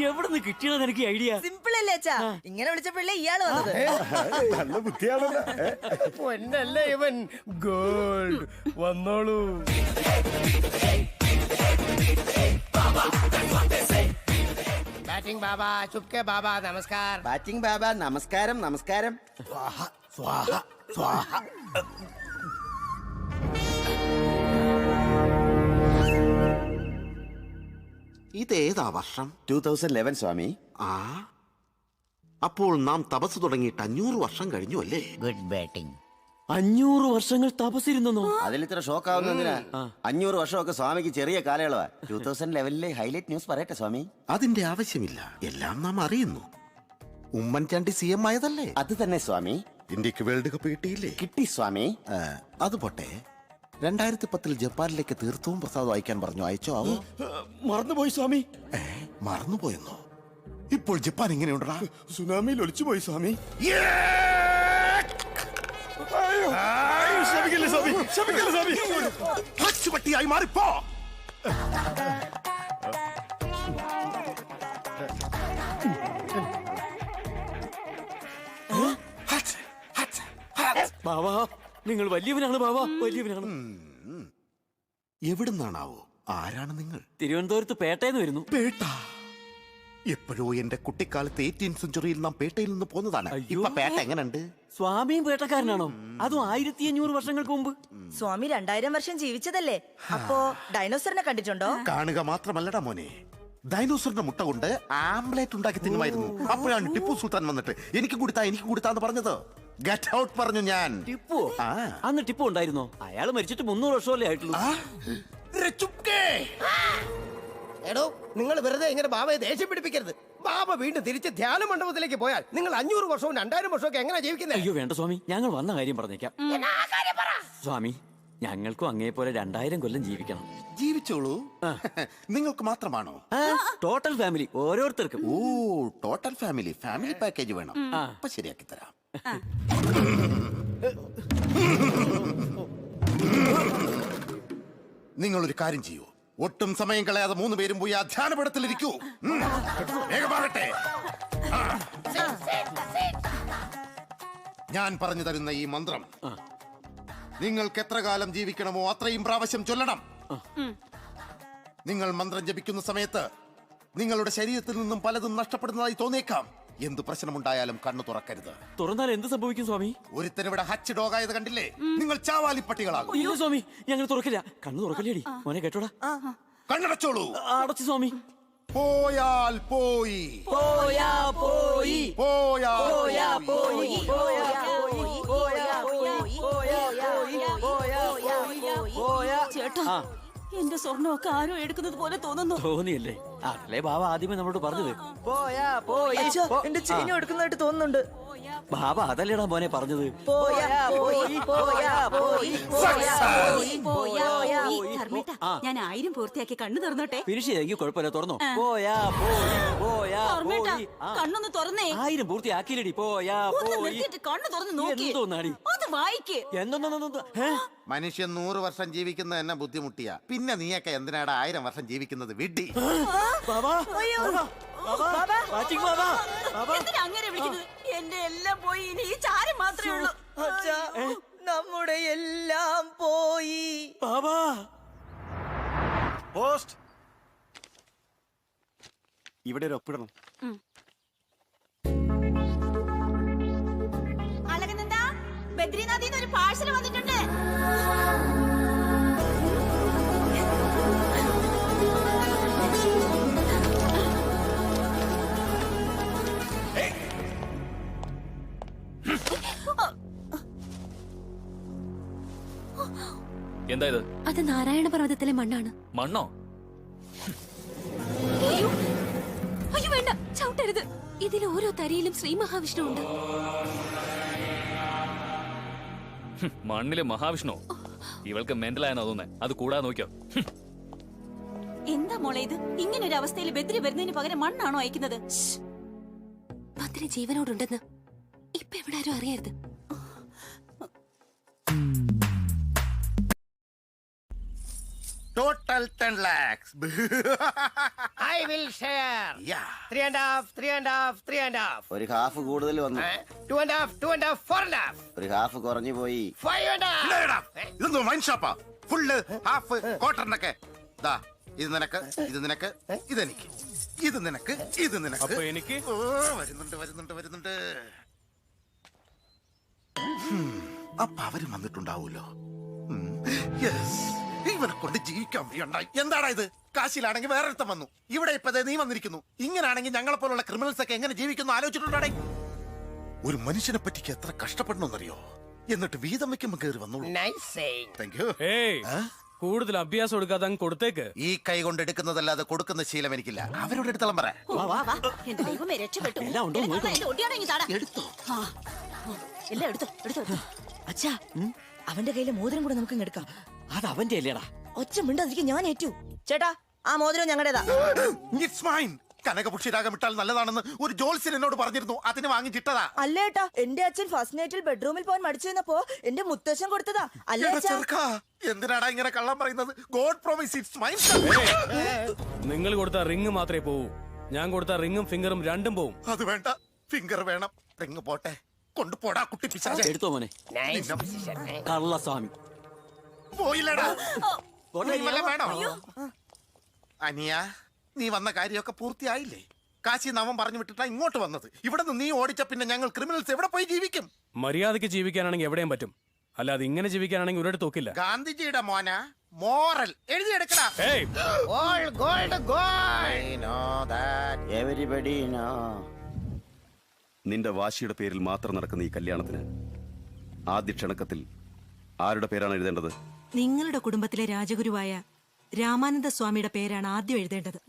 എവിടെ നിന്ന് കിട്ടിയത് എനിക്ക് ഐഡിയ? സിമ്പിൾ അല്ലേ അച്ഛാ? ഇങ്ങനെ വിളിച്ചപ്പോഴല്ലേ ഇയാള് വന്നത്. നല്ല ബുദ്ധിയാണല്ലോ. പൊന്നല്ലേ ഇവൻ. ഗോൾഡ് വന്നോളൂ. ബാറ്റിംഗ് ബാബാ, ചുപ്കെ ബാബാ, നമസ്കാർ. ബാറ്റിംഗ് ബാബാ, നമസ്കാരം. നമസ്കാരം. ഇതേതാ വർഷം? 2011 സ്വാമി. ആ, അപ്പോൾ നാം തപസ് തുടങ്ങിയിട്ട് 500 വർഷം കഴിഞ്ഞു അല്ലേ? Good batting. 500 വർഷങ്ങൾ തപസ്സിരുന്നോ? അതിൽ ഇത്ര ഷോക്ക് ആവുന്നതിനാ? 500 വർഷമൊക്കെ സ്വാമിക്ക് ചെറിയ കാലയളവാ. 2011 ഹൈലൈറ്റ് ന്യൂസ് പറയട്ടെ സ്വാമി. അതിന്റെ ആവശ്യമില്ല, എല്ലാം നാം അറിയുന്നു. ഉമ്മൻചാണ്ടി CM ആയതല്ലേ? അത് തന്നെ സ്വാമി. ഇന്ത്യക്ക് വേൾഡ് കപ്പ് കിട്ടിയില്ലേ? കിട്ടി സ്വാമി. അത് പോട്ടെ, 2010 ജപ്പാനിലേക്ക് തീർത്ഥവും പ്രസാദം അയക്കാൻ പറഞ്ഞു. അയച്ചോ? ആവോ? മറന്നുപോയി സ്വാമി. മറന്നുപോയെന്നോ? ഇപ്പോൾ ജപ്പാൻ എങ്ങനെയുണ്ടാ? സുനാമിയിൽ ഒലിച്ചുപോയി സ്വാമി. പട്ടിയായി മാറിപ്പോ. ബാബാ, നിങ്ങൾ വലിയവനാണ് ബാബാ, വലിയവനാണ്. എവിടുന്നാണാവോ? ആരാണ് നിങ്ങൾ? തിരുവനന്തപുരത്ത് പേട്ടയെന്ന് വരുന്നു. പേട്ട? എപ്പോഴോ എന്റെ കുട്ടിക്കാലത്ത് 18th സെഞ്ചുറിയിൽ നാം പേട്ടയിൽ നിന്ന് പോന്നതാണ്. ഇപ്പൊ പേട്ട എങ്ങനെയുണ്ട്? സ്വാമിയും പേട്ടക്കാരനാണോ? അതും 1500 വർഷങ്ങൾക്ക് മുമ്പ്. സ്വാമി 2000 വർഷം ജീവിച്ചതല്ലേ? അപ്പോ ഡൈനോസറിനെ കണ്ടിട്ടുണ്ടോ? കാണുക മാത്രമല്ലടാ മോനെ, ഡൈനോസറിന്റെ മുട്ട കൊണ്ട് ആംബ്ലേറ്റ് ഉണ്ടാക്കി തിന്നുമായിരുന്നു. അപ്പോഴാണ് ടിപ്പു സുൽത്താൻ വന്നിട്ട് എനിക്ക് കൊടുത്താന്ന് പറഞ്ഞത്. ഗെറ്റ് ഔട്ട് പറഞ്ഞു ഞാൻ. ടിപ്പു? അന്ന് ടിപ്പു ഉണ്ടായിരുന്നോ? അയാൾ മരിച്ചിട്ട് 300 വർഷമല്ലേ ആയിട്ടുള്ളൂ. എടോ, നിങ്ങൾ വെറുതെ ഇങ്ങനെ ബാബയെ ദേഷ്യം പിടിപ്പിക്കരുത്. ബാബ വീണ്ടും തിരിച്ച് ധ്യാന മണ്ഡപത്തിലേക്ക് പോയാൽ നിങ്ങൾ 500 വർഷവും 2000 വർഷവും ഒക്കെ എങ്ങനെ ജീവിക്കുന്നത്? അയ്യോ വേണ്ട സ്വാമി, ഞങ്ങൾ വന്ന കാര്യം പറഞ്ഞേക്കാം. സ്വാമി, ഞങ്ങൾക്കും അങ്ങേ പോലെ 2000 കൊല്ലം ജീവിക്കണം. ജീവിച്ചോളൂ. നിങ്ങൾക്ക് മാത്രമാണോ? ടോട്ടൽ ഫാമിലി, ഓരോരുത്തർക്കും. ഓ, ടോട്ടൽ ഫാമിലി പാക്കേജ് വേണം. അപ്പൊ ശരിയാക്കി തരാം. നിങ്ങളൊരു കാര്യം ചെയ്യൂ, ഒട്ടും സമയം കളയാതെ 3 പേരും പോയി ആ ധ്യാനപീഠത്തിലിരിക്കൂ. വേഗമാകട്ടെ. ഞാൻ പറഞ്ഞു തരുന്ന ഈ മന്ത്രം നിങ്ങൾക്ക് എത്ര കാലം ജീവിക്കണമോ അത്രയും പ്രാവശ്യം ചൊല്ലണം. നിങ്ങൾ മന്ത്രം ജപിക്കുന്ന സമയത്ത് നിങ്ങളുടെ ശരീരത്തിൽ നിന്നും പലതും നഷ്ടപ്പെടുന്നതായി തോന്നിയേക്കാം. എന്ത് പ്രശ്നമുണ്ടായാലും കണ്ണു തുറക്കരുത്. തുറന്നാൽ എന്ത് സംഭവിക്കും സ്വാമി? ഒരുത്തനിവിടെ ഹച്ച് ഡോഗായത് കണ്ടില്ലേ? നിങ്ങൾ ചാവാലിപ്പട്ടികളാകും. അയ്യോ സ്വാമി, ഞങ്ങൾ തുറക്കില്ല. കണ്ണു തുറക്കല്ലേടി മോനെ, കേട്ടോടാ. കണ്ണടച്ചോളൂ. അടച്ചു സ്വാമി. പോയാൽ പോയി, പോയാ പോയി, പോയാ പോയാ പോയി, പോയാ പോയി. ചേട്ടാ, എന്റെ സ്വർണ്ണമൊക്കെ ആരോ എടുക്കുന്നത് പോലെ തോന്നുന്നു. തോന്നിയല്ലേ? അതല്ലേ ബാബ ആദ്യമേ നമ്മളോട് പറഞ്ഞത്. പോയാ പോയി. എന്റെ ചെയിനും എടുക്കുന്നതായിട്ട് തോന്നുന്നുണ്ട്. ബാബ അതല്ലേടാ മോനെ പറഞ്ഞത്. ഞാൻ 1000 പൂർത്തിയാക്കി കണ്ണു തുറന്നോട്ടെ. ഫിനിഷ് ചെയ്തെങ്കിൽ കുഴപ്പമില്ല, തുറന്നോ. പോയാ പോയി, പോയാ പോയി. കണ്ണൊന്ന് തുറന്നേ. 1000 പൂർത്തിയാക്കിയില്ലടി. പോയാ പോയി. കണ്ണു തുറന്ന് നോക്കി. എന്തോന്നാടി അത് വായിക്ക്. മനുഷ്യൻ 100 വർഷം ജീവിക്കുന്നത് തന്നെ ബുദ്ധിമുട്ടിയ, പിന്നെ നീയൊക്കെ എന്തിനാടാ 1000 വർഷം ജീവിക്കുന്നത്? വിഡ്ഢി. എന്തിനാ അങ്ങനെ വിളിക്കുന്നത്? എന്റെ എല്ലാം പോയി, ഇനി ഈ ചാരം മാത്രമേ ഉള്ളൂ. നമ്മുടെ എല്ലാം പോയി. പോസ്റ്റ് ഇവിടെ ഒരു ഒപ്പിടണം. അളകനന്ദാ, ബദ്രിനാഥിന്ന് ഒരു പാഴ്സൽ വന്നിട്ടുണ്ട്. എന്താ ഇത്? അത് നാരായണ പർവ്വതത്തിലെ മണ്ണാണ്. മണ്ണോ? അയ്യോ അയ്യോ, വേണ്ട, ചവിട്ടരുത്. ഇതിൽ ഓരോ തരിയിലും ശ്രീ മഹാവിഷ്ണു ഉണ്ട്. മണ്ണിലെ മഹാവിഷ്ണു? ഇവൾക്ക് മെന്റലായെന്നാ തോന്നുന്നേ. അത് കൂടാതെ നോക്കിയോ. എന്താ മോളെ ഇത്? ഇങ്ങനെ ഒരു അവസ്ഥയിൽ ബദ്രി വരുന്നതിന് പകരം മണ്ണാണോ അയക്കുന്നത്? ഭദ്ര ജീവനോടുണ്ടെന്ന് ഇപ്പൊ എവിടെ ആരും അറിയരുത്. Total 10 lakhs. I will share. Yeah. 3.5, 3.5, 3.5. ഒരു ഹാഫ് കൂടുതൽ വന്നു. 2.5, 2.5, 4.5. ഒരു ഹാഫ് കുറഞ്ഞു പോയി. 5.5. ഇതൊന്നും വൈൻ ഷോപ്പാ. ഫുള്ള് ഹാഫ് ക്വാർട്ടറിനൊക്കെ. ദാ ഇത് നിനക്ക്, ഇത് നിനക്ക്, ഇതെനിക്ക്, ഇത് നിനക്ക്, ഇത് നിനക്ക്. അപ്പൊ എനിക്ക് വരുന്നുണ്ട്. അപ്പൊ അവരും വന്നിട്ടുണ്ടാവൂലോ. ഇവനെ കൊണ്ട് ജീവിക്കാൻ വയ്യണ്ടായി. എന്താടാ ഇത്? കാശിലാണെങ്കിൽ വേറൊരുത്തം വന്നു, ഇവിടെ ഇപ്പൊ നീ വന്നിരിക്കുന്നു. ഇങ്ങനാണെങ്കിൽ ഞങ്ങളെ പോലുള്ള ക്രിമിനൽസ് ഒക്കെ എങ്ങനെ ജീവിക്കുന്നു ആലോചിച്ചിട്ടുണ്ടാടേ? ഒരു മനുഷ്യനെ പറ്റിക്ക് എത്ര കഷ്ടപ്പെടണമെന്നറിയോ? എന്നിട്ട് വീതം വെക്കുമ്പോ കയറി വന്നോളൂ. Thank you. കൂടുതൽ അഭ്യാസം കൊടുക്കാതെ അങ്ങ് കൊടുത്തേക്ക്. ഈ കൈ കൊണ്ട് എടുക്കുന്നതല്ലാതെ കൊടുക്കുന്ന ശീലം എനിക്കില്ല. അവരോട് എടുത്തോളം പറ. എന്റെ ദൈവമേ, രക്ഷപ്പെട്ടു. എടുത്തോ. എല്ലാം എടുത്തോ. അച്ഛാ, അവന്റെ കയ്യിലെ മോതിരം കൂടെ നമുക്ക് എടുക്കാം. അത് അവന്റെ അല്ലേടാ. ഒച്ച മിണ്ടാതിരിക്കും, ഞാൻ ഏറ്റു. ചേട്ടാ, ആ മോതിരം ഞങ്ങളുടേതാ. കനകപുഷിരാഗം ഇട്ടാൽ നല്ലതാണെന്ന് ഒരു ജോത്സ്യൻ എന്നോട് പറഞ്ഞിരുന്നു. അതിന് വാങ്ങിച്ചിട്ടതാ. അല്ലേട്ടാ, എന്റെ അച്ഛൻ ഫസ്റ്റ് നൈറ്റിൽ ബെഡ്റൂമിൽ പോകാൻ മടിച്ചു നിന്നപ്പോ എന്റെ മുത്തശ്ശൻ കൊടുത്തതാ. അല്ലേ എന്തിനാടാ ഇങ്ങനെ കള്ളം പറയുന്നത്? God promise it's mine. നിങ്ങൾ കൊടുത്ത റിങ് മാത്രമേ പോവൂ. ഞാൻ കൊടുത്ത റിങ്ങും ഫിംഗറും രണ്ടും പോവും. അത് വേണ്ട, ഫിംഗർ വേണം. റിങ് പോട്ടെ, കൊണ്ടുപോടാ കുട്ടി പിശാചേ. എടുത്തോ മോനെ. കള്ളസ്വാമി പോയില്ലടാ. വേണോ അനിയ? നീ വന്ന കാര്യമൊക്കെ പൂർത്തിയായില്ലേ? കാശി നാമം പറഞ്ഞു വിട്ടിട്ടാ ഇങ്ങോട്ട് വന്നത്. ഇവിടെ നിന്ന് നീ ഓടിച്ച പിന്നെ ഞങ്ങൾ ക്രിമിനൽസ് എവിടെ പോയി ജീവിക്കും? മര്യാദയ്ക്ക് ജീവിക്കാനാണെങ്കിൽ എവിടെയും പറ്റും, അല്ലാതെ ഇങ്ങനെ ജീവിക്കാനാണെങ്കിൽ ഒരിടത്ത് നോക്കില്ല. ഗാന്ധിജിയുടെ മോന മോറൽ എഴുതിയെടുക്കടാ. നിന്റെ വാശിയുടെ പേരിൽ മാത്രം നടക്കുന്ന ഈ കല്യാണത്തിന് ആദ്യ ക്ഷണക്കത്തിൽ ആരുടെ പേരാണ് എഴുതേണ്ടത്? നിങ്ങളുടെ കുടുംബത്തിലെ രാജഗുരുവായ രാമാനന്ദ സ്വാമിയുടെ പേരാണ് ആദ്യം എഴുതേണ്ടത്.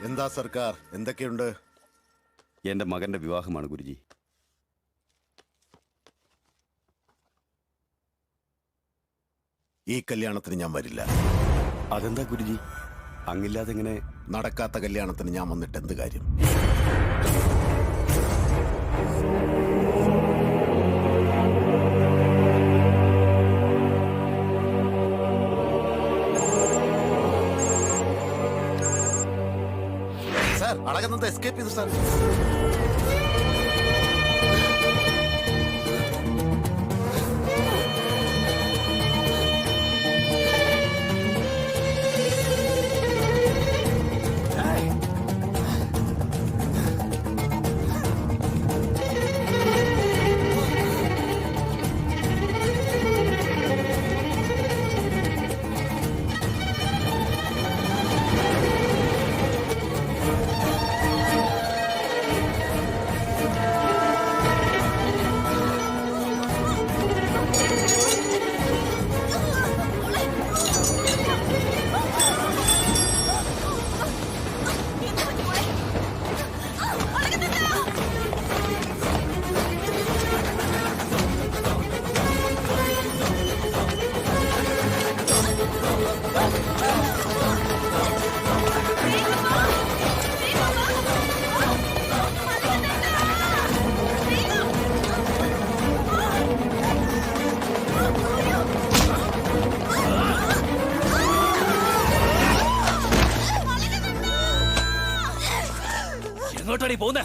എന്താ സർക്കാർ, എന്തൊക്കെയുണ്ട്? എന്റെ മകന്റെ വിവാഹമാണ് ഗുരുജി. ഈ കല്യാണത്തിന് ഞാൻ വരില്ല. അതെന്താ ഗുരുജി? അങ്ങില്ലാതെ എങ്ങനെ? നടക്കാത്ത കല്യാണത്തിന് ഞാൻ വന്നിട്ട് എന്ത് കാര്യം? സാർ, അളകുന്നത് എസ്കേപ്പ് ചെയ്തു സാർ. എങ്ങോട്ടാടി പോകുന്നേ?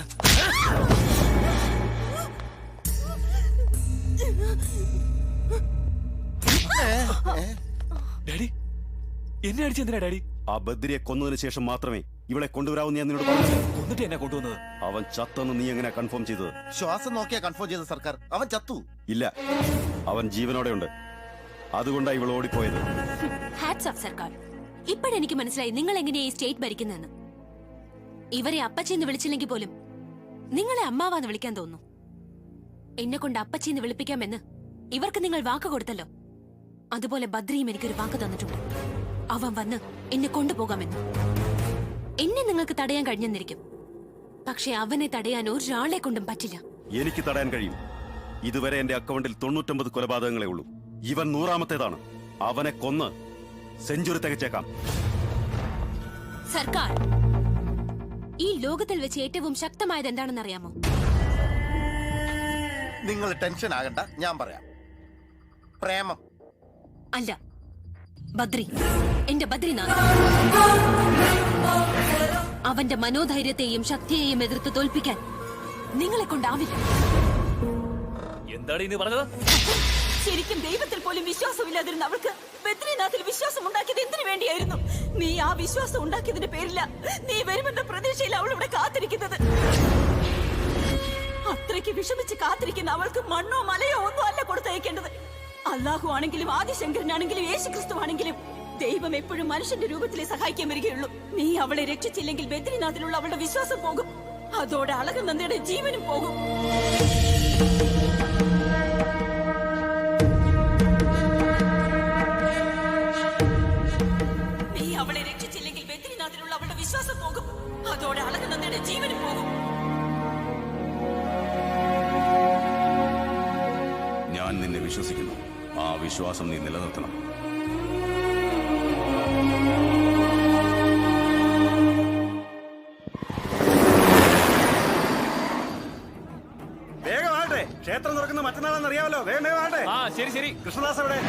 ഡാഡി എന്നെ അടിച്ചെന്തിനാ ഡാഡി? ആ ബദ്രിയെ കൊന്നതിന് ശേഷം മാത്രമേ ഇവളെ കൊണ്ടുവരാമെന്ന് ഞാൻ നിന്നോട് പറഞ്ഞു. കൊന്നിട്ട് എന്നെ കൊണ്ടുവന്നത്? അവൻ ചത്തെന്ന് നീ എങ്ങനെ കൺഫേം ചെയ്തത്? ശ്വാസം നോക്കിയാ കൺഫേം ചെയ്ത സർക്കാർ. അവൻ ചത്തു. ഇല്ല, അവൻ ജീവനോടെ ഉണ്ട്. അതുകൊണ്ടാണ് ഇവൾ ഓടിപ്പോയത്. ഹാറ്റ്സ് ഓഫ് സർക്കാർ. ഇപ്പോഴെനിക്ക് മനസ്സിലായി നിങ്ങൾ എങ്ങനെയാ ഈ സ്റ്റേറ്റ് ഭരിക്കുന്നതെന്ന്. ഇവരെ അപ്പച്ചിന്ന് വിളിച്ചില്ലെങ്കിൽ പോലും നിങ്ങളെ അമ്മാവാന്ന് വിളിക്കാൻ തോന്നുന്നു. എന്നെ കൊണ്ട് അപ്പച്ചിന്ന് വിളിപ്പിക്കാമെന്ന് ഇവർക്ക് നിങ്ങൾ വാക്ക് കൊടുത്തല്ലോ. അതുപോലെ ബദ്രിയും എനിക്കൊരു വാക്ക് തന്നിട്ടുണ്ട്. അവൻ വന്ന് എന്നെ കൊണ്ടുപോകാമെന്ന്. എന്നെ നിങ്ങൾക്ക് തടയാൻ കഴിഞ്ഞെന്നിരിക്കും, പക്ഷെ അവനെ തടയാൻ ഒരാളെ കൊണ്ടും പറ്റില്ല. എനിക്ക് തടയാൻ കഴിയും. ഇതുവരെ എന്റെ അക്കൗണ്ടിൽ 99 കൊലപാതകങ്ങളെ ഉള്ളൂ. ഇവൻ 100ാമത്തേതാണ്. അവനെ കൊന്ന് സെഞ്ചുറി തികച്ചേക്കാം. സർക്കാർ, ഈ ലോകത്തിൽ വെച്ച് ഏറ്റവും ശക്തമായത് എന്താണെന്ന് അറിയാമോ? നിങ്ങൾ ടെൻഷൻ ആകണ്ട, ഞാൻ പറയാം. പ്രേമം അല്ല, ബദ്രി. എന്റെ ബദ്രിനാഥ്. അവന്റെ മനോധൈര്യത്തെയും ശക്തിയെയും എതിർത്ത് തോൽപ്പിക്കാൻ നിങ്ങളെ കൊണ്ടാവില്ല. എന്താണ് ഇനി പറഞ്ഞത്? ശരിക്കും ദൈവത്തിൽ പോലും വിശ്വാസമില്ലാതിരുന്ന അവൾക്ക് ബദ്രിനാഥിൽ വിശ്വാസം ഉണ്ടാക്കിയത് എന്തിനു വേണ്ടിയായിരുന്നു? നീ ആ വിശ്വാസം ഉണ്ടാക്കിയതിന്റെ പേരില്ല നീ വരുമെന്ന പ്രതീക്ഷയിൽ അവൾ ഇവിടെ കാത്തിരിക്കുന്നത്. അത്രയ്ക്ക് വിഷമിച്ച് കാത്തിരിക്കുന്ന അവൾക്ക് മണ്ണോ മലയോ ഒന്നും അല്ല കൊടുത്തയക്കേണ്ടത്. അല്ലാഹു ആണെങ്കിലും ആദിശങ്കരനാണെങ്കിലും യേശുക്രിസ്തു ആണെങ്കിലും ദൈവം എപ്പോഴും മനുഷ്യന്റെ രൂപത്തിലെ സഹായിക്കാൻ വരികയുള്ളൂ. നീ അവളെ രക്ഷിച്ചില്ലെങ്കിൽ ബദ്രിനാഥിലുള്ള അവളുടെ വിശ്വാസം പോകും. അതോടെ അളകനന്ദയുടെ ജീവനും പോകും. നീ അവളെ രക്ഷിച്ചില്ലെങ്കിൽ ബദ്രിനാഥിലുള്ള അവളുടെ വിശ്വാസം പോകും. അതോടെ അളകനന്ദയുടെ ജീവനും പോകും. ഞാൻ നിന്നെ വിശ്വസിക്കുന്നു. ആ വിശ്വാസം നീ നിലനിർത്തണം. വേഗമാകട്ടെ, ക്ഷേത്രം തുറക്കുന്ന മറ്റന്നാളെന്ന് അറിയാമല്ലോ. വേഗം വേഗമാകട്ടെ. ആ ശരി ശരി. കൃഷ്ണദാസ് എവിടെ?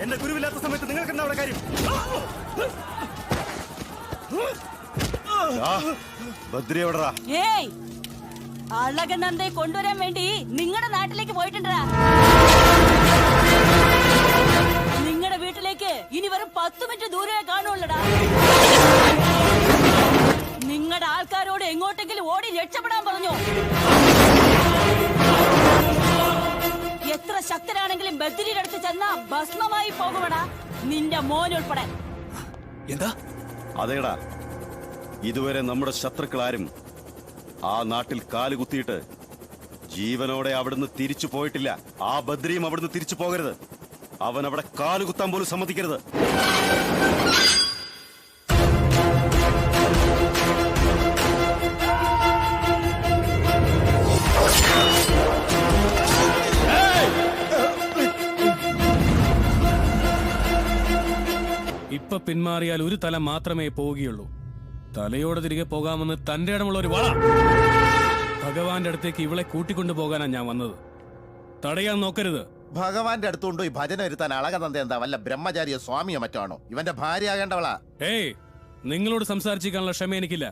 എന്റെ ഗുരുവില്ലാത്ത സമയത്ത് നിങ്ങൾക്ക് എന്താ അവിടെ കാര്യം? ബദ്രി എവിടെടാ? ഏയ്, അളകനന്ദയെ കൊണ്ടുവരാൻ വേണ്ടി നിങ്ങളുടെ നാട്ടിലേക്ക് പോയിട്ടുണ്ടാ. നിങ്ങളുടെ വീട്ടിലേക്ക് ഇനി വെറും 10 മിനിറ്റ് ദൂരെ കാണുള്ളടാ. നിങ്ങളുടെ ആൾക്കാരോട് എങ്ങോട്ടെങ്കിലും ഓടി രക്ഷപ്പെടാൻ പറഞ്ഞു. എത്ര ശക്തരാണെങ്കിലും ബദ്രിയുടെ അടുത്ത് ചെന്നാ ഭസ്മമായി പോകുമടാ, നിന്റെ മോനുൾപ്പെടെ. എന്താ? അതേടാ, ഇതുവരെ നമ്മുടെ ശത്രുക്കളാരും ആ നാട്ടിൽ കാലുകുത്തിയിട്ട് ജീവനോടെ അവിടുന്ന് തിരിച്ചു പോയിട്ടില്ല. ആ ബദ്രിയും അവിടുന്ന് തിരിച്ചു പോകരുത്. അവൻ അവിടെ കാലുകുത്താൻ പോലും സമ്മതിക്കരുത്. ഇപ്പൊ പിന്മാറിയാൽ ഒരു തല മാത്രമേ പോവുകയുള്ളൂ. തലയോടെ തിരികെ പോകാമെന്ന് തന്റെ ഇടമുള്ള ഒരു വള. ഭഗവാന്റെ അടുത്തേക്ക് ഇവളെ കൂട്ടിക്കൊണ്ടു പോകാനാണ് ഞാൻ വന്നത്. തടയാൻ നോക്കരുത്. ഭഗവാന്റെ അടുത്തുകൊണ്ടോ ഈ ഭജന വരുത്താൻ അളകനന്ദ എന്താ വല്ല ബ്രഹ്മചാരിയോ സ്വാമിയോ മറ്റോ ആണോ? ഇവന്റെ ഭാര്യ ആകേണ്ടവളാ. ഏയ്, നിങ്ങളോട് സംസാരിച്ചിരിക്കാനുള്ള ക്ഷമ എനിക്കില്ല.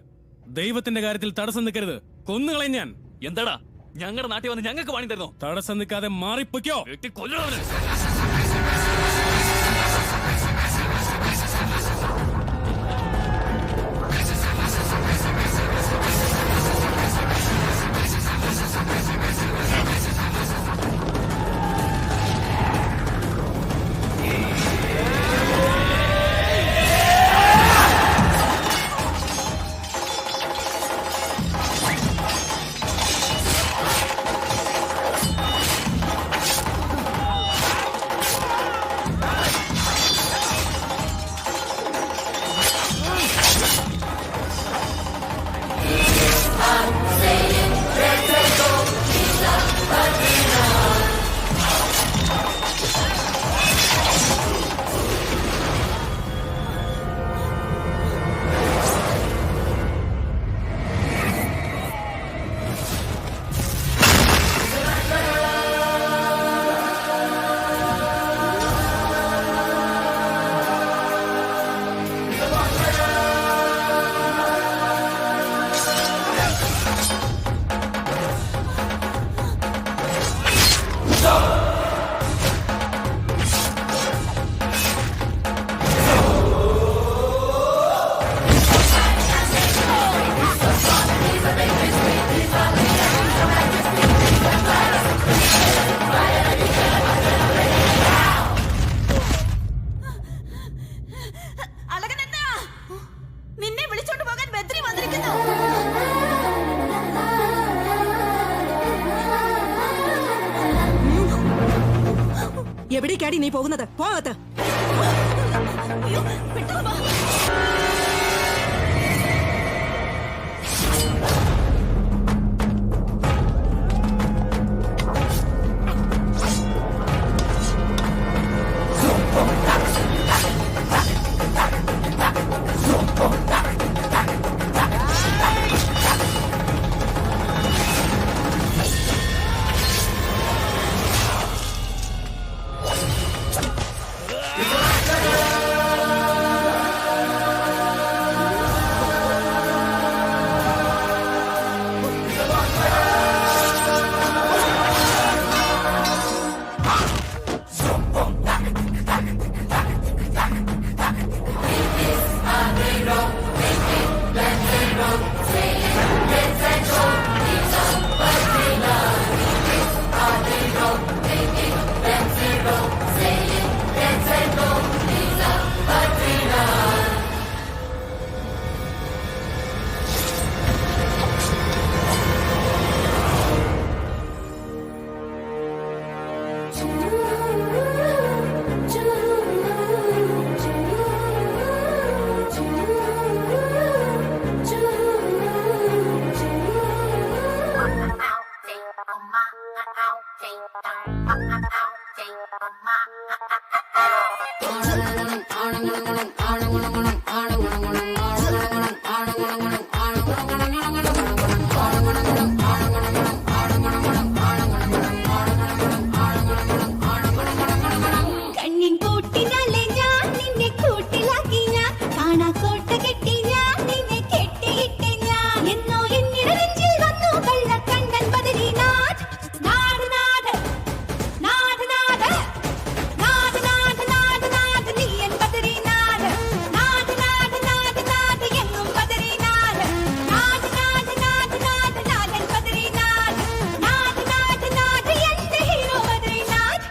ദൈവത്തിന്റെ കാര്യത്തിൽ തടസ്സം നിൽക്കരുത്. കൊന്നുകളെ ഞാൻ. എന്താടാ, ഞങ്ങളുടെ നാട്ടിൽ വന്ന് ഞങ്ങൾക്ക് പണി തരുന്നോ? തടസ്സം നിൽക്കാതെ മാറിപ്പൊയ്ക്കോ. കൊല്ലണവന്. എവിടേക്കാടി നീ പോകുന്നത്? പോകത്ത്.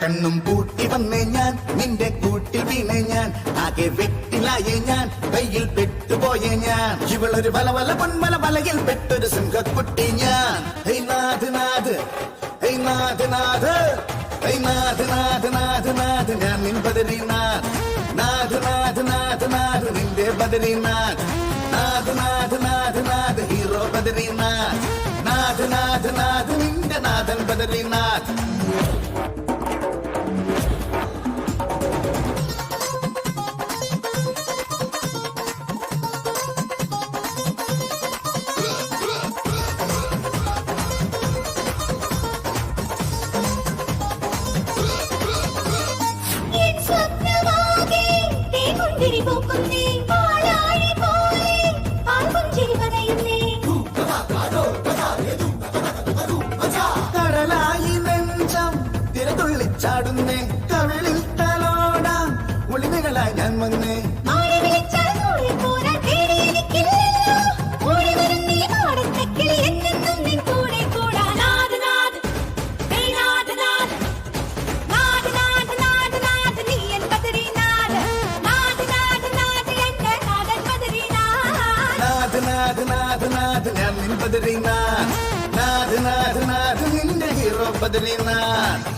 കണ്ണും പൂട്ടി വന്നേ ഞാൻ നിന്റെ കൂട്ടിൽ വീണേ ഞാൻ ആകെ വെട്ടിലായേ ഞാൻ കയ്യിൽ പെട്ടുപോയേ ഞാൻ ഇവളൊരു വല പൊന്മല വലയിൽ പെട്ടൊരു സിംഹക്കുട്ടി ഞാൻ high Nath Nath high Nath Nath high Nath Nath Nath Nath ഞാൻ നിൻ ബദരീനാഥ് നാഥ് നാഥ് നാഥ് നാഥ് നിന്റെ ബദരീനാഥ് നാഥ് നാഥ് നാഥ് നാഥ് ഹീറോ ബദരീനാഥ് നാഥ് നാഥ് നാഥ് നിന്റെ നാഥൻ ബദരീനാഥ്. കടലായി നെഞ്ചം തിരതുള്ളിച്ചാടുന്നേ കവിളിൽ തലോടാം ഒളിമകളായി ഞാൻ വന്നേ ഞാൻ നിൻ ബദരീനാഥ് നാഥ് നാഥ് നാഥ് നിന്റെ ഹീറോ ബദരീനാഥ്.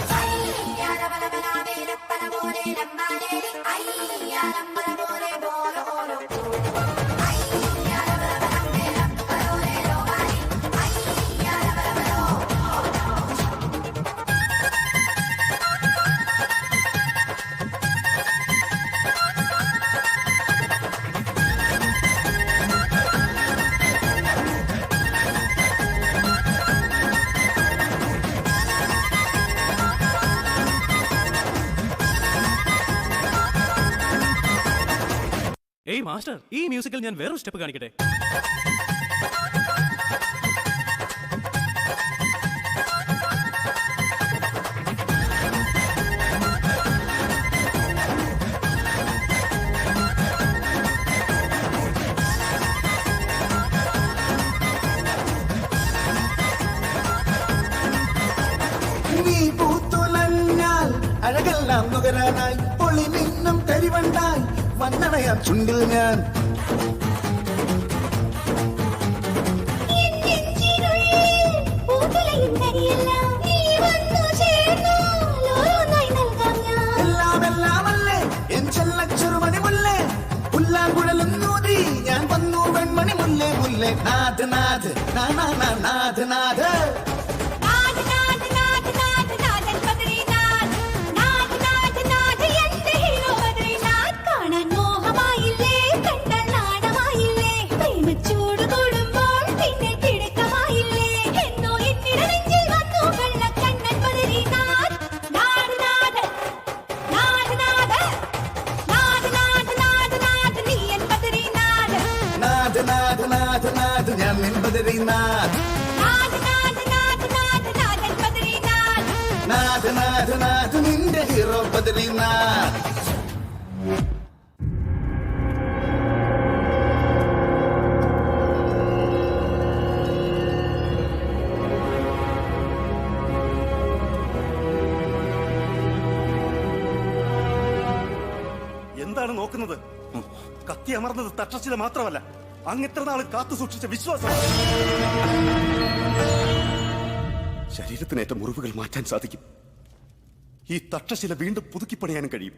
ഏയ് മാസ്റ്റർ, ഈ മ്യൂസിക്കിൽ ഞാൻ വേറൊരു സ്റ്റെപ്പ് കാണിക്കട്ടെ. നീ പൂത്തുലഞ്ഞാൽ അഴകെല്ലാം നുകരാനായി പൊളി മിന്നും കരിവണ്ടായി വന്നണയാം ചുണ്ടിൽ ഞാൻ പുല്ലാങ്കുഴലും നൂതി ഞാൻ വന്നു വെൺമണി മുല്ലേ മുല്ലേ നാഥ് നാഥ് നാഥ് നാഥ് ഞാൻ നിൻ ബദരീനാഥ് നാഥ് നാഥ് നാഥ് നിന്റെ ഹീറോ ബദരീനാഥ്. എന്താണ് നോക്കുന്നത്? കത്തി അമർന്നത് തക്ഷശില മാത്രമല്ല, അങ്ങിത്ര നാൾ കാത്തു സൂക്ഷിച്ച വിശ്വാസം. ശരീരത്തിനേറ്റ മുറിവുകൾ മാറ്റാൻ സാധിക്കും. ഈ തക്ഷശില വീണ്ടും പുതുക്കിപ്പണിയാനും കഴിയും.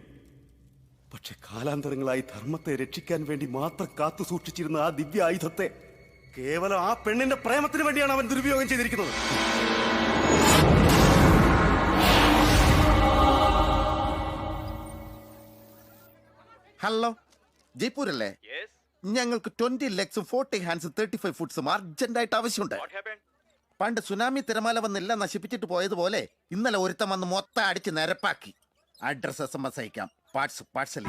പക്ഷെ കാലാന്തരങ്ങളായി ധർമ്മത്തെ രക്ഷിക്കാൻ വേണ്ടി മാത്രം കാത്തു സൂക്ഷിച്ചിരുന്ന ആ ദിവ്യ ആയുധത്തെ കേവലം ആ പെണ്ണിന്റെ പ്രേമത്തിന് വേണ്ടിയാണ് അവൻ ദുരുപയോഗം ചെയ്തിരിക്കുന്നത്. ഹലോ, ജയ്പൂരല്ലേ? ഞങ്ങൾക്ക് 20 ലെഗ്സും 40 ഹാൻഡ്സും 35 ഫുട്സും അർജന്റായിട്ട് ആവശ്യമുണ്ട്. പണ്ട് സുനാമി തിരമാല വന്നെല്ലാം നശിപ്പിച്ചിട്ട് പോയതുപോലെ ഇന്നലെ ഒരുത്തം വന്ന് മൊത്തം അടിച്ച് നിരപ്പാക്കി. അഡ്രസ് SMS അയക്കാം, പാഴ്സൽ.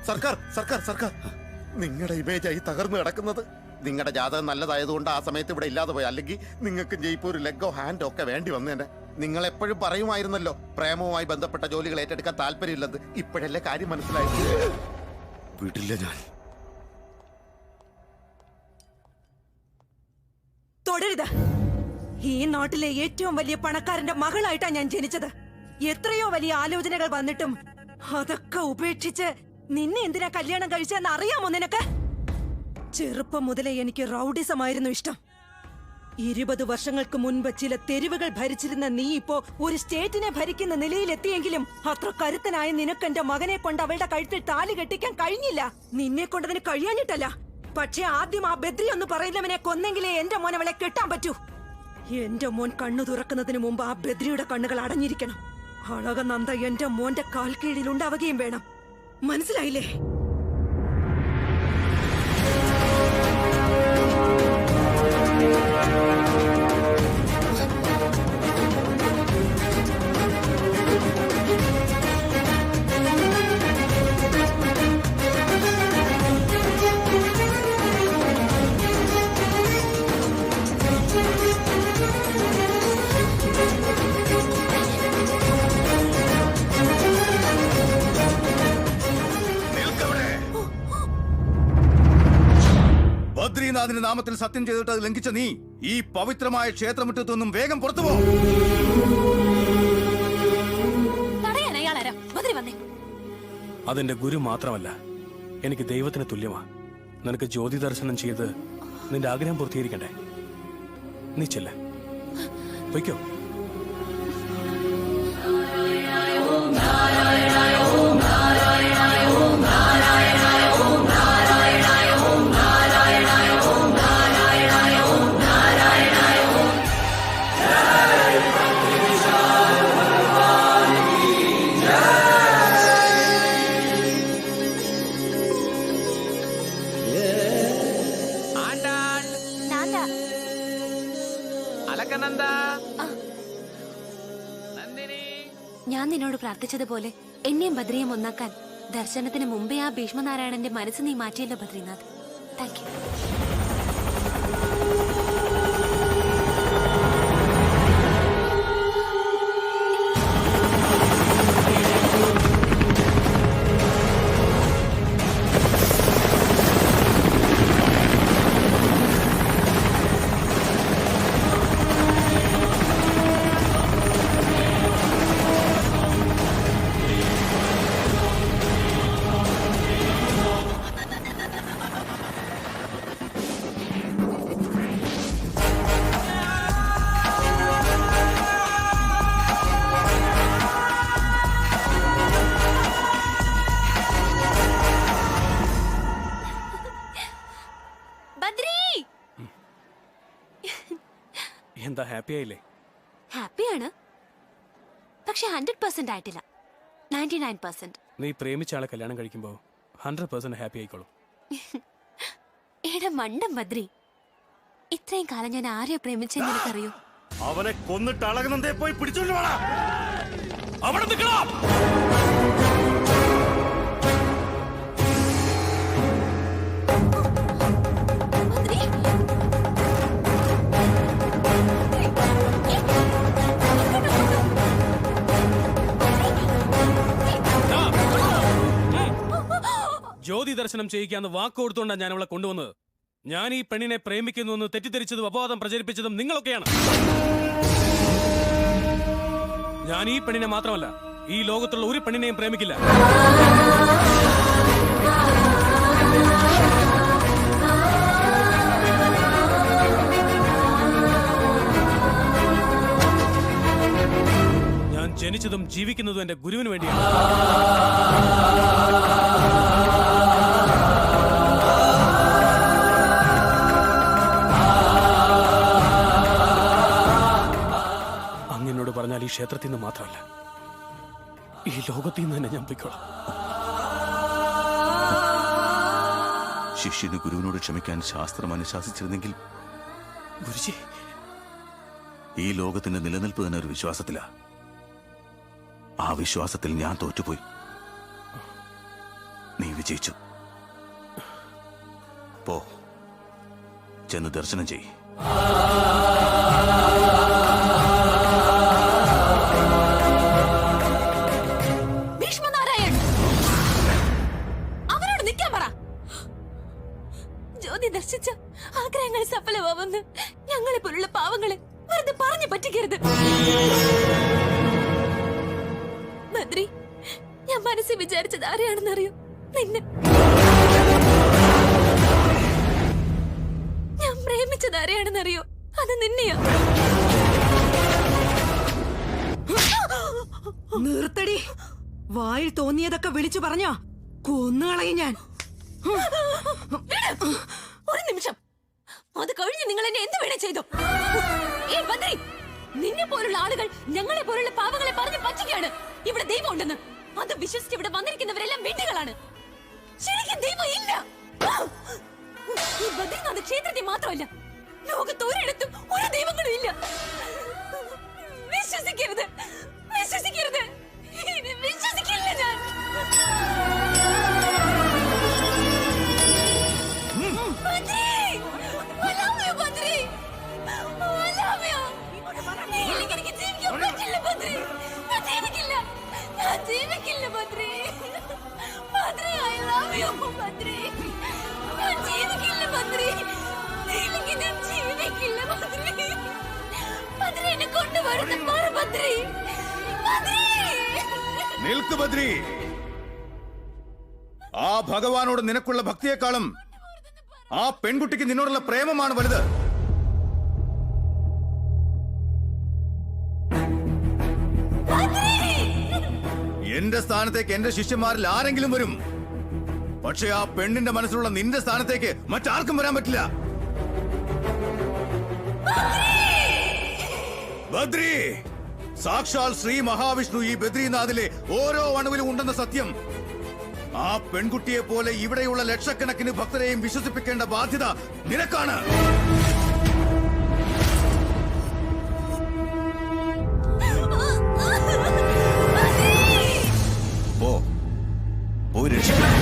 സർക്കാർ നിങ്ങളുടെ ഇമേജായി തകർന്നു കിടക്കുന്നത്. നിങ്ങളുടെ ജാതകം നല്ലതായതുകൊണ്ട് ആ സമയത്ത് ഇവിടെ ഇല്ലാതെ പോയി, അല്ലെങ്കിൽ നിങ്ങൾക്ക് ജയ്പൂർ ലെഗോ ഹാൻഡോ ഒക്കെ വേണ്ടി വന്നേനെ. നിങ്ങൾ എപ്പോഴും പറയുമായിരുന്നല്ലോ പ്രേമവുമായി ബന്ധപ്പെട്ട ജോലികൾ ഏറ്റെടുക്കാൻ താല്പര്യമില്ലെന്ന്. ഇപ്പോഴല്ലേ കാര്യം മനസ്സിലായി. വിടില്ല ഞാൻ. തുടരുത്. ഈ നാട്ടിലെ ഏറ്റവും വലിയ പണക്കാരന്റെ മകളായിട്ടാ ഞാൻ ജനിച്ചത്. എത്രയോ വലിയ ആലോചനകൾ വന്നിട്ടും അതൊക്കെ ഉപേക്ഷിച്ച് നിന്നെ എന്തിനാ കല്യാണം കഴിച്ചെന്ന് അറിയാമോ നിനക്ക്? ചെറുപ്പം മുതലേ എനിക്ക് റൗഡിസമായിരുന്നു ഇഷ്ടം. 20 വർഷങ്ങൾക്ക് മുൻപ് ചില തെരുവുകൾ ഭരിച്ചിരുന്ന നീ ഇപ്പോ ഒരു സ്റ്റേറ്റിനെ ഭരിക്കുന്ന നിലയിലെത്തിയെങ്കിലും അത്ര കരുത്തനായ നിനക്ക് എന്റെ മകനെ കൊണ്ട് അവളുടെ കഴുത്തിൽ താലി കെട്ടിക്കാൻ കഴിഞ്ഞില്ല. നിന്നെ കൊണ്ടതിന് കഴിയാഞ്ഞിട്ടല്ല, പക്ഷെ ആദ്യം ആ ബദ്രി എന്ന് പറയുന്നവനെ കൊന്നെങ്കിലേ എന്റെ മോൻ അവളെ കെട്ടാൻ പറ്റൂ. എന്റെ മോൻ കണ്ണു തുറക്കുന്നതിന് മുമ്പ് ആ ബദ്രിയുടെ കണ്ണുകൾ അടഞ്ഞിരിക്കണം. അളകനന്ദ എന്റെ മോന്റെ കാൽ കീഴിൽ ഉണ്ടാവുകയും വേണം. മനസ്സിലായില്ലേ? ബദ്രീനാഥിന്റെ നാമത്തിൽ സത്യം ചെയ്തിട്ട് അത് ലംഘിച്ച നീ ഈ പവിത്രമായ ക്ഷേത്രമുറ്റത്തു നിന്നും വേഗം പുറത്തു പോ. അതെന്റെ ഗുരു മാത്രമല്ല, എനിക്ക് ദൈവത്തിന് തുല്യമാ. നിനക്ക് ജ്യോതി ദർശനം ചെയ്ത് നിന്റെ ആഗ്രഹം പൂർത്തീകരിക്കണ്ടേ? നീ ചെല്ല, വയ്ക്കോ. ഞാൻ നിന്നോട് പ്രാർത്ഥിച്ചതുപോലെ എന്നെയും ബദ്രിയും ഒന്നാക്കാൻ ദർശനത്തിന് മുമ്പേ ആ ഭീഷ്മനാരായണന്റെ മനസ്സ് നീ മാറ്റിയല്ലോ ബദ്രിനാഥ്. Thank you. എന്താ ഹാപ്പി ആയില്ലേ? ഹാപ്പിയാണ്, പക്ഷെ 100% ആയിട്ടില്ല. 99%. നീ പ്രേമിച്ച ആളെ കല്യാണം കഴിക്കുമ്പോൾ 100% ഹാപ്പി ആയിക്കോളും. എടാ മണ്ടം ബദ്രി, ഇത്രയും കാലം ഞാൻ ആരെയോ പ്രേമിച്ചെന്ന് എനിക്കറിയോ? അവനെ കൊന്നിട്ട് അളകുന്നതേ പോയി പിടിച്ചോണ്ട് വേണം. അവിടെ നിൽക്കണം. ജ്യോതി ദർശനം ചെയ്യിക്കാന്ന് വാക്ക് കൊടുത്തുകൊണ്ടാണ് ഞാൻ അവളെ കൊണ്ടുവന്നത്. ഞാൻ ഈ പെണ്ണിനെ പ്രേമിക്കുന്നുവെന്ന് തെറ്റിദ്ധരിച്ചതും അപവാദം പ്രചരിപ്പിച്ചതും നിങ്ങളൊക്കെയാണ്. ഞാൻ ഈ പെണ്ണിനെ മാത്രമല്ല, ഈ ലോകത്തുള്ള ഒരു പെണ്ണിനെയും പ്രേമിക്കില്ല. ഞാൻ ജനിച്ചതും ജീവിക്കുന്നതും എന്റെ ഗുരുവിന് വേണ്ടിയാണ്. അങ്ങനോട് പറഞ്ഞാൽ ഈ ക്ഷേത്രത്തിൽ നിന്ന് മാത്രമല്ല, ഈ ലോകത്തിൽ നിന്ന് തന്നെ ഞാൻ പോയിക്കോളാം. ശിഷ്യന് ഗുരുവിനോട് ക്ഷമിക്കാൻ ശാസ്ത്രം അനുശാസിച്ചിരുന്നെങ്കിൽ ഗുരുജി, ഈ ലോകത്തിന്റെ നിലനിൽപ്പ് തന്നെ ഒരു വിശ്വാസത്തിലാ. ആ വിശ്വാസത്തിൽ ഞാൻ തോറ്റുപോയി, നീ വിജയിച്ചു. പോ, ചെന്ന് ദർശനം ചെയ്യ്. അവരോട് നിൽക്കാൻ പറ. ജ്യോതി ദർശിച്ച ആഗ്രഹങ്ങൾ സഫലമാവുന്ന ഞങ്ങളെ പോലുള്ള പാവങ്ങളെ വെറുതെ പറഞ്ഞു പറ്റിക്കരുത്. ബദ്രി, ഞാൻ മനസ്സിൽ വിചാരിച്ചത് ആരെയാണെന്നറിയോ? നിന്നെ. ഞാൻ പ്രേമിച്ചത് ആരെയാണെന്നറിയോ? അത് നിന്നെയാ. നിർത്തടി. വായിൽ തോന്നിയതൊക്കെ വിളിച്ചു പറഞ്ഞോ കൊന്നുകളയും ഞാൻ. ഒരു നിമിഷം, അത് കഴിഞ്ഞ് നിങ്ങൾ എന്നെ എന്ത് വേണേ ചെയ്തു. ഏ ബദ്രി, നിന്നെ പോലുള്ള ആളുകൾ ഞങ്ങളെ പോലുള്ള പാവങ്ങളെ പറഞ്ഞു പറ്റിക്കാണ് ഇവിടെ ദൈവം ഉണ്ടെന്ന്. അത് വിശ്വസിച്ച് ഇവിടെ വന്നിരിക്കുന്നവരെല്ലാം വീട്ടുകളാണ്. ശരിക്കും ദൈവം ഇല്ല. ഈ ബദ്രിനാഥ് ക്ഷേത്രത്തിൽ മാത്രമല്ല, ലോകത്ത് ഒരിടത്തും ഒരു ദൈവങ്ങളും ഇല്ല. വിശ്വസിക്കരുത്, വിശ്വസിക്കരുത്, വിശ്വസിക്കില്ല ഞാൻ. നിൽക്ക് ബദ്രി. ആ ഭഗവാനോട് നിനക്കുള്ള ഭക്തിയെക്കാളും ആ പെൺകുട്ടിക്ക് നിന്നോടുള്ള പ്രേമമാണ് വലുത്. എന്റെ സ്ഥാനത്തേക്ക് എന്റെ ശിഷ്യന്മാരിൽ ആരെങ്കിലും വരും, പക്ഷെ ആ പെണ്ണിന്റെ മനസ്സിലുള്ള നിന്റെ സ്ഥാനത്തേക്ക് മറ്റാർക്കും വരാൻ പറ്റില്ല. ബദ്രി, സാക്ഷാൽ ശ്രീ മഹാവിഷ്ണു ഈ ബദ്രിനാഥിലെ ഓരോ അണുവിലും ഉണ്ടെന്ന സത്യം ആ പെൺകുട്ടിയെ പോലെ ഇവിടെയുള്ള ലക്ഷക്കണക്കിന് ഭക്തരെയും വിശ്വസിപ്പിക്കേണ്ട ബാധ്യത നിനക്കാണ്. പോയി രക്ഷിക്കണം.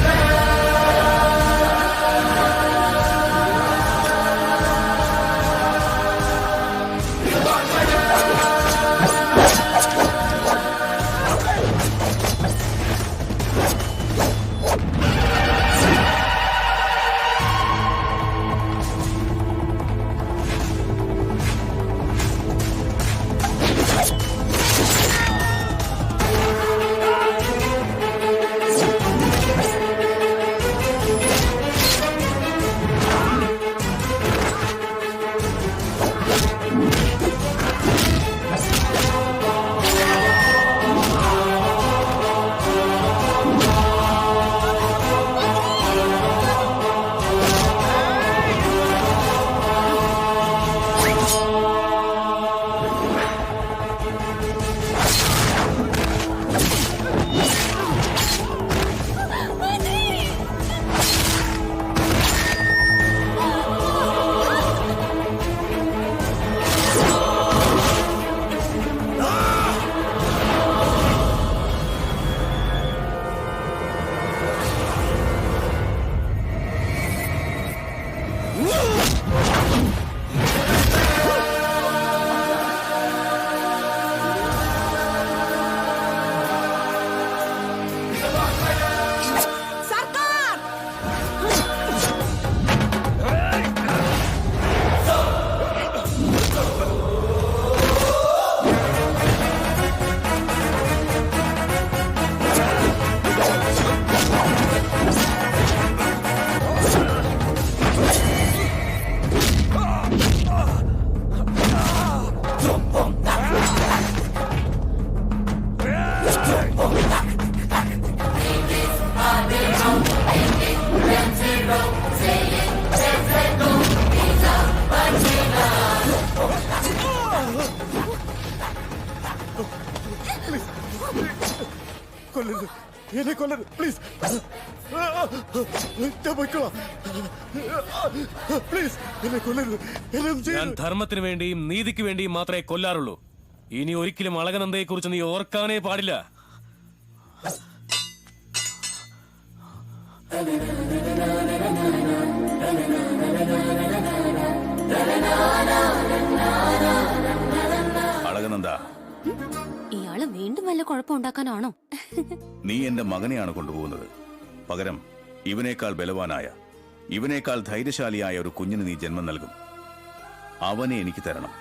കൊല്ലരുത്, എന്നെ കൊല്ലരുത്, പ്ലീസ്. ഞാൻ പോയിക്കോളാം. പ്ലീസ് എന്നെ കൊല്ലരുത്, എന്നെ ഒന്നും ഞാൻ ചെയ്യരുത്. ധർമ്മത്തിന് വേണ്ടിയും നീതിക്ക് വേണ്ടിയും മാത്രമേ കൊല്ലാറുള്ളൂ. ഇനി ഒരിക്കലും അളകനന്ദയെ കുറിച്ച് നീ ഓർക്കാനേ പാടില്ല. അളകനന്ദ, ഇയാള് വീണ്ടും വല്ല കുഴപ്പമുണ്ടാക്കാനാണോ? നീ എന്റെ മകനെയാണ് കൊണ്ടുപോകുന്നത്. പകരം ഇവനേക്കാൾ ബലവാനായ, ഇവനേക്കാൾ ധൈര്യശാലിയായ ഒരു കുഞ്ഞിന് നീ ജന്മം നൽകും. അവനെ എനിക്ക് തരണം.